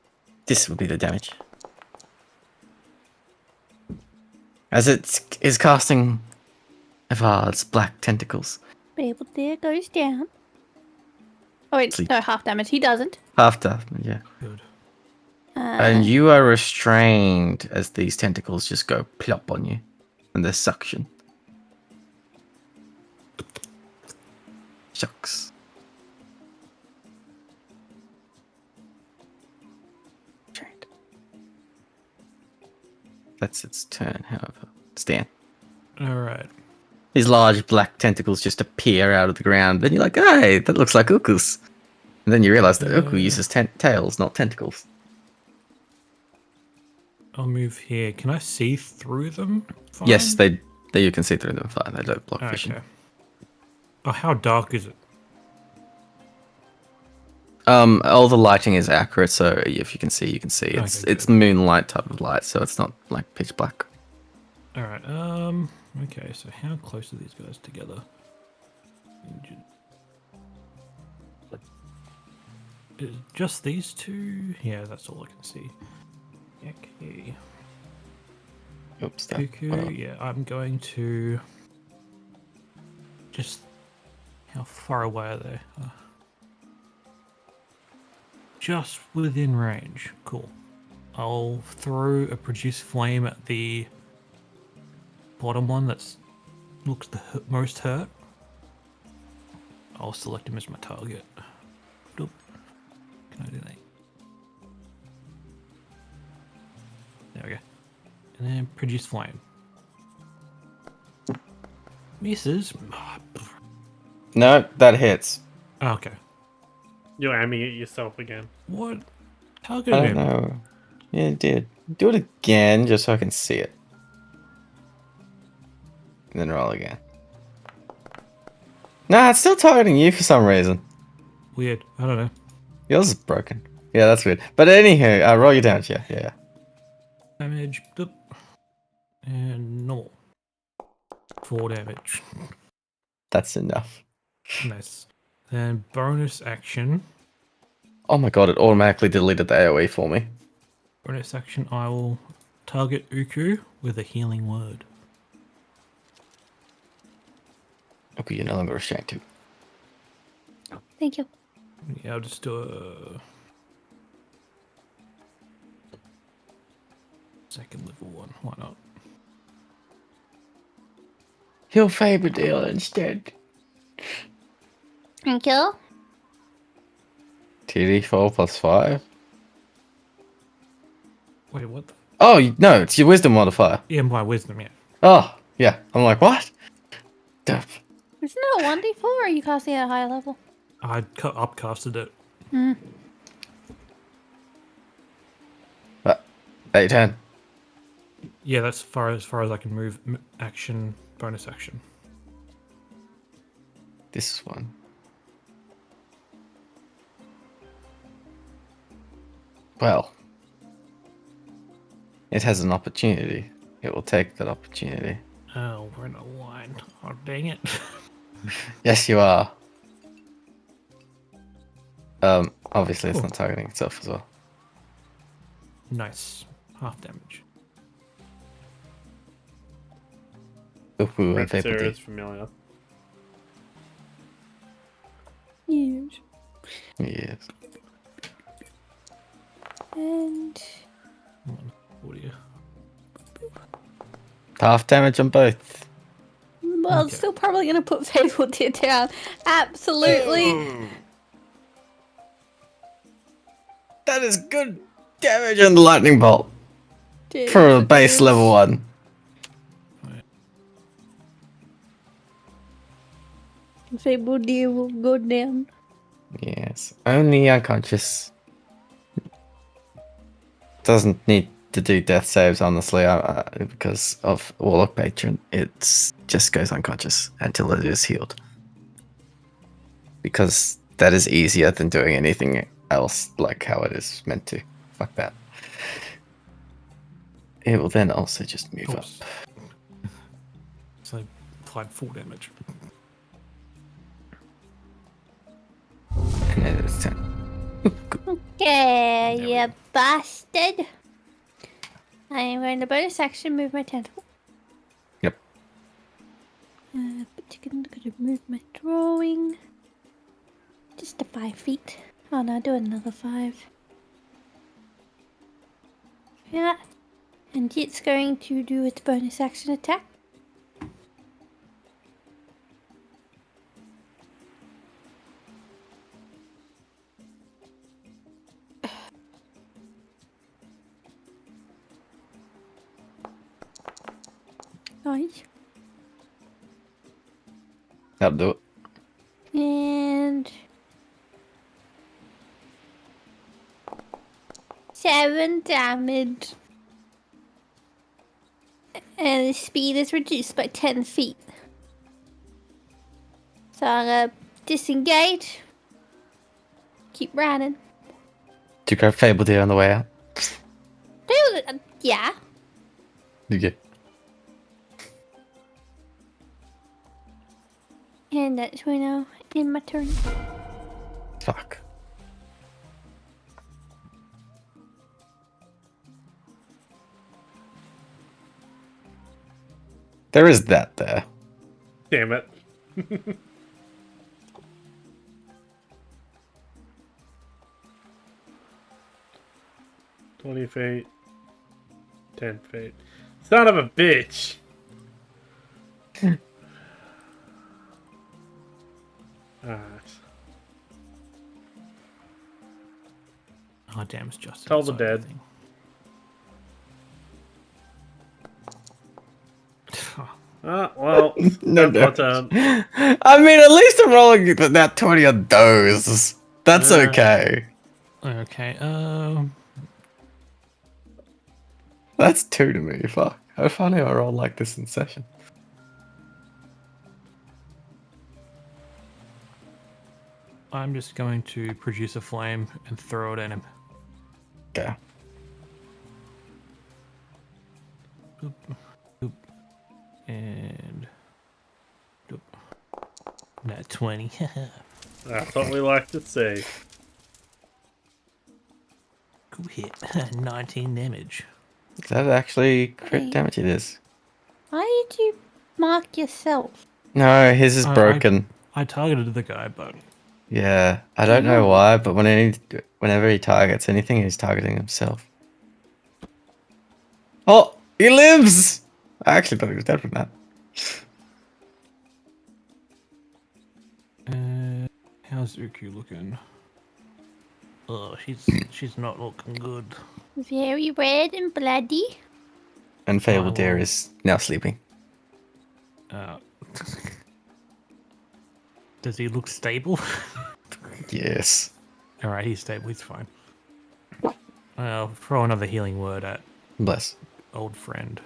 this will be the damage. As it is casting Evard's black tentacles. Babel there goes down. Oh wait, Sleep. no, half damage. He doesn't. After, yeah. Good. And you are restrained as these tentacles just go plop on you. And the suction. Shucks. Restrained. That's its turn, however. Stan. Alright. These large black tentacles just appear out of the ground. Then you're like, hey, that looks like Uku's. And then you realize that Uku uses tails, not tentacles. I'll move here. Can I see through them? Fine? Yes, they you can see through them fine. They don't block vision. Okay. Oh, how dark is it? All the lighting is accurate, so if you can see, you can see. It's Okay, it's good. moonlight type of light, so it's not like pitch black. Alright, okay, so how close are these guys together? Just these two? Yeah, that's all I can see. Okay. Oops. Cuckoo, yeah, I'm going to... Just... How far away are they? Just within range. Cool. I'll throw a produce flame at the bottom one that's looks the most hurt. I'll select him as my target. Oop. Can I do that? There we go. And then produce flame. Misses. No, that hits. Oh, okay. You're aiming at yourself again. What? I Target don't him. know. Yeah, it did. Do it again, just so I can see it. And then roll again. Nah, it's still targeting you for some reason. Weird. I don't know. Yours is broken. Yeah, that's weird. But anywho, roll your damage. Yeah. Damage. Doop. And normal. 4 damage. That's enough. Nice. Then bonus action. Oh my god, it automatically deleted the AoE for me. Bonus action, I will target Uku with a healing word. Okay, you're no longer restrained to. Thank you. Yeah, I'll just do a second level one. Why not? He'll favor deal instead. Thank you. TD4 plus 5. Wait, what? The Oh, no, it's your wisdom modifier. yeah, my wisdom, yeah. Oh, yeah. I'm like, what? Duh. Isn't it a 1d4 or are you casting at a higher level? I upcasted it. Hmm. 810. Yeah, that's as far as I can move. Action, bonus action. This one. Well, it has an opportunity. It will take that opportunity. Oh, we're in a line. Oh, dang it. Yes, you are. Obviously it's Cool. not targeting itself as well. Nice. Half damage. Ooh, Red and Sarah is familiar. Yes. Yes. And Audio. Half damage on both. well, Okay. still probably gonna put Fable Tear down. Absolutely. That is good damage on the lightning bolt Jeez, for a it base is. level 1. Fable Deer will go down. Yes, only unconscious. Doesn't need to do death saves, honestly, because of Warlock Patron. It just goes unconscious until it is healed. Because that is easier than doing anything else like how it is meant to. Fuck that. It will then also just move up. Oops. So, applied full damage. And then it's 10. Okay, There we you go. bastard. I am going to bonus action move my tentacle. Yep. But you can look at move my drawing. Just to 5 feet. Oh no, do another 5. Yeah. And it's going to do its bonus action attack. Nice. That'll do it. And 7 damage. And the speed is reduced by 10 feet. So I'm gonna disengage. Keep running. Do you grab Fable Deer on the way out? Yeah. You And that's when I end my turn. Fuck. There is that there. Damn it. 20 feet. 10 feet. Son of a bitch! Alright. Oh, damn, it's just Tell the outside dead. thing. Well, No that's my damage. turn. I mean, at least I'm rolling that 20 on those. That's Yeah. okay. Okay. That's 2 to me. Fuck. I finally I roll like this in session. I'm just going to produce a flame and throw it at him. Okay. Boop, boop, and boop. Nat 20. That's what we like to see. Good hit. 19 damage. Is that actually crit Hey. damage? It is. Why did you mark yourself? No, his is I- broken. I targeted the guy, but Yeah, I don't know Oh. why, but whenever he targets anything, he's targeting himself. Oh, he lives! I actually thought he was dead from that. how's Uku looking? Oh, she's not looking good. Very red and bloody. And Fable Oh, Deer well. is now sleeping. Does he look stable? Yes. All right, he's stable. He's fine. I'll throw another healing word at Bless. old friend.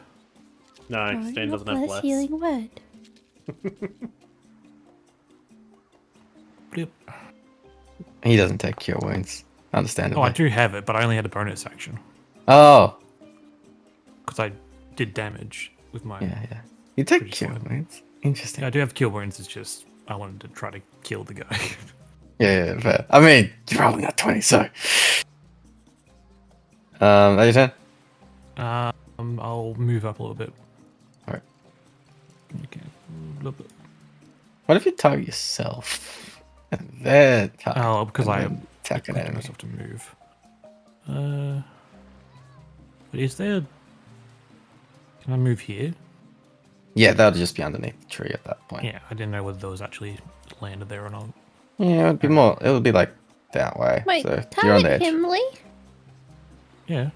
No, Oh, Stan doesn't have bless bless. healing word. Bloop. He doesn't take cure wounds. Understandably. Oh, I do have it, but I only had a bonus action Oh, because I did damage with my. yeah, yeah. You take Pretty cure fine. wounds. Interesting. Yeah, I do have kill wounds. It's just I wanted to try to kill the guy. Yeah, fair. I mean, you're rolling at 20, so. That your turn? I'll move up a little bit. Alright. Okay. A little bit. What if you target yourself? And then target. Oh, because and I then attack an expected enemy. myself to move. But is there? Can I move here? Yeah, that'll just be underneath the tree at that point. Yeah, I didn't know whether those actually landed there or not. Yeah, it would be more. It would be like that way. Wait, so you're on the target edge. him, Lee? Yeah.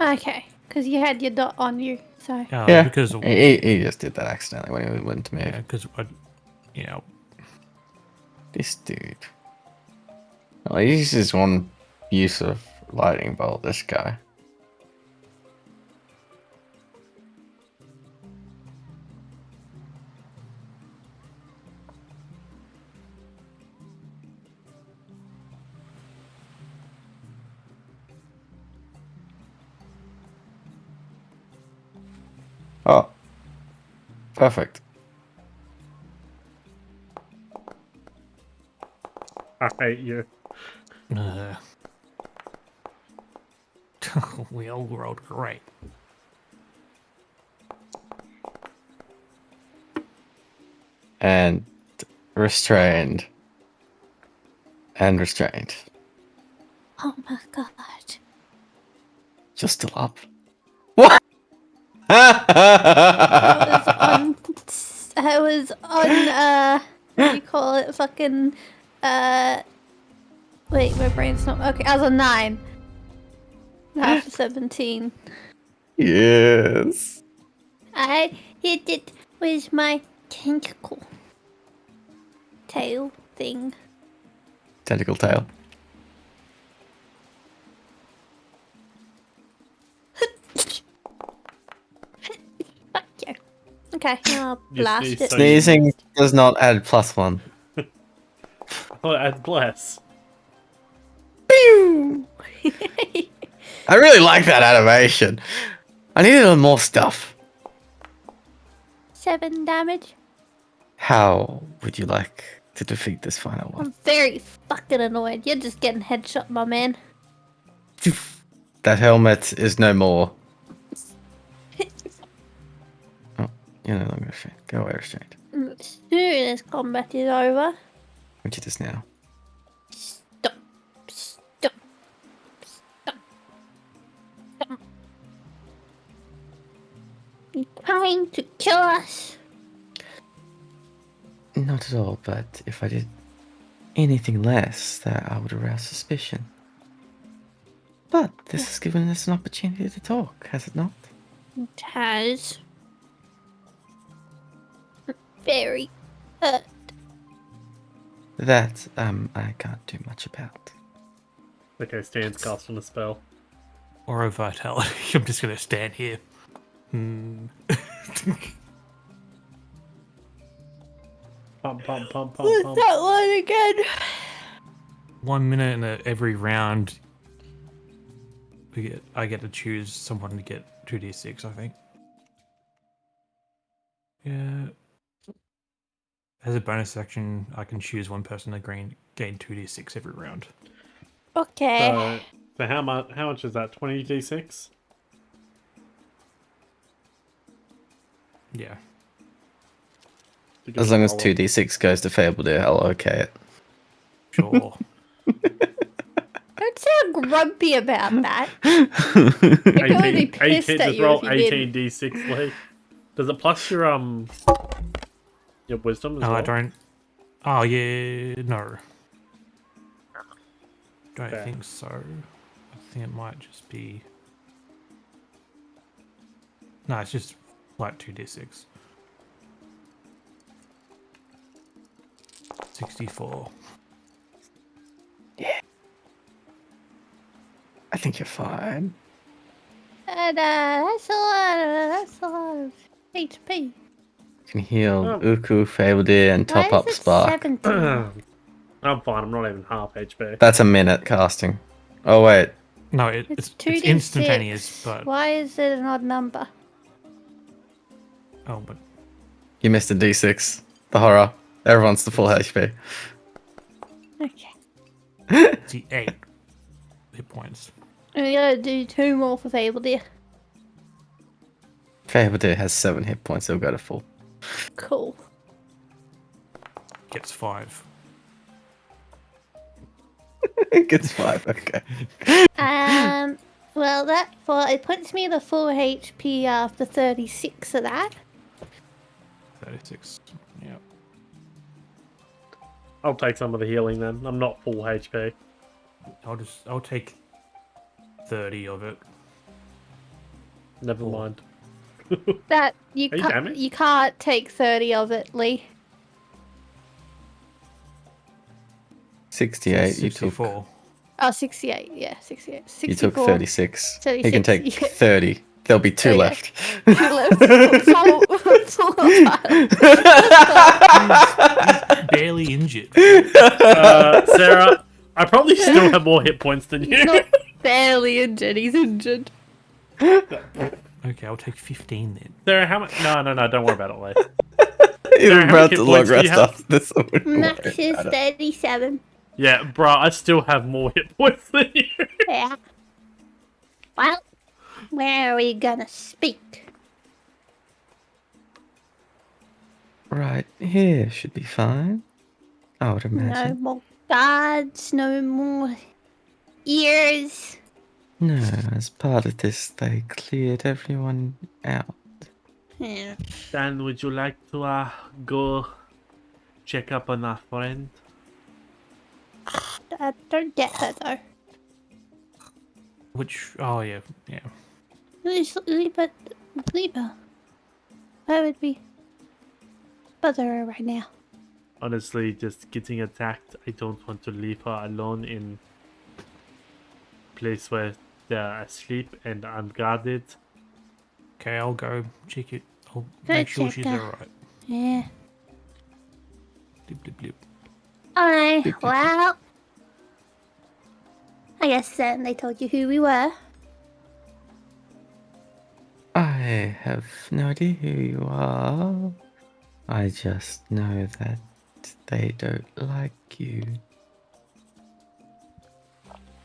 Okay, because you had your dot on you, so. Oh, Yeah, because he just did that accidentally when he went to move. yeah, because you know, This dude. Well, he's just one use of lightning bolt. This guy. Oh, perfect. I hate you. uh, we all rolled great. And restrained. And restrained. Oh my god. You're still up. What? I was on, what do you call it? Fucking, wait, my brain's not, okay, I was on 9. After 17. Yes. I hit it with my tentacle. Tail thing. Tentacle tail. Fuck you. Okay, I'll You blast sneeze it. so- Sneezing does not add +1. Oh, and bless. Pew! I really like that animation. I needed more stuff. 7 damage. How would you like to defeat this final one? I'm very fucking annoyed. You're just getting headshot, my man. That helmet is no more. Oh, you're no longer restrained. Go away, restrained. As soon as combat is over, Which it is now. stop, stop, stop, stop. You're trying to kill us. Not at all, but if I did anything less, that I would arouse suspicion. But this has given us an opportunity to talk, has it not? It has. very hurt. That, I can't do much about. Okay, Stan's casting a spell. Or a vitality. I'm just gonna stand here. Pump, pump, pump, pump, What's pump. that one again? 1 minute in every round. I get to choose someone to get 2d6, I think. Yeah. As a bonus action, I can choose one person to gain 2d6 every round. Okay. So how much is that? 20d6? Yeah. As long as 2d6 goes to Fabledeer, I'll okay it. Sure. Don't sound grumpy about that. You're going to be 18, pissed 18 at just you roll if you didn't. 18d6, Lee. Does it plus your wisdom as No, well? I don't. Oh, yeah. No. Don't Fair. think so. I think it might just be. No, it's just flat 2d6. 64. I think you're fine. And that's a lot of HP. You can heal Oh. Uku, Fabledeer, and top Why up is it Spark. 17? I'm fine. I'm not even half HP. That's a minute casting. Oh, wait. No, It's it's 2d6. instantaneous, but. Why is it an odd number? Oh, but. You missed a d6. The horror. Everyone's the full HP. Okay. It's 8 hit points. And we gotta do 2 more for Fable, dear. Fabledeer has 7 hit points. He'll go to full. Cool. Gets 5. It gets 5, okay. Well, it puts me the full HP after 36 of that. 36. Yeah. I'll take some of the healing then. I'm not full HP. I'll take 30 of it. Never Cool. mind. That you Are you can't. damaged? You can't take 30 of it, Lee. 68. You took 64. Oh, 68. Yeah, 68. 64. You took 36. He can 36, take yeah. 30. There'll be 2 Okay. left. Two left. Full Barely injured. Sarah, I probably still have more hit points than you. He's not barely injured. He's injured. Okay, I'll take 15 then. Sarah, how much? No, don't worry about it, Lee. He's Sarah, how about many to hit long points do you rest have? after this. I wouldn't Max worry is about it. 37. Yeah, bruh, I still have more hit points than you. Yeah. Well, where are we gonna speak? Right here should be fine. I would No imagine. more guards, no more ears. No, as part of this, they cleared everyone out. Yeah. Dan, would you like to go check up on our friend? Don't get her though. Which, oh yeah. Leave her. Why would we bother her right now? Honestly, just getting attacked. I don't want to leave her alone in a place where they're asleep and unguarded. Okay, I'll go check it. I'll Go make sure check she's her. alright. Yeah. Blip, blip, blip. Alright, well. I guess then they told you who we were. I have no idea who you are. I just know that they don't like you.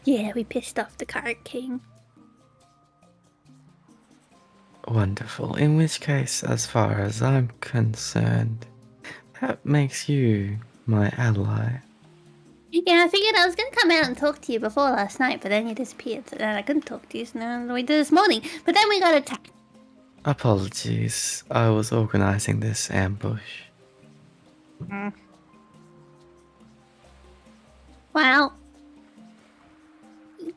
Yeah, we pissed off the Card King. Wonderful. In which case, as far as I'm concerned, that makes you my ally. Yeah, I figured I was gonna come out and talk to you before last night, but then you disappeared, so then I couldn't talk to you, so then we did this morning. But then we got attacked. Apologies, I was organizing this ambush. Well,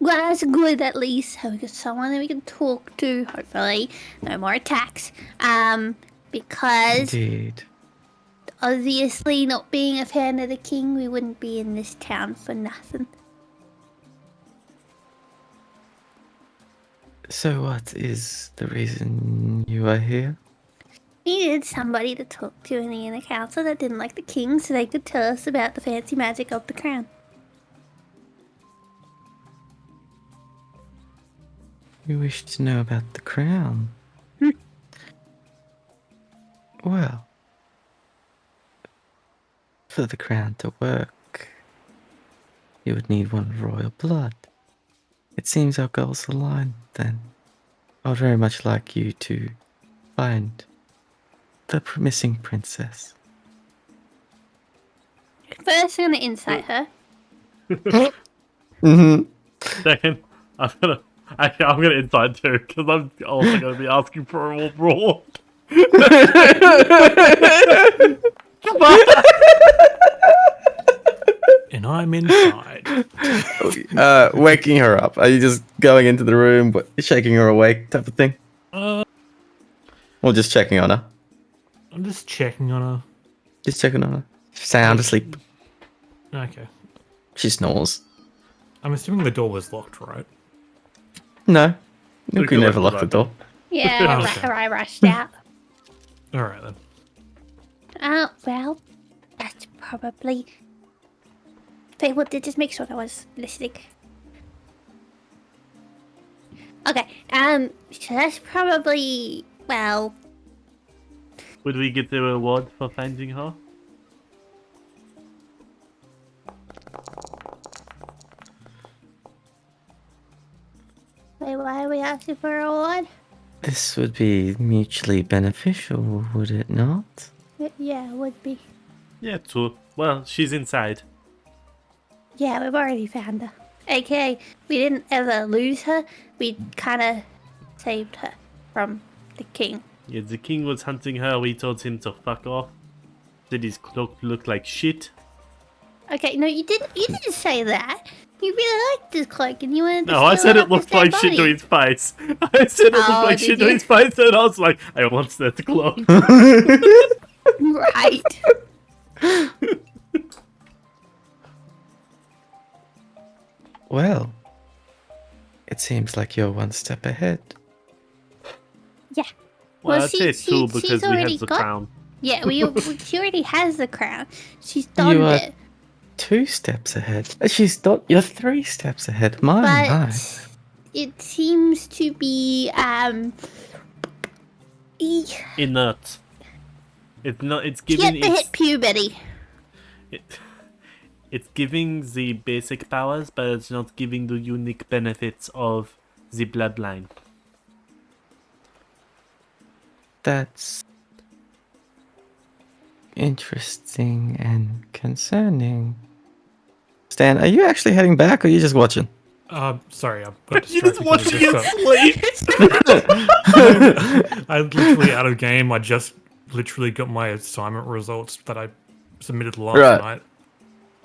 that's good at least. We got someone that we can talk to, hopefully. No more attacks. Because Indeed. obviously, not being a fan of the king, we wouldn't be in this town for nothing. So what is the reason you are here? We needed somebody to talk to in the inner council that didn't like the king so they could tell us about the fancy magic of the crown. You wish to know about the crown? Well, for the crown to work, you would need one of royal blood. It seems our goals align then. I would very much like you to find the missing princess. First, I'm gonna insight her. Mm-hmm. Second, I'm gonna inside too because I'm also gonna be asking for a reward. And I'm inside. Waking her up. Are you just going into the room, but shaking her awake type of thing? Uh, Or just checking on her? I'm just checking on her. Just checking on her. Sound asleep. Okay. She snores. I'm assuming the door was locked, right? No. You Look can at never what lock the was door. Yeah, Oh, okay. I rushed out. All right then. Oh, well, that's probably... They would just make sure I was listening. Okay, so that's probably, well... Would we get the reward for finding her? Wait, why are we asking for a reward? This would be mutually beneficial, would it not? Yeah, it would be. Yeah, true. Well, she's inside. Yeah, we've already found her. Okay, we didn't ever lose her. We kind of saved her from the king. Yeah, the king was hunting her. We told him to fuck off. Said his cloak looked like shit. Okay, no, you didn't. You didn't say that. You really liked this cloak, and you wanted to. No, I steal said it it off looked his dead like shit to body. his face. I said it looked Oh, like did shit to you? his face, and I was like, I want that cloak. Right. Well, it seems like you're one step ahead. Yeah. Well, Well, I'd say two she's because we already have the got- crown. Yeah, she already has the crown. She's done You are it. 2 steps ahead. She's not. You're 3 steps ahead. My. But it seems to be Inert. It's not. It's yet giving. to hit puberty. It's giving the basic powers, but it's not giving the unique benefits of the bloodline. That's interesting and concerning. Stan, are you actually heading back or are you just watching? Sorry, I got You distracted. just 'cause I watching just it got- sleep. I'm literally out of game. I just literally got my assignment results that I submitted last Right. night.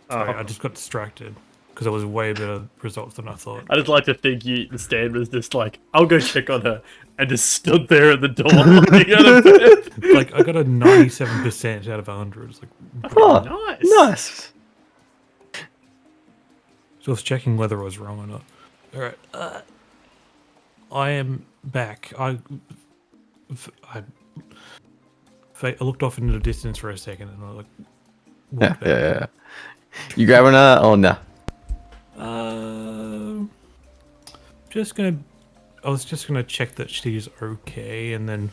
Sorry, I just got distracted because it was way better results than I thought. I just like to think Stan was just like, I'll go check on her, and just stood there at the door looking at her bed. Like I got a 97% out of 100. It's like, Oh, Nice. nice. so I was checking whether I was wrong or not. All right, I am back. I looked off into the distance for a second and I like. Yeah, walked yeah, out. yeah. You grabbing her or no? Just gonna. I was just gonna check that she's okay, and then.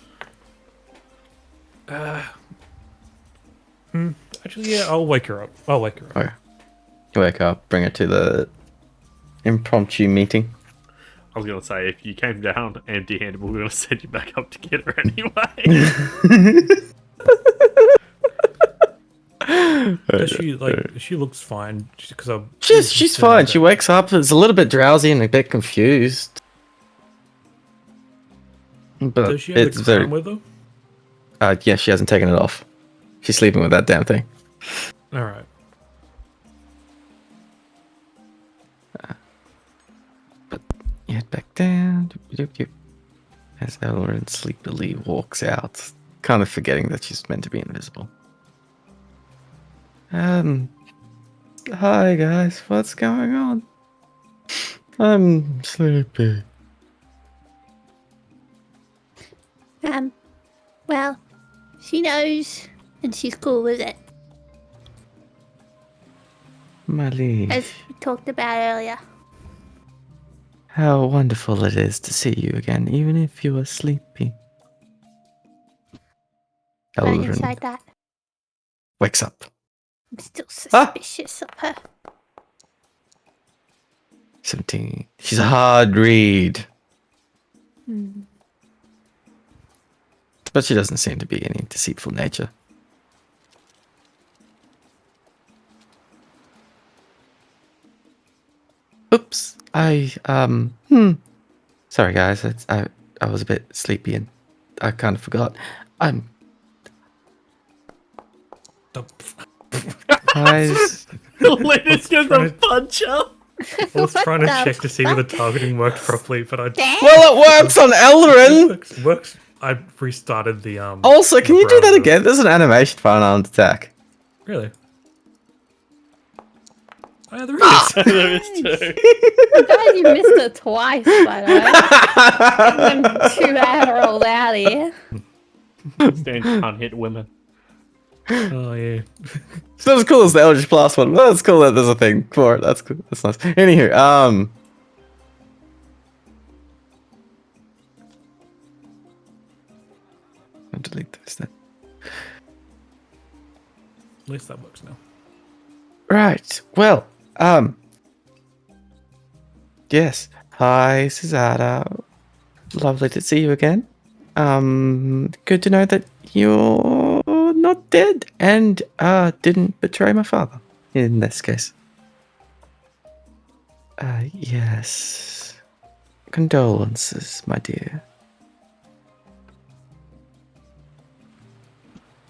Actually, yeah, I'll wake her up. Okay. You wake up, bring her to the impromptu meeting. I was gonna say, if you came down empty-handed, we were gonna send you back up to get her anyway. Does she she looks fine because I'm. She's fine. She wakes up, is a little bit drowsy and a bit confused. But Does she have it's the crown very. with her? Yeah, she hasn't taken it off. She's sleeping with that damn thing. All right. You head back down. As Elrin sleepily walks out, kind of forgetting that she's meant to be invisible. Hi guys, what's going on? I'm sleepy. Well, she knows, and she's cool with it, My liege, as we talked about earlier. how wonderful it is to see you again, even if you are sleepy. Right Eldrin inside that. wakes up. I'm still suspicious of her. 17. She's a hard read. But she doesn't seem to be any deceitful nature. Oops. Sorry guys, I was a bit sleepy and I kind of forgot. Guys, Linus goes trying a to- puncher. I was trying to check to see whether targeting worked properly, but I well, it works on Eldarin. works. I restarted the Also, can the you do that browser. again? There's an animation for an armed attack. Really? Oh, yeah, there is. There is too. I'm glad you missed it twice, by the way. Them 2 Adderalls out here. Stan can't hit women. Oh yeah. It's not as cool as the Eldritch Blast one. Well, it's cool that there's a thing for it. That's cool. That's nice. Anywho, I'll delete those then. At least that works now. Right. Well, yes. Hi, Cesada. Lovely to see you again. Good to know that you're not dead and didn't betray my father in this case. Yes. Condolences, my dear.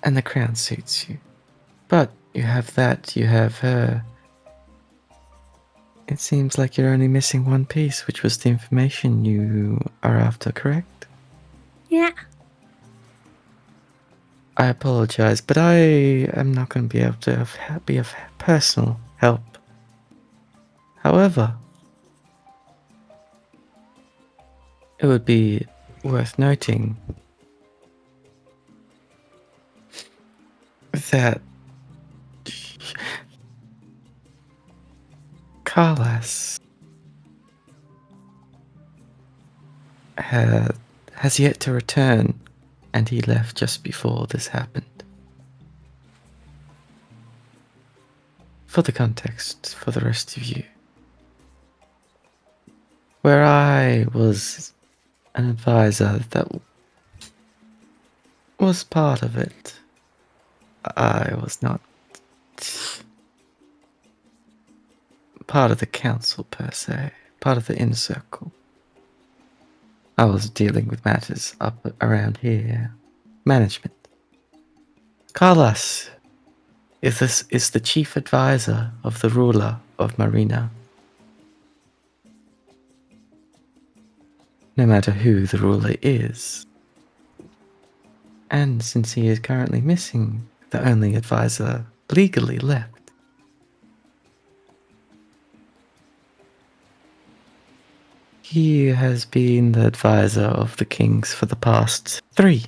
And the crown suits you. But you have that, you have her. It seems like you're only missing one piece, which was the information you are after, correct? Yeah. I apologize, but I am not going to be able to be of personal help. However, it would be worth noting that Carlas has yet to return, and he left just before this happened. For the context, for the rest of you, where I was an advisor that was part of it, I was not part of the council per se, part of the inner circle. I was dealing with matters up around here. Management. Carlos is the chief advisor of the ruler of Marina. No matter who the ruler is. And since he is currently missing, the only advisor legally left. He has been the advisor of the kings for the past 3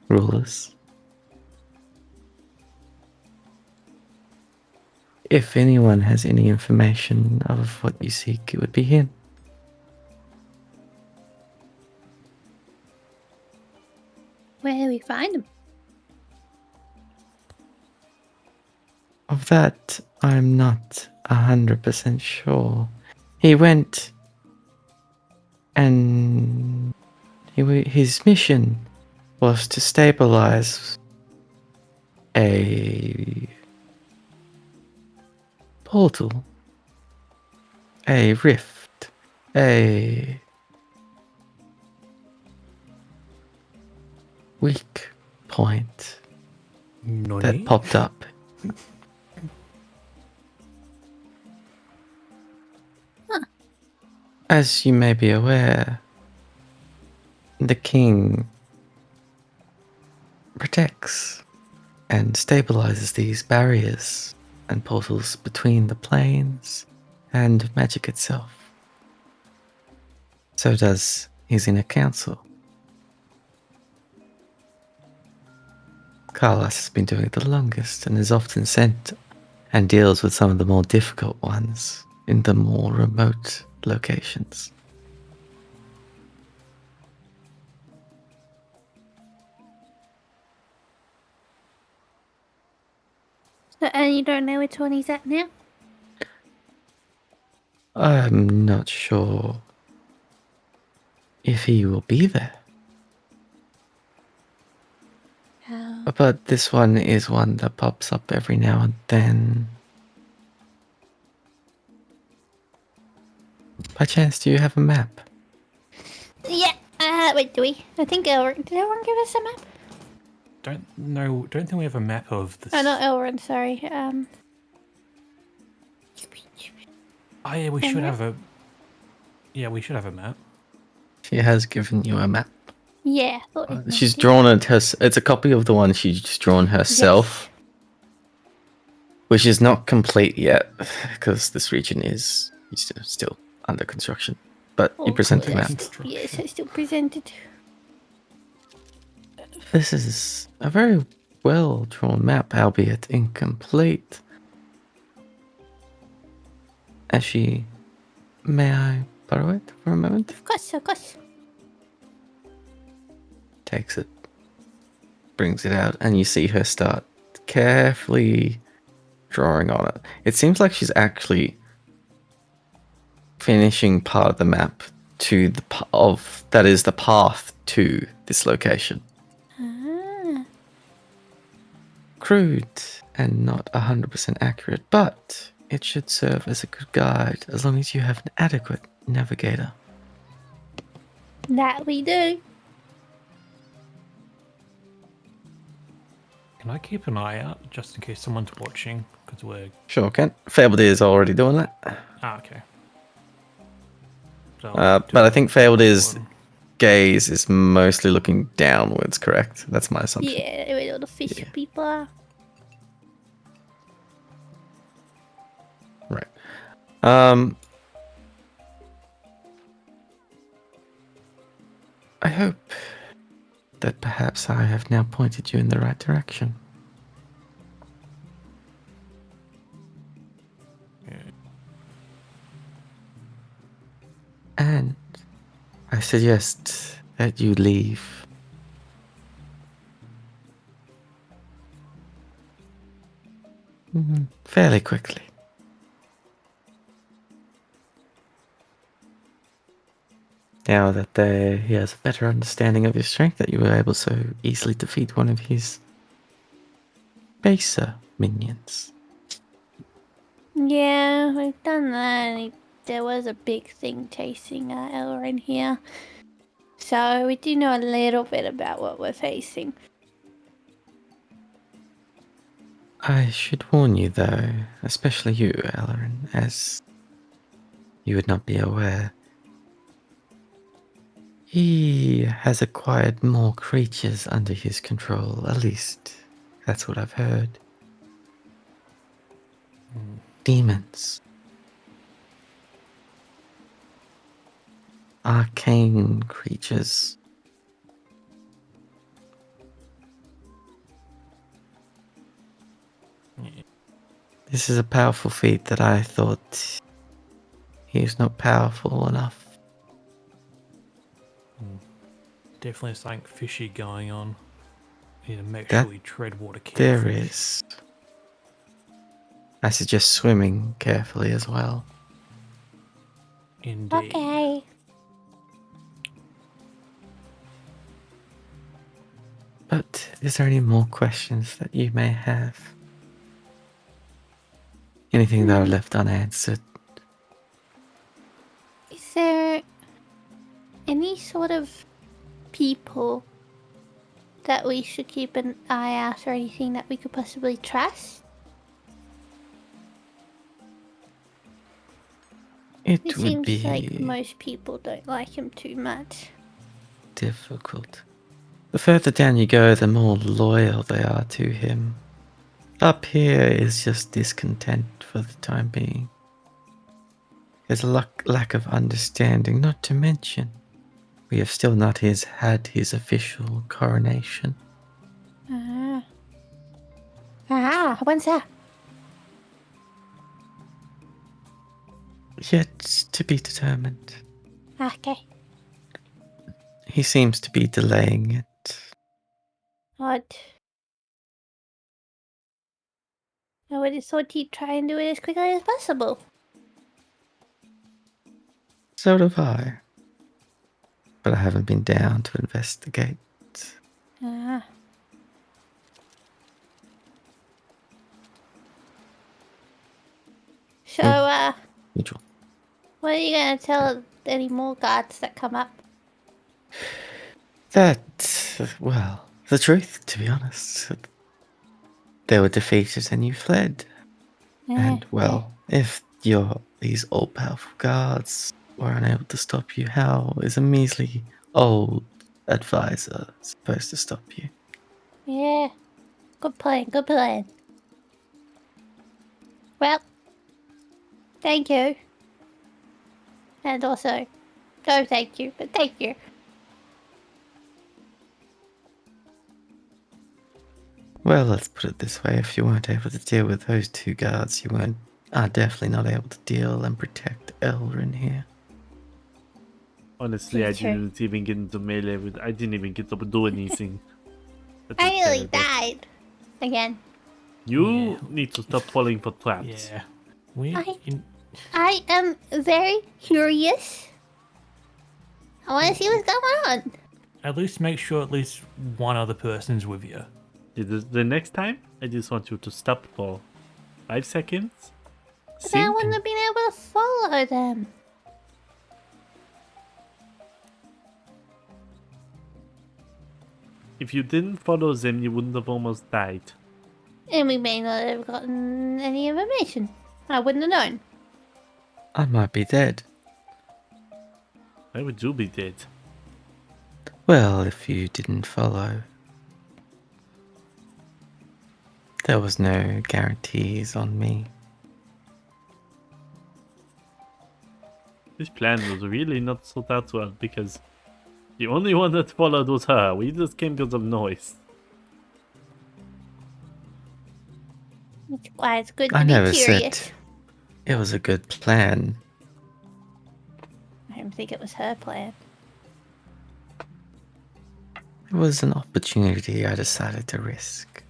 rulers. If anyone has any information of what you seek, it would be him. Where do we find him? Of that, I'm not 100% sure. He went and his mission was to stabilize a portal, a rift, a weak point that popped up. As you may be aware, the king protects and stabilizes these barriers and portals between the planes and magic itself. So does his inner council. Carlos has been doing it the longest and is often sent and deals with some of the more difficult ones in the more remote locations. So, and you don't know which one he's at now? I'm not sure if he will be there. Oh. But this one is one that pops up every now and then. By chance, do you have a map? Yeah. Wait, do we? I think Elrond. Did Elrond give us a map? Don't think we have a map of this. Oh, not Elrond. Sorry. Oh yeah, we should Emma? have a. Yeah, we should have a map. She has given you a map. Yeah. Thought it She's might be. drawn it. It's a copy of the one she's drawn herself, which is not complete yet because this region is still under construction. But you present the map. Yes, I still presented. This is a very well drawn map, albeit incomplete. May I borrow it for a moment? Of course, of course. Takes it, brings it out, and you see her start carefully drawing on it. It seems like she's actually finishing part of the map to that is the path to this location. Ah. Crude and not 100% accurate, but it should serve as a good guide as long as you have an adequate navigator. That we do. Can I keep an eye out just in case someone's watching? Because we're. Sure can. Fabled is already doing that. Ah, okay. So But I think Fabled is gaze is mostly looking downwards, correct? That's my assumption. Yeah, where all the fish Yeah. people are. Right. I hope that perhaps I have now pointed you in the right direction. And I suggest that you leave. Fairly quickly. Now that he has a better understanding of your strength, that you were able so easily defeat one of his baser minions. Yeah, we've done that. And there was a big thing chasing Elrond here. So we do know a little bit about what we're facing. I should warn you, though, especially you, Ellerin, as you would not be aware. He has acquired more creatures under his control, at least that's what I've heard. Demons. Arcane creatures. This is a powerful feat that I thought he was not powerful enough. Definitely something fishy going on. We need to make That sure we tread water carefully. There is. I suggest swimming carefully as well. Indeed. Okay. But is there any more questions that you may have? Anything that are left unanswered? Is there any sort of people that we should keep an eye out or anything that we could possibly trust? It It would seems be like most people don't like him too much. difficult. The further down you go, the more loyal they are to him. Up here is just discontent for the time being. There's a lack of understanding, not to mention we have still not had his official coronation. When's that? Yet to be determined. Okay. He seems to be delaying it. Odd. I would have thought he'd try and do it as quickly as possible. So have I. But I haven't been down to investigate. Ah. So, Neutral. what are you gonna tell any more guards that come up? Well, the truth, to be honest. They were defeated and you fled. And, well, if these all-powerful guards were unable to stop you, how is a measly old advisor supposed to stop you? Yeah. Good plan, good plan. Well, thank you. And also, no thank you, but thank you. Well, let's put it this way. If you weren't able to deal with those two guards, you are definitely not able to deal and protect Elrin here. Honestly, I Teacher. didn't even get into melee with. I didn't even get to do anything. That I was nearly terrible. died. Again. You Yeah. need to stop falling for traps. Yeah. We. I am very curious. I want to see what's going on. At least make sure at least one other person's with you. The next time, I just want you to stop for 5 seconds. But I Think. wouldn't have been able to follow them. If you didn't follow them, you wouldn't have almost died. And we may not have gotten any information. I wouldn't have known. I might be dead. Why would you be dead? Well, if you didn't follow. There was no guarantees on me. This plan was really not thought out well because the only one that followed was her. We just came to some noise. That's why it's good to I be never curious. said it was a good plan. I don't think it was her plan. It was an opportunity I decided to risk.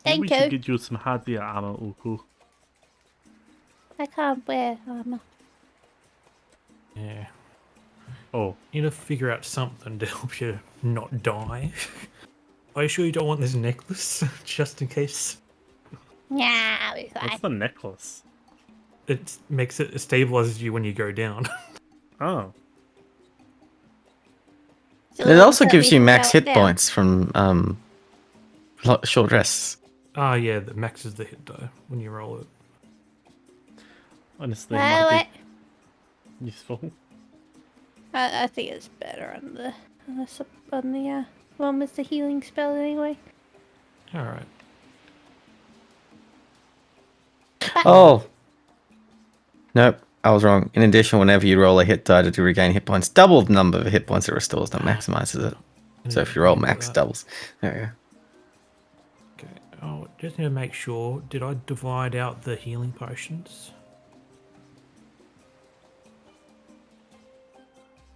Maybe we Thank should you. get you some hardier armor, Uku. I can't wear armor. Yeah. Oh, You need to figure out something to help you not die. Are you sure you don't want this necklace? Just in case. Yeah, I'll be fine. what's the necklace? It makes it stabilizes you when you go down. Oh, So It also let gives me you max go hit down. points from short rests. Ah, yeah, that maxes the hit die when you roll it. honestly, Oh, might wait. be useful. I think it's better on the one with the healing spell anyway. Alright. Oh! Nope, I was wrong. In addition, whenever you roll a hit die to regain hit points, double the number of hit points it restores, not maximizes it. So if you roll max, doubles. There we go. Okay. Oh, just need to make sure. Did I divide out the healing potions?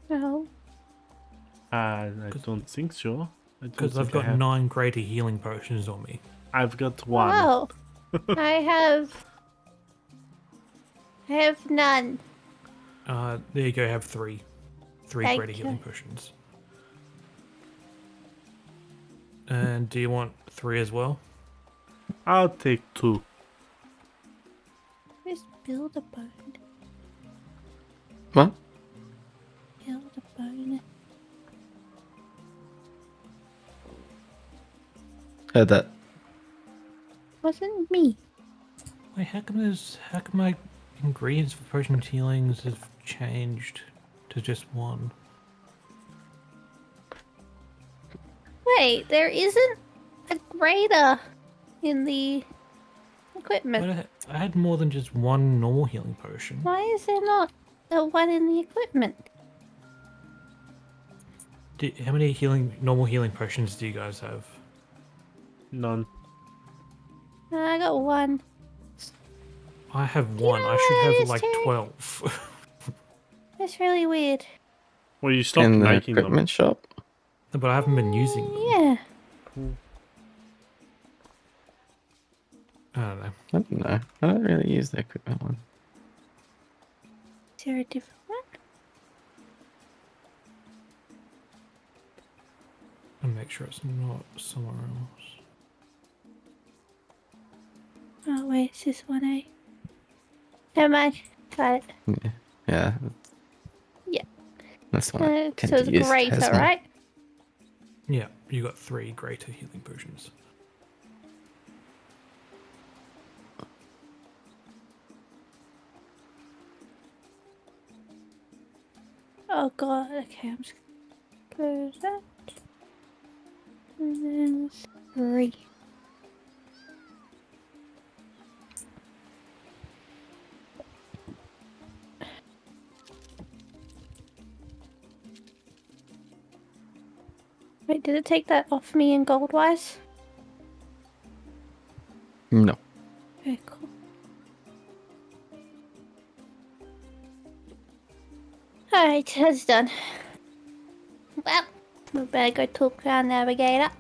No. I don't think so. Because I've got 9 greater healing potions on me. I've got one. Wow. I have none. There you go, have 3. 3 Thank greater you. healing potions. And do you want 3 as well? I'll take 2. Just build a bone. What? Build a bone. Heard that. Wasn't me. Wait, how come I Ingredients for potion healings have changed to just one. Wait, there isn't a greater in the equipment. But I had more than just one normal healing potion. Why is there not a one in the equipment? How many normal healing potions do you guys have? None. I got one. I have you one. know I should what that have is, like Terry? 12. That's really weird. Well, you stopped In the making them. equipment shop. But I haven't been using them. Yeah. I don't know. I don't know. I don't really use the equipment one. Is there a different one? I'll make sure it's not somewhere else. Oh, wait, it's this one, eh? Never mind. Got it. Yeah. Yeah. That's the one I tend So it's to use. It greater, has more. right? Yeah, you got 3 greater healing potions. Oh god, okay, I'm just gonna close that. And then 3. Wait, did it take that off me in gold wise? No. Okay, cool. Alright, that's done. Well, we better go talk to our navigator.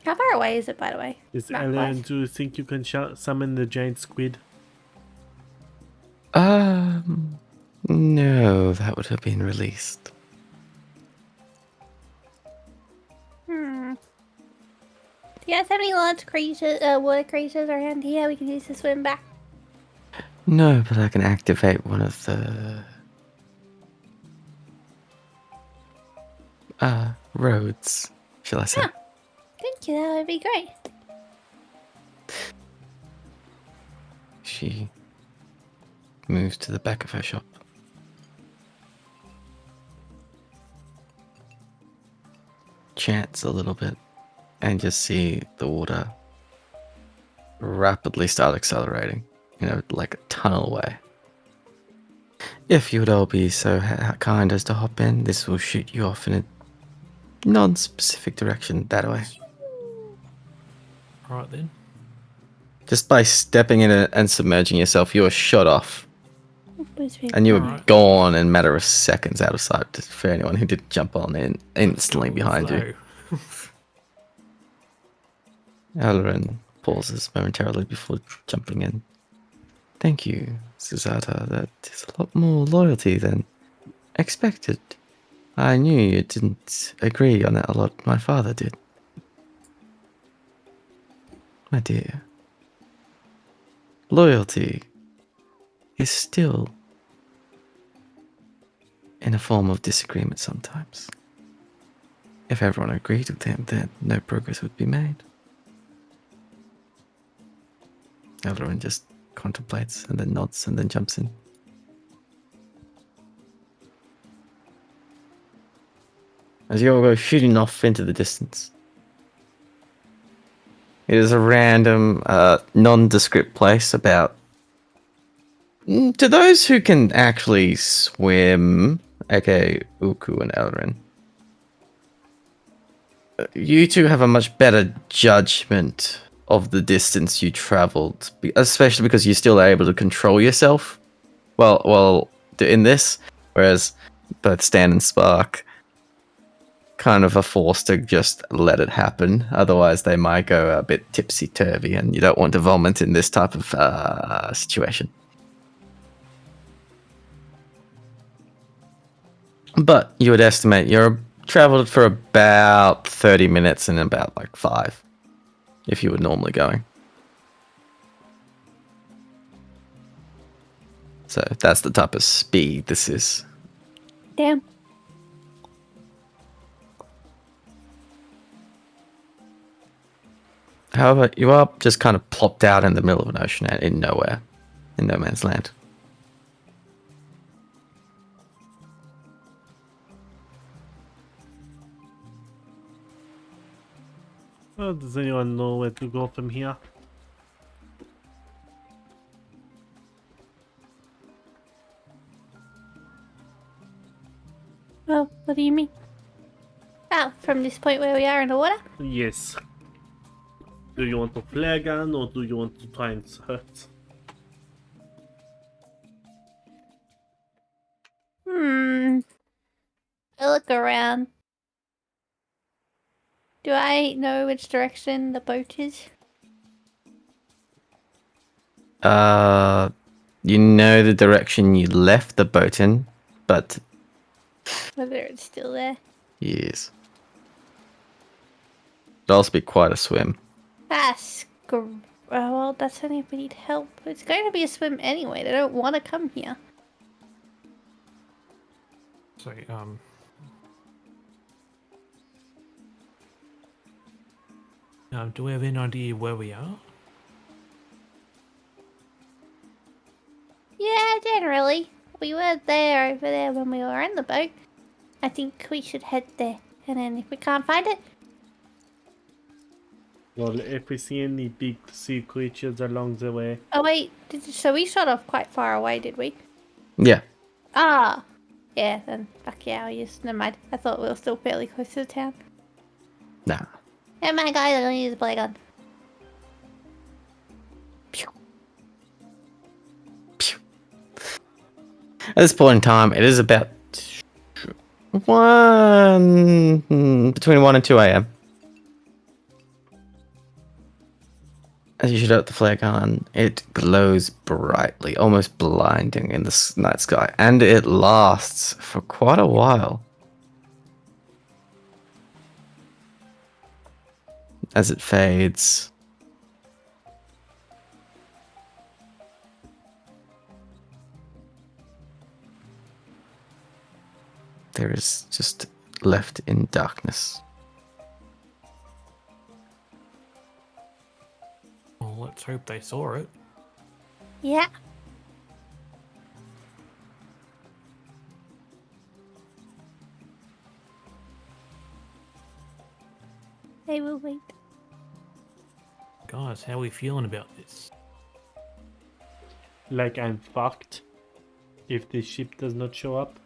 How far away is it, by the way? Is Map Ellen, wise? do you think you can summon the giant squid? No, that would have been released. Hmm. Do you guys have any large creatures, water creatures around here we can use to swim back? No, but I can activate one of the roads, shall I say? Yeah. Thank you, that would be great. She moves to the back of her shop. Chants a little bit and just see the water rapidly start accelerating, like a tunnel way. If you would all be so kind as to hop in, this will shoot you off in a non-specific direction that way. Alright then. Just by stepping in it and submerging yourself, you are shot off. Where's me? And you were Alright. gone in a matter of seconds out of sight, just for anyone who didn't jump on in instantly behind you. So, Elrin pauses momentarily before jumping in. Thank you, Suzata. That is a lot more loyalty than expected. I knew you didn't agree on that a lot. My father did. My dear, loyalty is still in a form of disagreement sometimes. If everyone agreed with him, then no progress would be made. Eldarin just contemplates and then nods and then jumps in. As you all go shooting off into the distance. It is a random, nondescript place about... To those who can actually swim, aka Uku and Eldarin, you two have a much better judgment of the distance you traveled, especially because you're still able to control yourself well in this, whereas both Stan and Spark kind of are forced to just let it happen. Otherwise they might go a bit tipsy-turvy, and you don't want to vomit in this type of situation. But you would estimate you're traveled for about 30 minutes and about like 5 if you were normally going. So that's the type of speed this is. Damn. However, you are just kind of plopped out in the middle of an ocean in nowhere. in no man's land. Well, does anyone know where to go from here? Well, what do you mean? Oh, from this point where we are in the water? Yes. Do you want to flare gun or do you want to try and search? I look around. Do I know which direction the boat is? You know the direction you left the boat in, but Whether it's still there? yes. It'll also be quite a swim. Well, that's only if we need help. It's going to be a swim anyway. They don't want to come here. So, do we have any idea where we are? Yeah, generally. We were there over there when we were in the boat. I think we should head there. And then if we can't find it, Well, if we see any big sea creatures along the way, oh wait, so we shot off quite far away, did we? Yeah. Ah, yeah. Then fuck yeah, we just never mind. I thought we were still fairly close to the town. Nah. Never mind, guys. I'm gonna use a play gun. Pew. Pew. At this point in time, it is about between 1 and 2 a.m. As you shoot out the flare gun, it glows brightly, almost blinding in the night sky, and it lasts for quite a while. As it fades, there is just left in darkness. Well, let's hope they saw it. Yeah. They will wait. Guys, how are we feeling about this? like I'm fucked if the ship does not show up.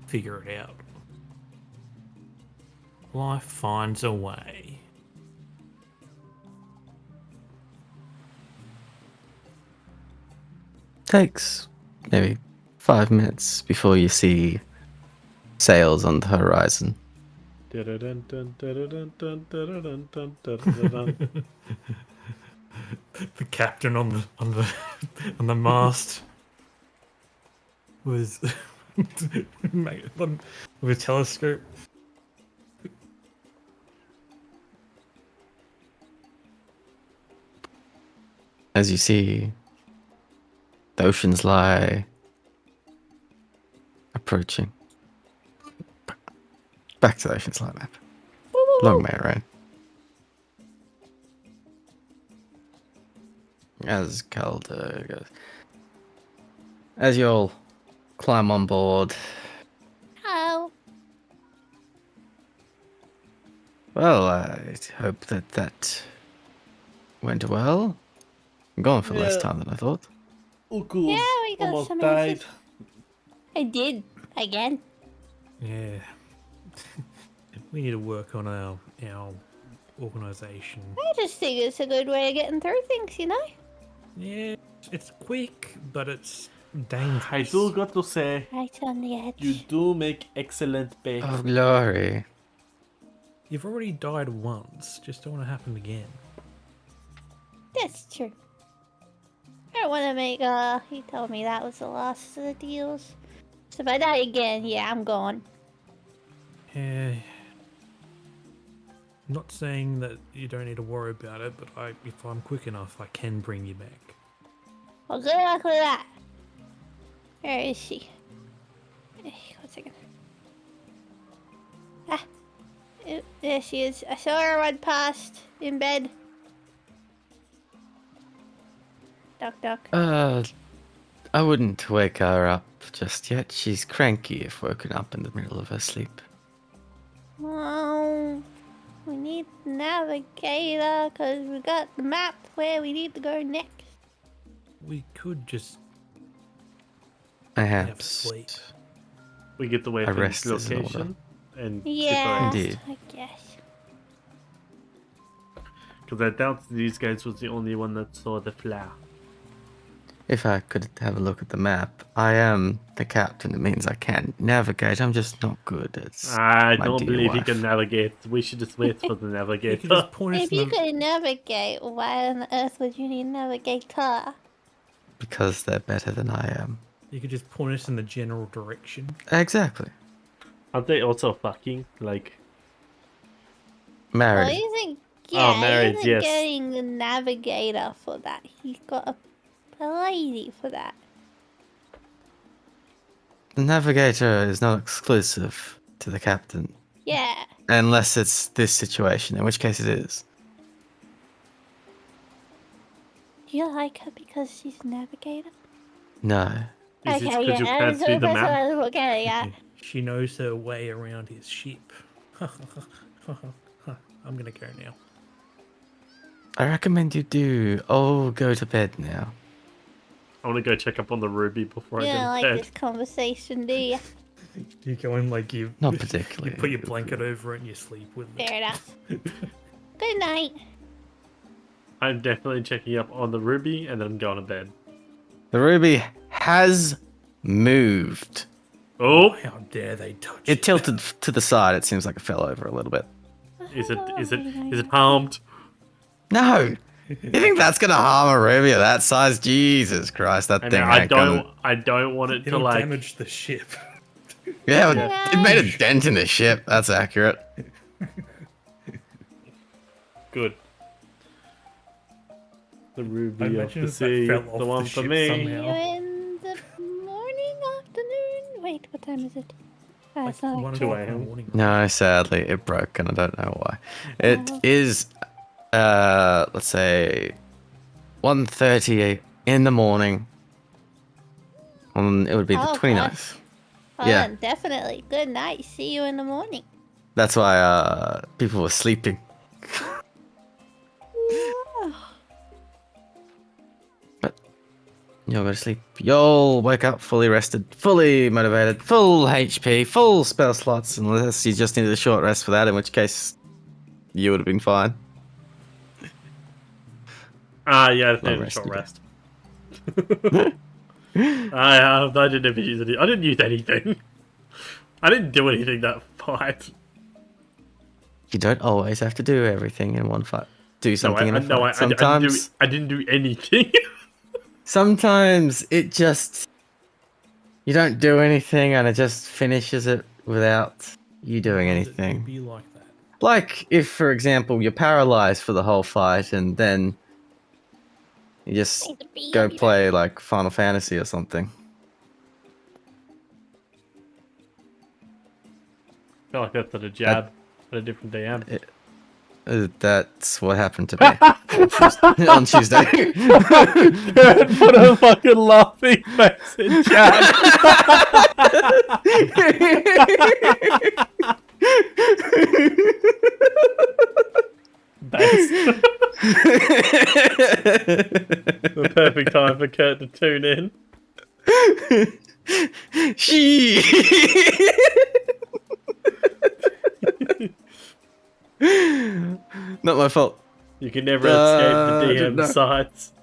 Figure it out. Life finds a way. Takes maybe 5 minutes before you see sails on the horizon. The captain on the on the mast was with a telescope. As you see, the oceans lie approaching. Back to the oceans lie map. Long way around. As Calder goes. As you all climb on board. Oh. Well, I hope that went well. I'm going for less Yeah. time than I thought. Uku Yeah, we got almost some died. answers. I did. Again. Yeah. We need to work on our organisation. I just think it's a good way of getting through things, you know? Yeah, it's quick, but it's dangerous. I do got to say, Right on the edge. you do make excellent bait. Oh, glory. You've already died once. Just don't want to happen again. That's true. I don't want to make, he told me that was the last of the deals. So if I die again, yeah, I'm gone. Yeah. Not saying that you don't need to worry about it, but if I'm quick enough, I can bring you back. Well, good luck with that. Where is she? 1 second. Ah. There she is. I saw her run past in bed. Duck, duck. I wouldn't wake her up just yet. She's cranky if woken up in the middle of her sleep. Oh, we need the navigator because we got the map where we need to go next. We could just Perhaps. sleep. We get the way A from rest this is in order. location and Yeah, Indeed. I guess. Because I doubt these guys was the only one that saw the flower. If I could have a look at the map, I am the captain. It means I can navigate. I'm just not good at. I my don't dear believe he wife. can navigate. We should just wait for the You could navigator. just point us If in you the... could navigate, why on earth would you need a navigator? Because they're better than I am. You could just point us in the general direction. Exactly. Aren't they also fucking? Like, Well, Married. he isn't, Oh, he married, isn't yes. getting the navigator for that. He's got a lady for that. The navigator is not exclusive to the captain. Yeah. Unless it's this situation, in which case it is. Do you like her because she's a navigator? No. is it Okay, because you yeah, can't that's see the what map? I was looking at, yeah. She knows her way around his ship. I'm gonna go now. I recommend you do. Oh, go to bed now. I want to go check up on the ruby before You I don't go like to bed. this conversation, do you? You go in like you... Not You particularly. put your blanket over it and you sleep with it. Fair enough. Good night. I'm definitely checking up on the ruby and then I'm going to bed. The ruby has moved. Oh, How dare they touch It tilted to the side. It seems like it fell over a little bit. is it harmed? No. You think that's gonna harm a ruby of that size? Jesus Christ, that And thing I ain't gonna. don't want it to It'll like. damage the ship. Yeah, Yeah. it made a dent in the ship. That's accurate. Good. The I ruby of imagine the if that sea, fell the off one the for ship me. somehow. You in the morning, afternoon? Wait, what time is it? Like It's not 1 2 o'clock in the a.m. morning. No, sadly, it broke, and I don't know why. It Oh. is, let's say, 1:30 in the morning. It would be the Oh, 29th. Oh, Yeah. definitely. Good night. See you in the morning. That's why people were sleeping. But you'll go to sleep. You'll wake up fully rested, fully motivated, full HP, full spell slots, unless you just needed a short rest for that, in which case you would have been fine. Yeah, it's Long needed a rest, short you rest. I didn't ever use any. I didn't use anything. I didn't do anything that fight. You don't always have to do everything in one fight. Do something in a fight. Sometimes, I didn't do anything. sometimes it just you don't do anything, and it just finishes it without you doing Why would it anything. be like that? Like if, for example, you're paralyzed for the whole fight, and then you just Need to be go on your- play like Final Fantasy or something. I feel like that's at a jab at a different DM. That's what happened to me on Tuesday. Put a fucking laughing face in chat. Best. The perfect time for Kurt to tune in. She. Not my fault. You can never escape the I didn't DM know. sites.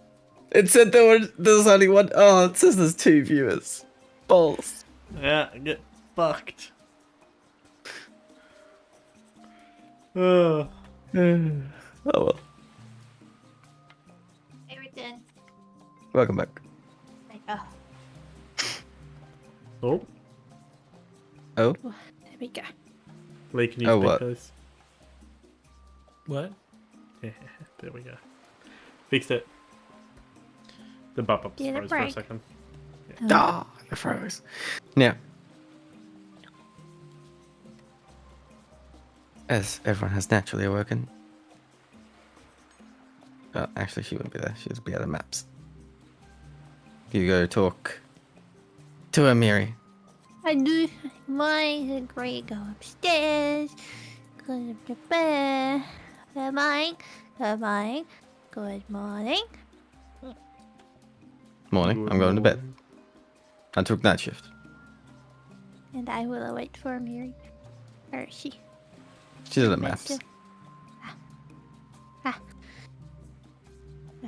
It said there's only one. Oh, it says there's 2 viewers. Balls. Yeah, get fucked. Oh. Oh well. Everything. Welcome back. Oh, Oh, Oh, there we go. Lee, can you Oh, speak what? those? What? Yeah, there we go. Fixed it. The bump up Get a froze for a break. second. ah, I froze. Now, as everyone has naturally awoken. Actually, she wouldn't be there. She would be at the maps. you go talk to Amiri. I do. My agree. Go upstairs. Go to bed. Good morning. Good morning. Good morning. Morning. I'm going to bed. I took night shift. And I will wait for Miri. Where is she? She's at the maps. I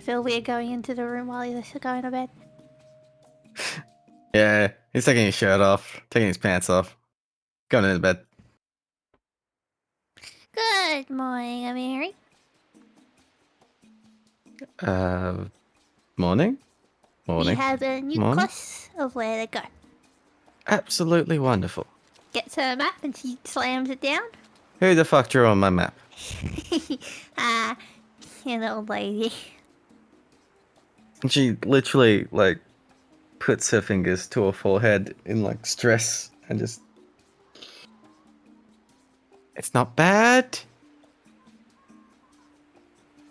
feel weird going into the room while you're going to bed. Yeah, he's taking his shirt off, taking his pants off, going into bed. Good morning, Amiri. Morning? Morning. We have a new Morning. course of where to go. Absolutely wonderful. Gets her map and she slams it down. Who the fuck drew on my map? An old lady. And she literally, like, puts her fingers to her forehead in, like, stress and just... It's not bad.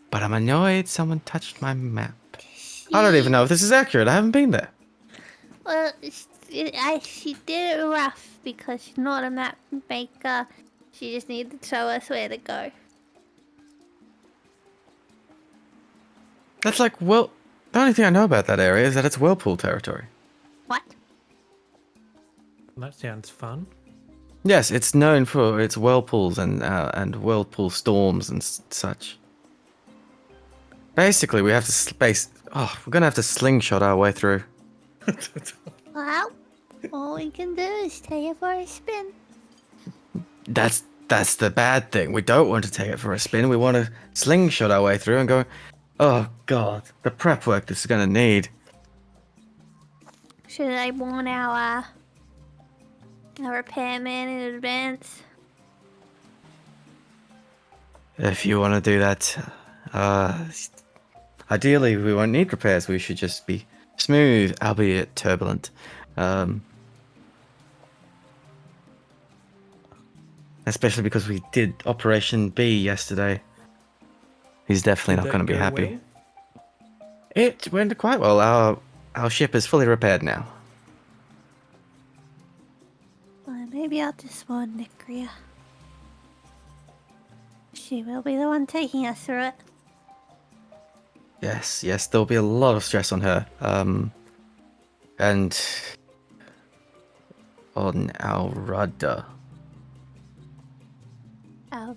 But I'm annoyed someone touched my map. I don't even know if this is accurate. I haven't been there. Well, she did it rough because she's not a map maker. She just needed to show us where to go. That's like, well... The only thing I know about that area is that it's whirlpool territory. What? That sounds fun. Yes, it's known for its whirlpools and whirlpool storms and such. Basically, we have to space... Oh, we're gonna have to slingshot our way through. Well, all we can do is take it for a spin. That's the bad thing. We don't want to take it for a spin. We want to slingshot our way through and go, oh god, the prep work this is gonna need. Should I warn our repairman in advance? If you want to do that, ideally we won't need repairs. We should just be smooth, albeit turbulent. Especially because we did Operation B yesterday. He's definitely not going to be happy. It went quite well. Our ship is fully repaired now. Well, maybe I'll just warn Nikria. She will be the one taking us through it. Yes, there'll be a lot of stress on her. And on our rudder. Oh.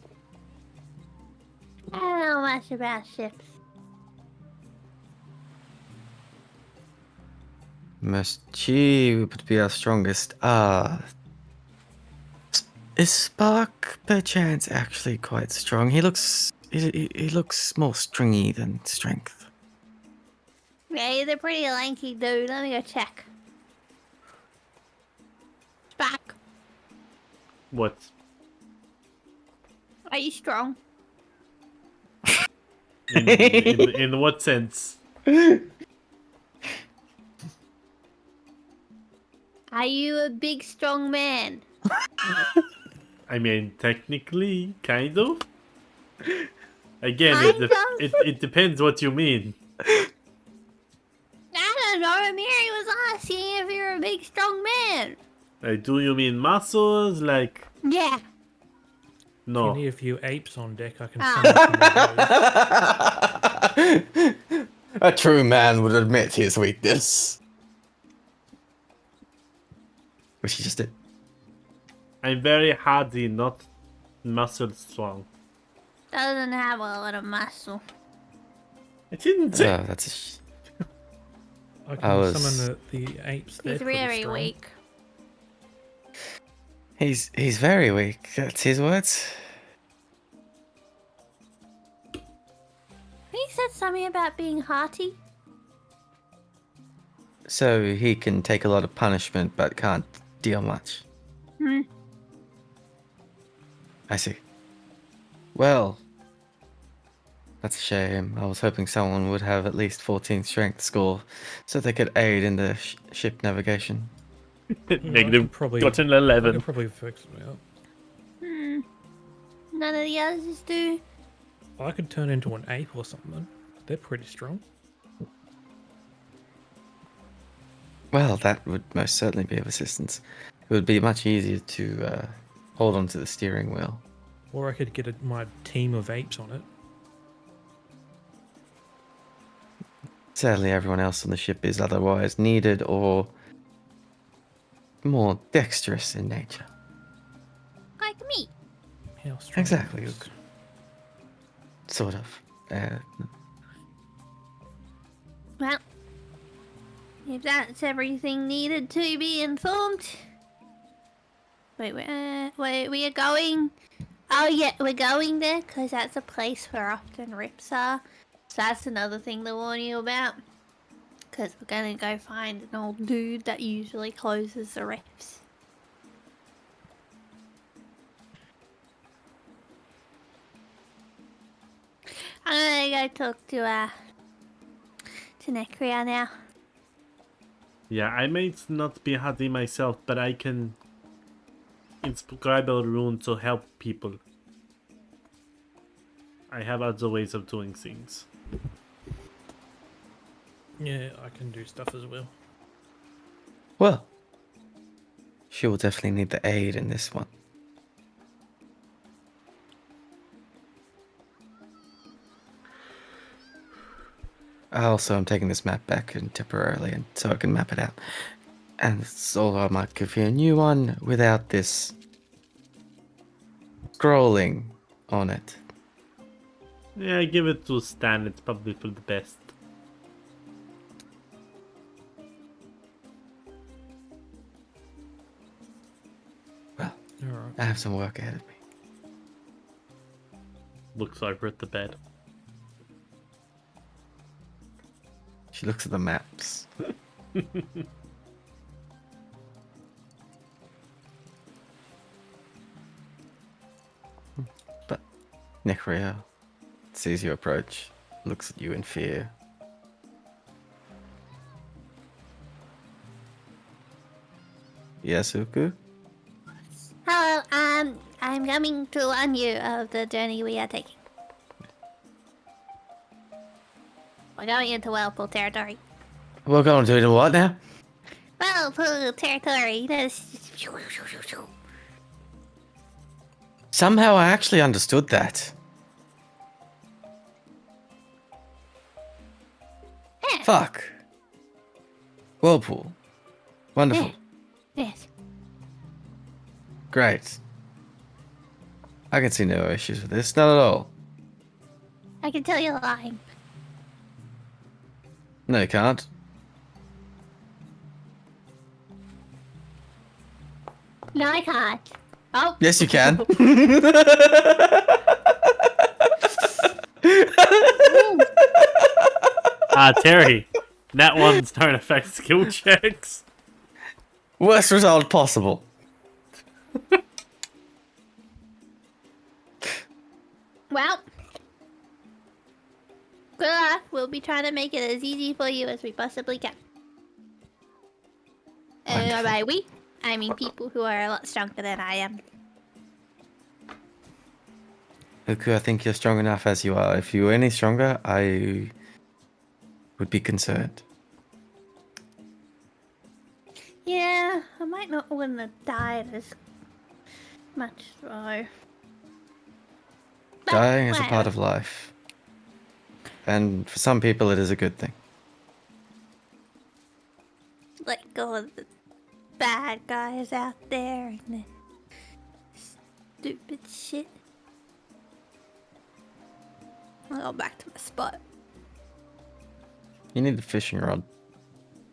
I don't know much about ships. She would be our strongest. Is Spark perchance actually quite strong? He looks more stringy than strength. Yeah, he's a pretty lanky dude. Let me go check. Spark, What? are you strong? In what sense? Are you a big, strong man? I mean, technically, kind of. Again, it depends what you mean. I don't know. Mary was asking if you're a big, strong man. Do you mean muscles? Like, Yeah. no. If you need a few apes on deck, I can send you some of those. A true man would admit his weakness. Which he just did. I'm very hardy, not muscle strong. Doesn't have a lot of muscle. I didn't say. That's I can summon the apes. They're He's pretty very strong. weak. He's very weak. That's his words. He said something about being hearty. So he can take a lot of punishment, but can't deal much. I see. Well, that's a shame. I was hoping someone would have at least 14 strength score, so they could aid in the ship navigation. Negative. Probably Got an I 11. could probably fix it out. None of the others do. I could turn into an ape or something. They're pretty strong. Well, that would most certainly be of assistance. It would be much easier to hold on to the steering wheel. Or I could get my team of apes on it. Sadly, everyone else on the ship is otherwise needed or more dexterous in nature. Like me. Yeah, I'll try Exactly. those. Sort of. Well, if that's everything needed to be informed. Wait, we are going. Oh yeah, we're going there because that's a place where often rips are. So that's another thing to warn you about. Because we're gonna go find an old dude that usually closes the rips. I'm gonna go talk to Necria now. Yeah, I may not be Hadi myself, but I can inscribe a rune to help people. I have other ways of doing things. Yeah, I can do stuff as well. Well, she will definitely need the aid in this one. Also, I'm taking this map back and temporarily, and so I can map it out. And so I might give you a new one without this scrolling on it. Yeah, give it to Stan. It's probably for the best. Well, Alright. I have some work ahead of me. Looks over at the bed. She looks at the maps. But Necria sees you approach, looks at you in fear. Yasuku? Hello, I'm coming to warn you of the journey we are taking. We're going into Whirlpool territory. We're going to do what now? Whirlpool territory. Somehow I actually understood that. Yeah. Fuck. Whirlpool. Wonderful. Yes. Great. I can see no issues with this, not at all. I can tell you're lying. No, you can't. No, I can't. Oh. Yes, you can. Terry. That ones don't affect skill checks. Worst result possible. Well. Good luck. We'll be trying to make it as easy for you as we possibly can. Wonderful. By we, I mean people who are a lot stronger than I am. Uku, I think you're strong enough as you are. If you were any stronger, I would be concerned. Yeah, I might not want to die as much though. But Dying is a part whatever. of life. And for some people, it is a good thing. Let go of the bad guys out there and the stupid shit. I'll go back to my spot. You need a fishing rod.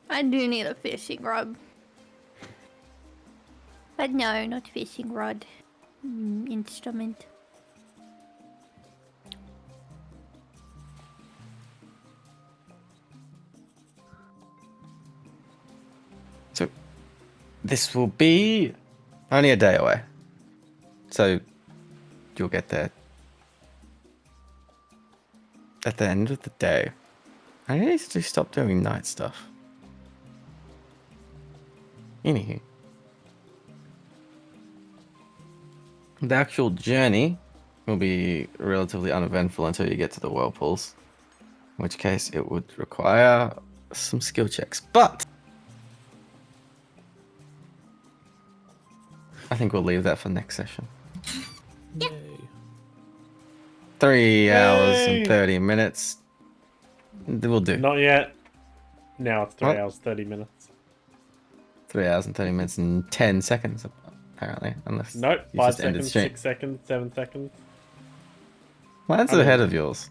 I do need a fishing rod. But no, not fishing rod. Instrument. So, this will be only a day away. So, you'll get there at the end of the day. I need to stop doing night stuff. Anywho. The actual journey will be relatively uneventful until you get to the whirlpools. In which case, it would require some skill checks. But I think we'll leave that for next session. Yay. 3 hours Yay! and 30 minutes. We'll do. Not yet. Now it's 3 What? hours 30 minutes. 3 hours and 30 minutes and 10 seconds, apparently. Unless Nope. you 5 just ended seconds, stream. 6 seconds, 7 seconds. Mine's I mean- ahead of yours.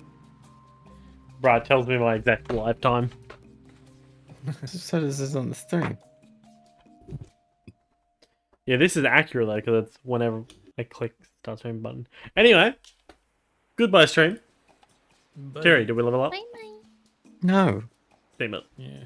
Right, tells me my exact lifetime. So does this on the stream. Yeah, this is accurate though, because it's whenever I click start stream button. Anyway, goodbye stream. Terry, did we level up? Bye bye. No. Steam it. Yeah.